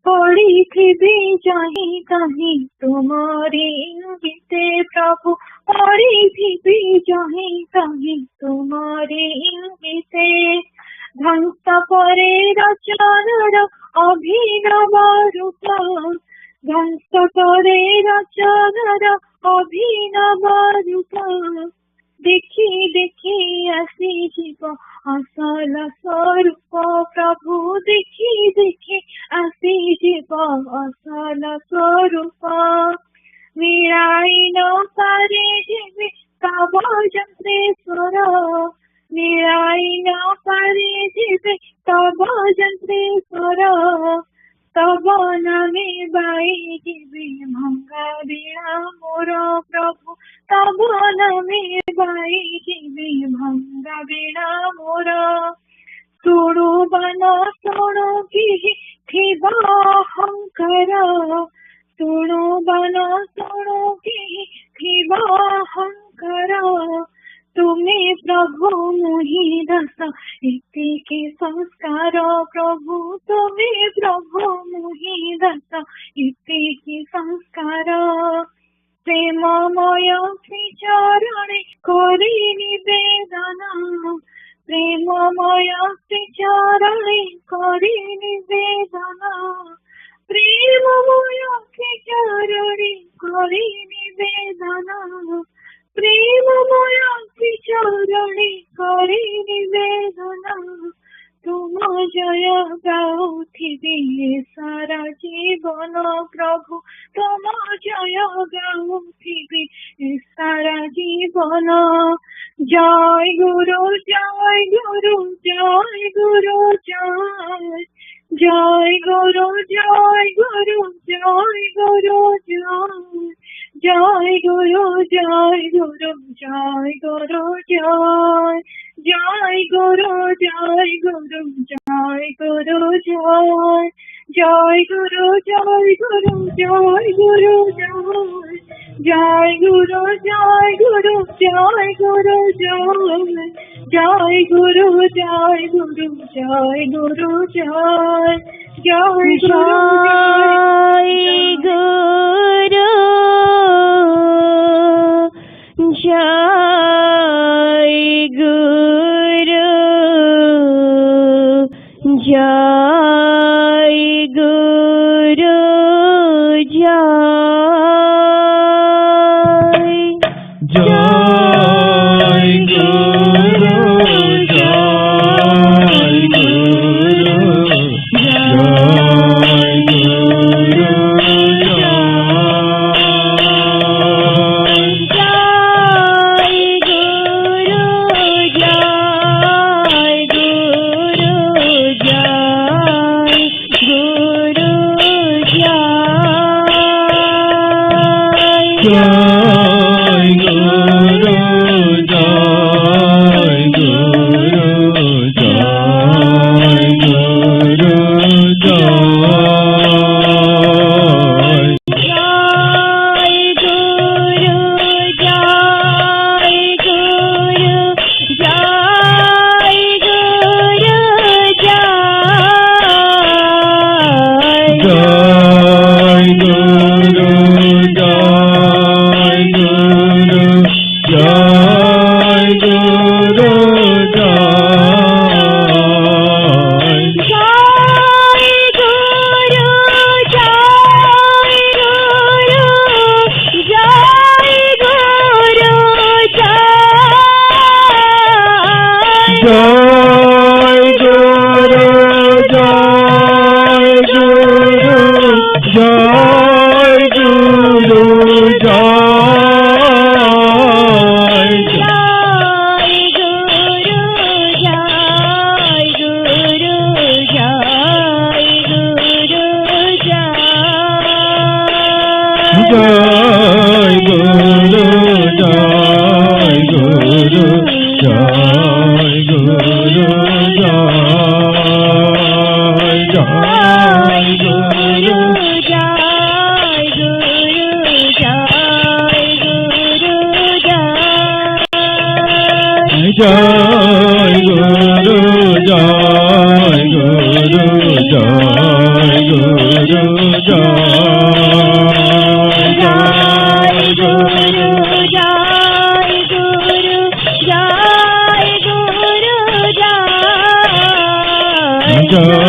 पड़ी थी जाही कहीं तुम्हारी इंगिते प्रभु पड़ी थी जाही कहीं तुम्हारी इंगिते ध्वंस परे रचनार अभिनव रूप ध्वंस परे रचनार अभिनव रूप देखी देखी आसी जीव असल स्वरूप प्रभु देखी देखी आसी जीव असल स्वरूप मिलाई न पारे जीवे तब जंत्रेश्वर मिलाई न पारे जीवे तब जंत्रेश्वर तब नामे बाई जीवे भंगा बीणा मोर प्रभु तब नामे बाई जीवे भंगा बीणा मोर सुणु बन सुणु की थिबा अहंकार सुणु बन सुणु की थिबा अहंकार तुमे प्रभु मोहि दास इतिके संस्कार प्रभु तुमे प्रभु मोहि दास इतिके संस्कार प्रेममय श्री चरणे करि निवेदन प्रेममय श्री चरणे करि निवेदन प्रेममय श्री चरणे करि निवेदन प्रेममय श्री चरणे करि निवेदन तुम जय गाउथिबी सारा जीवन प्रभु तुम जय गाउथिबी सारा जीवन जय गुरु जय गुरु जय गुरु जय जय गुरु जय गुरु जय गुरु जय जय गुरु जय गुरु जय गुरु जय जय गुरु जय गुरु जय गुरु जय जय गुरु जय गुरु जय गुरु जय जय गुरु जय गुरु जय गुरु जय जय गुरु जय गुरु जय गुरु जय जय गुरु जय गुरु जय गुरु जय जय गुरु जय गुरु জয় গুরু জয় গুরু জয় গুরু জয় জয়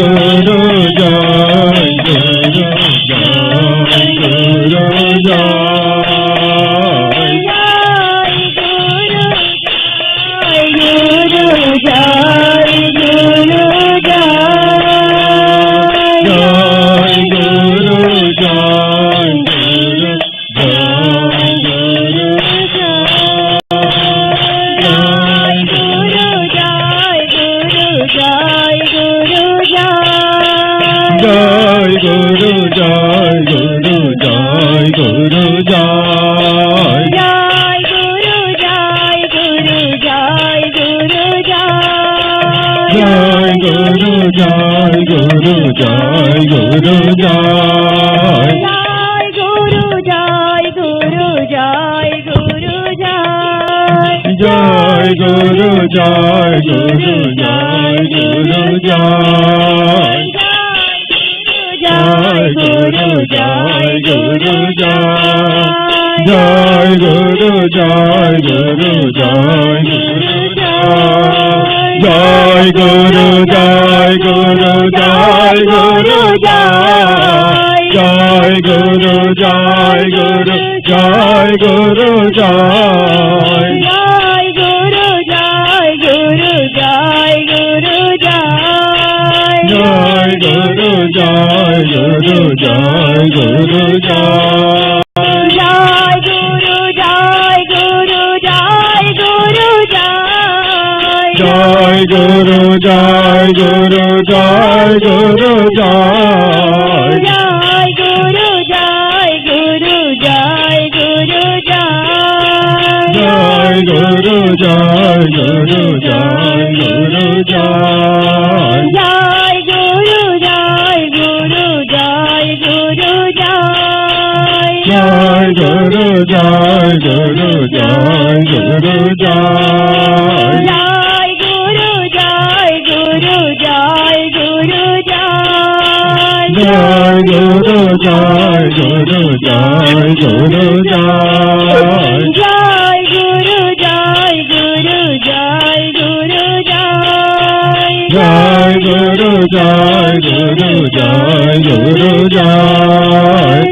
গুরু জয় গুরু জয় গুরু জয় জয় গুরু জয় গুরু জয় গুরু জয় গুরু জয় জয় গুরু জয় গুরু জয় গুরু জয় গুরু জয় গুরু জয় গুরু জয় জয় গুরু জয় গুরু জয় গুরু জয় জয় গুরু জয় গুরু জয় গুরু জয়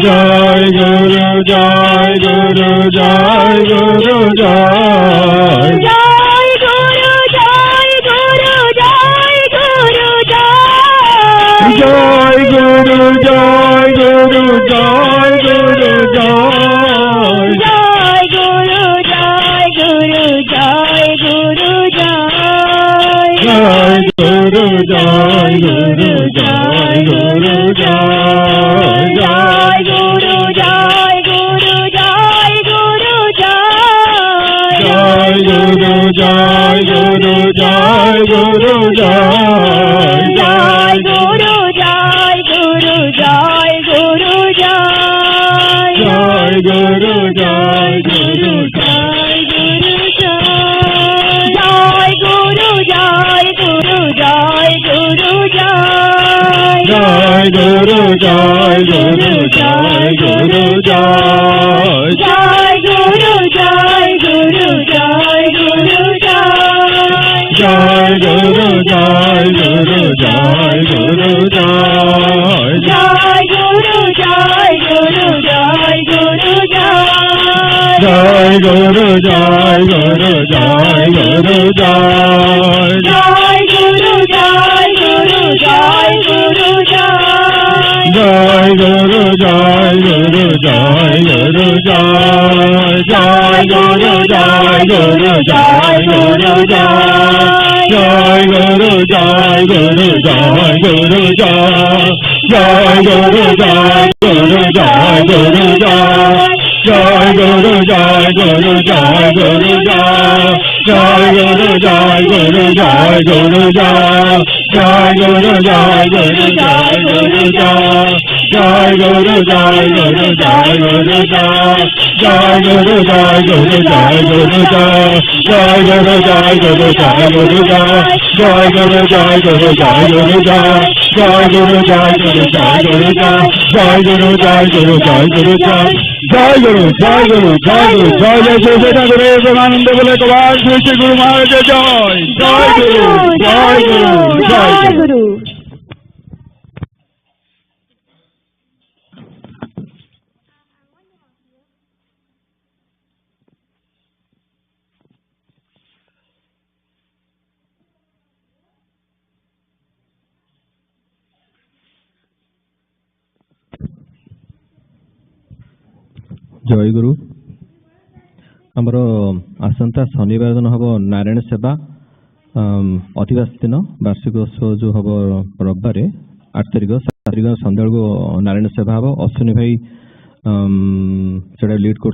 জয় গুরু জয় গুরু জয় গুরু jai guru Guru, Jai Guru, Jai Guru, Jai. Jai Guru, Jai Guru, Jai Guru, Jai. Jai Guru, Jai Guru, Jai Guru, Jai. Jai Guru, Jai Guru, Jai Guru, Jai. Jai Guru, Jai Guru, Jai Guru, Jai. Jai Guru, Jai Guru, Jai Guru, Jai. Jai Guru, Jai Guru, Jai Guru, Jai. Jai Guru, Jai Guru, Jai Guru, Jai. Jai Guru, Jai Guru, Jai Guru, Jai. Jai Guru, Jai Guru, Jai Guru, Jai. Jai Guru, Jai Guru, Jai Guru, Jai. Jai Guru, Jai Guru, Jai Guru, Jai. Jai Guru, Jai Guru, Jai Guru, Jai. Jai Guru, Jai Guru, Jai Guru, Jai. Jai Guru, Jai Guru, Jai Guru, Jai. Jai Guru, Jai Guru, Jai Guru, Jai. Jai Guru, Jai Guru, Jai Guru, Jai. Jai Guru, Jai Guru, Jai Guru, Jai. Jai Guru, Jai Guru, Jai Guru, Jai. Jai Guru, Jai Guru, Jai Guru, Jai Jai Jai Jai Guru, Premanand Bole Kawal, Shri Guru Maharaj Jai. Jai Guru, Jai Guru, Jai Guru. जय गुरु आमर आसंता शनिवार दिन हम नारायण सेवा अधिवास दिन वार्षिक उत्सव जो हम रविवार 8 तारिख 7 तारिख सन्ध्या को नारायण सेवा हम अश्विनी भाई से लीड कर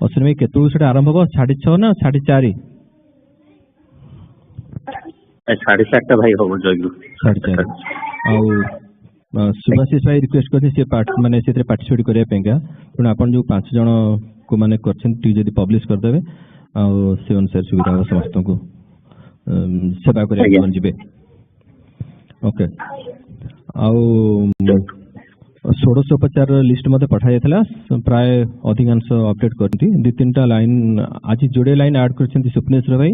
अश्विनी भाई केतु से आरंभ हम 6:30 ना 4:30 7:30 भाई हम जय गुरु 4:30 सुभाषिष भाई रिक्वेस्ट करते माने से पार्टिसिपेट करने तेणु आप जो 5 जन को माने कर पब्लिश करदे से अनुसार सुविधा हो समस्त को सेवा करने जी ओके षोडशोपचार लिस्ट मत पठाई प्राय अधिकांश अपडेट करती 2-3टा लाइन आज जोड़े लाइन ऐड कर स्वप्नेश्वर भाई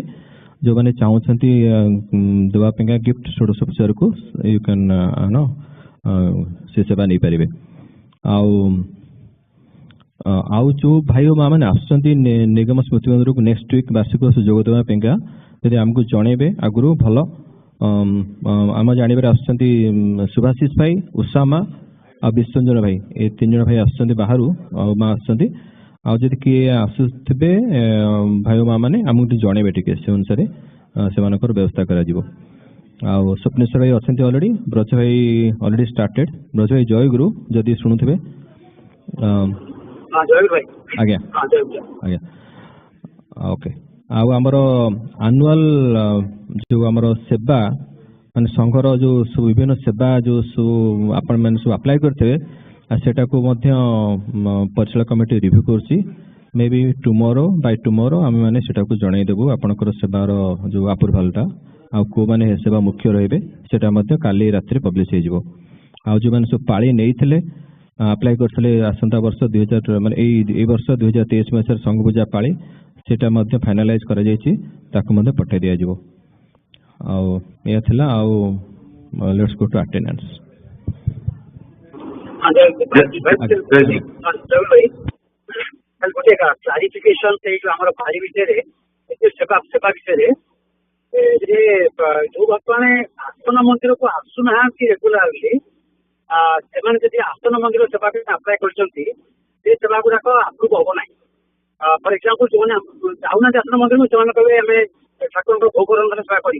जो मैंने चाहते देवाई गिफ्ट षोडशोपचार को यू कैन नो से सेवा नहीं पारे आउ जो भाई माँ मैंने आसुँच निगम स्मृति मंदिर को नेक्स्ट वीक वार्षिक सुजोग देवाई यदि आमको जनइबे आगु भल आम जानवर आसुँच सुभाषिष भाई उषामा आ विश्वंजन भाई ये 3 जन भाई आसुँच बाहर माँ आसुँच आदि किए आसुवे भाई माँ मैंने आमको जनइबे टे से अनुसार से व्यवस्था करा स्वप्नेश्वर भाई अच्छा अलरेडी ब्रज भाई अलरेडी स्टार्टेड ब्रज भाई जय गुरु जदि शुणुवे आज्ञा आज्ञा ओके आमर आनुआल जो आमर सेवा मान संघर जो विभिन्न सेवा जो सब आपण मैंने सब अप्लाई करते सेटा को परिचालन कमिटी रिव्यू कर may be tomorrow bye tomorrow आम मैंने सेटा को जनईदेबू आपणकर सेवार जो अप्रूवालटा आ को माने सेवा मुख्य रहिबे सेटा मध्ये काली रात्रि पब्लिश हो आ जो माने सब पाळी नेइथिले अप्लाई करथिले आसंता वर्ष 2000 माने ए वर्ष 2023 मसर संघ पूजा पाळी सेटा मध्ये फाइनलाइज करा जायछि ताको मध्ये पठाइ दिया जिवो आ या थिला आ let's go to attendance clarification से हमर भारी विषय रे सेवा विषय जो भक्त मैंने आसन मंदिर को आसुना रेगुलारली से आसन मंदिर सेवा अप्लाई कर सेवा गुड़ाक आप्रुव हम ना फर एक्जामपल जो मैंने जाऊना आसन मंदिर से कहे आम ठाकुर भोग रंधन सेवा कर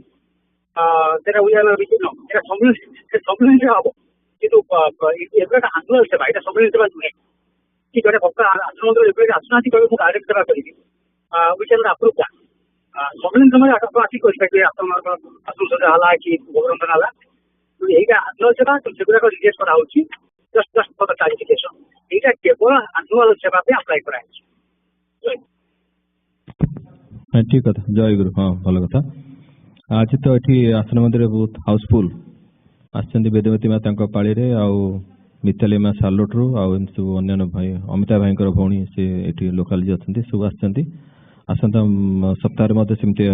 सम्मिलन हम कि आंदोलन सेवा यहाँ सम्मिलन सेवा नुहे कि जड़े भक्त आसन मंदिर आसुना कहे मुझे डायरेक्ट सेवा करी वी कैन अप्रुव दैट सम्मिलन समय आसिक आसुसजा कि भोगरंधन है यही आनुआल सेवा सेगुड़ा रिजेक्ट करा जस्ट फॉर द क्लारिफिकेशन यहाँ केवल आनुआल सेवा अप्लाई कराई ठीक कथा जय गुरु हाँ भल कथा आज तो ये आसन मंदिर बहुत हाउसफुल आसचंदी वेदवती माँ तांको पाळी रे आउ मिताली माँ सालोट रु आउ सब अन्य भाई अमिता भाई भौणी से एठी लोकल जे अछंती सब आसचंती आसंता सप्ताह मते सेमते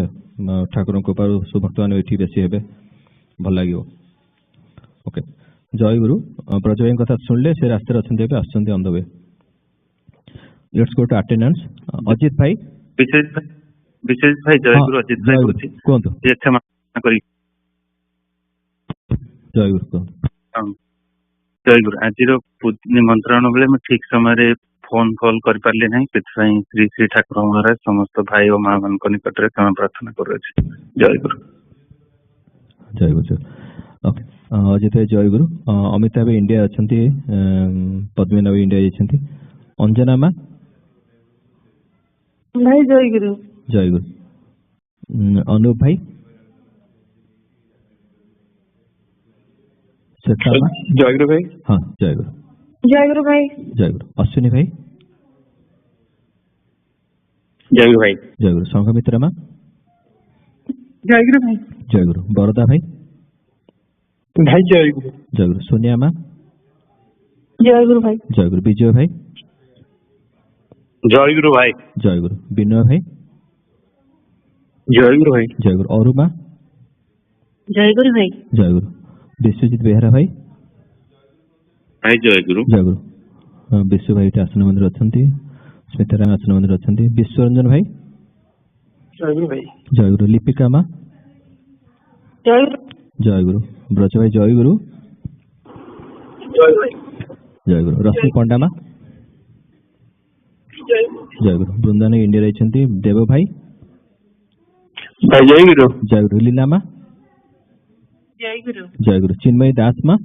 ठाकुर कृपा सुभक्त मान एठी बेसी हेबे भल लागियो। ओके जय गुरु ब्रज भाई कथा सुनले से रास्ते अछंती हेबे आसचंती on the way. Let's go to attendance. Ajit भाई विशेष भाई जय गुरु अजित भाई बोलছি कोंतो ये क्षमा करी जय गुरु जय गुरु आज निमंत्रण बेले मैं ठीक समय फोन कॉल कर पारे ना श्री श्री ठाकुर महाराज समस्त भाई और माँ मान निकट में क्षमा प्रार्थना कर जय गुरु जय गुरु। ओके अजित भाई जय गुरु। अमिता भी इंडिया अच्छा पद्मिना भी इंडिया जाती अंजना माँ भाई जय गुरु। जय गुरु। अनूप भाई जय गुरु भाई। हाँ जय गुरु। जय गुरु भाई। जय गुरु। अश्विनी भाई जय गुरु भाई। जय गुरु। संघमित्रा माँ जय गुरु भाई। जय गुरु। बरदा भाई भाई जय गुरु। जय गुरु। सोनिया माँ जय गुरु भाई। जय गुरु। विजय भाई जय गुरु भाई। जय गुरु। विनय भाई जय गुरु भाई। जय गुरु। और माँ जय गुरु भाई। जय गुरु। विश्वजीत बेहरा भाई भाई जय गुरु। जय गुरु। विश्व भाई आसन मंदिर अच्छा स्मिताराम आसन मंदिर अच्छा विश्वरंजन भाई जय गुरु भाई। जय गुरु। लिपिका माँ जय गुरु। जय गुरु। ब्रज भाई जय गुरु। जय भाई। जय गुरु। रश्मि पंडा माँ जय गुरु। वृंदावन इंडिया रही देव भाई भाई जय गुरु। जय गुरु। लीला माँ जय गुरु। जय गुरु। चिन्मयी दास माँ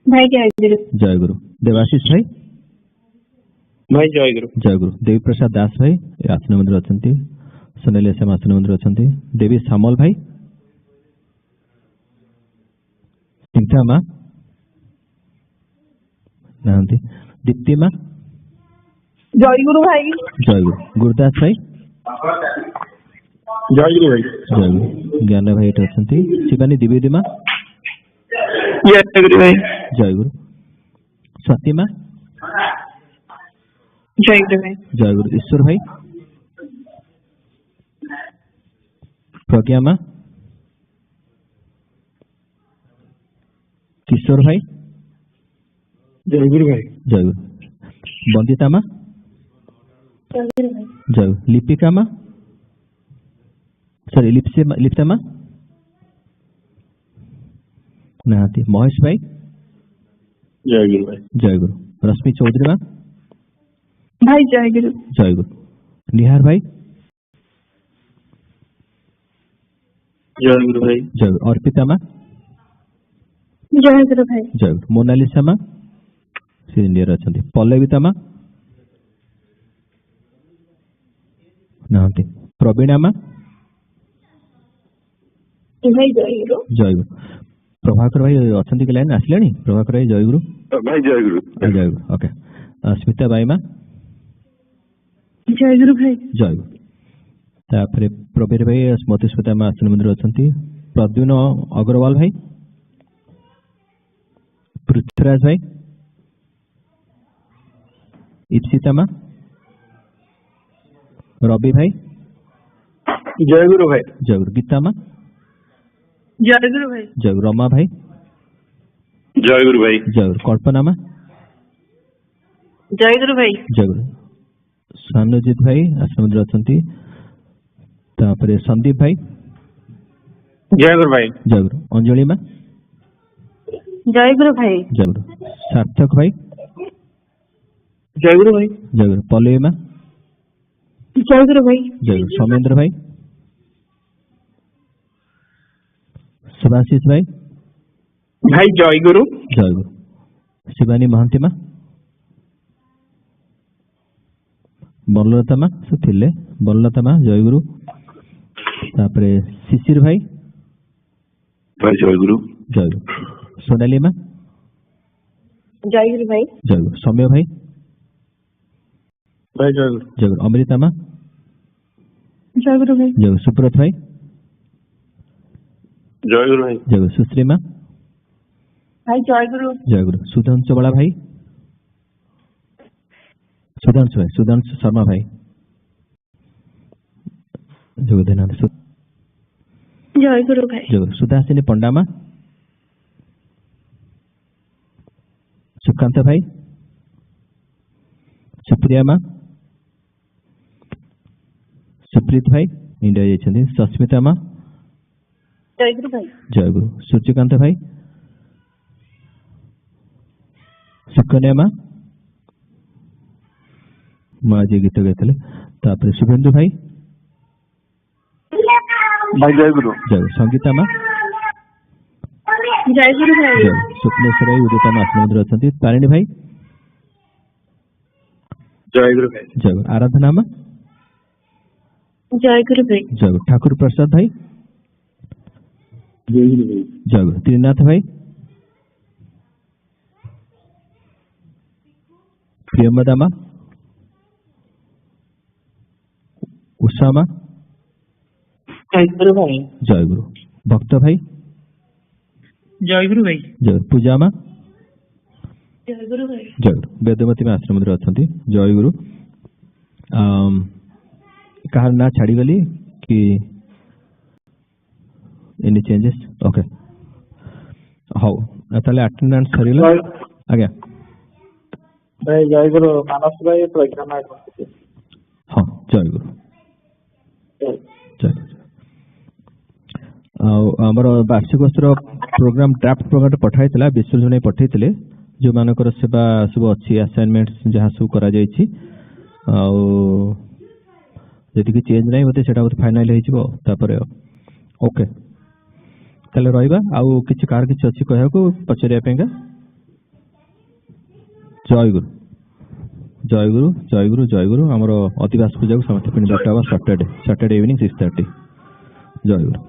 भाई जय गुरु। जय गुरु। देवाशीष भाई भाई जय गुरु। जय गुरु। देवी प्रसाद दास भाई आसन मंदिर अच्छा सोनाली आसाम आसन मंदिर अच्छा देवी सामल भाई स्निग्धा माँ नहांती दीप्ति माँ जय गुरु भाई। जय गुरु। गुरुदास भाई जय गुरु भाई। जय गुरु। ज्ञान भाई ये अच्छा शिवानी द्विवेदी माँ जय गुरु भाई। जय गुरु। स्वाति माँ जय गुरु भाई। जय गुरु। ईश्वर भाई प्रज्ञा माँ किशोर भाई जय गुरु भाई। जय गुरु। बंदिता माँ जय गुरु भाई। जय गुरु। लिपिका माँ सॉरी लिप्सा माँ नहाती महेश भाई जय गुरु भाई। जय गुरु। रश्मि चौधरी माँ भाई जय गुरु। जय गुरु। निहार भाई जय गुरु भाई। जय गुरु। अर्पिता माँ जय गुरु भाई। जय गुरु। मोनालिसा माँ से इंडिया अच्छा पल्लविता माँ नहांती प्रवीणा माँ भाई जय गुरु। जय गुरु। प्रभाकर भाई अच्छा कि लाइन आसले प्रभाकर भाई जय गुरु। भाई जय गुरु। जय गुरु। ओके स्मिता बाई माँ जय गुरु भाई। जय गुरु। तापर प्रवीर भाई स्मृति स्मिता माँ आसन मंदिर अच्छा प्रद्युन अग्रवाल भाई पृथ्वीराज भाई इप्सिता माँ रवि भाई जय गुरु भाई। जय गुरु। गीता माँ जय गुरु भाई। जय गुरु। रमा भाई जय गुरु भाई। जय गुरु। कल्पना माँ जय गुरु भाई। जय गुरु। सानुजीत भाई आसन मंदिर अच्छा संदीप भाई जय गुरु भाई। जय गुरु। अंजलि माँ जय गुरु भाई। जय गुरु। सार्थक भाई जय गुरु भाई। जय गुरु। पल्लवी माँ जय गुरु भाई। जय गुरु। सौमेंद्र भाई सुभाषिष भाई भाई जय गुरु। जय गुरु। शिवानी महांती माँ बनलता माँ से थिले बनलता माँ जय गुरु। तापरे शिशिर भाई भाई जय गुरु। जय गुरु। सोनाली माँ जय गुरु भाई। जय गुरु। सौम्य भाई भाई जय गुरु। जय गुरु। अमृता माँ जय गुरु भाई। जय गुरु। सुब्रत भाई जय गुरु भाई। जय गुरु। सुश्री माँ भाई जयगुरु। जयगुरु। सुधांशु बड़ा भाई, सुधांशु भाई, सुधांशु शर्मा भाई जोगदेनाथ। जयगुरु भाई। जयगुरु। सुधासिनी पंडामा, सुकांत भाई, सुप्रिया माँ, सुप्रीत भाई इंडिया जाइछन्ती। सस्मिता माँ, जयगुरु भाई। जयगुरु। सूर्यकांत भाई, सुकन्या माँ माँ जी गीत गाइले। तापर शुभेंदु भाई, भाई जयगुरु। जय। संगीता माँ, जयगुरु भाई। जय। स्वप्नेश्वर भाई, उदिता माँ आश्रम मंदिर अछंती। तारिणी भाई, जयगुरु भाई। जय। आराधना माँ, जयगुरु भाई। जय। ठाकुर प्रसाद भाई, जयगुरु भाई। जय। त्रिनाथ भाई, प्रियमदा माँ, उषा माँ, जयगुरु भाई। जयगुरु। भक्त भाई, जयगुरु भाई। जय। पूजा माँ, जयगुरु भाई। जयगुरु। वेदमती में आश्रम मंदिर अछंती। जयगुरु। कहार ना छाड़ी गली कि एनी चेंजेस? ओके हाउ ताले अटेंडेंस सरीला आज्ञा। भाई जयगुरु। मानस भाई प्रज्ञा नायक। हाँ जयगुरु। जय। आमर वार्षिकोत्सव प्रोग्राम ड्राफ्ट प्रोग्राम पठाई विश्वजन पठाई जो मानकर सेवा सब अच्छी असाइनमेंट जहाँ सब करा जायछि जी चेंज नहीं बोते से फाइनाल हो ओके ताले रहिबा आउ किछि कार किछि अछि कहया को पचरिया पेंगा। जय गुरु। जय गुरु। जय गुरु। जय गुरु। आमर अधिवास पूजा को समस्त पिंड सैटरडे इवनिंग 6:30। जय गुरु।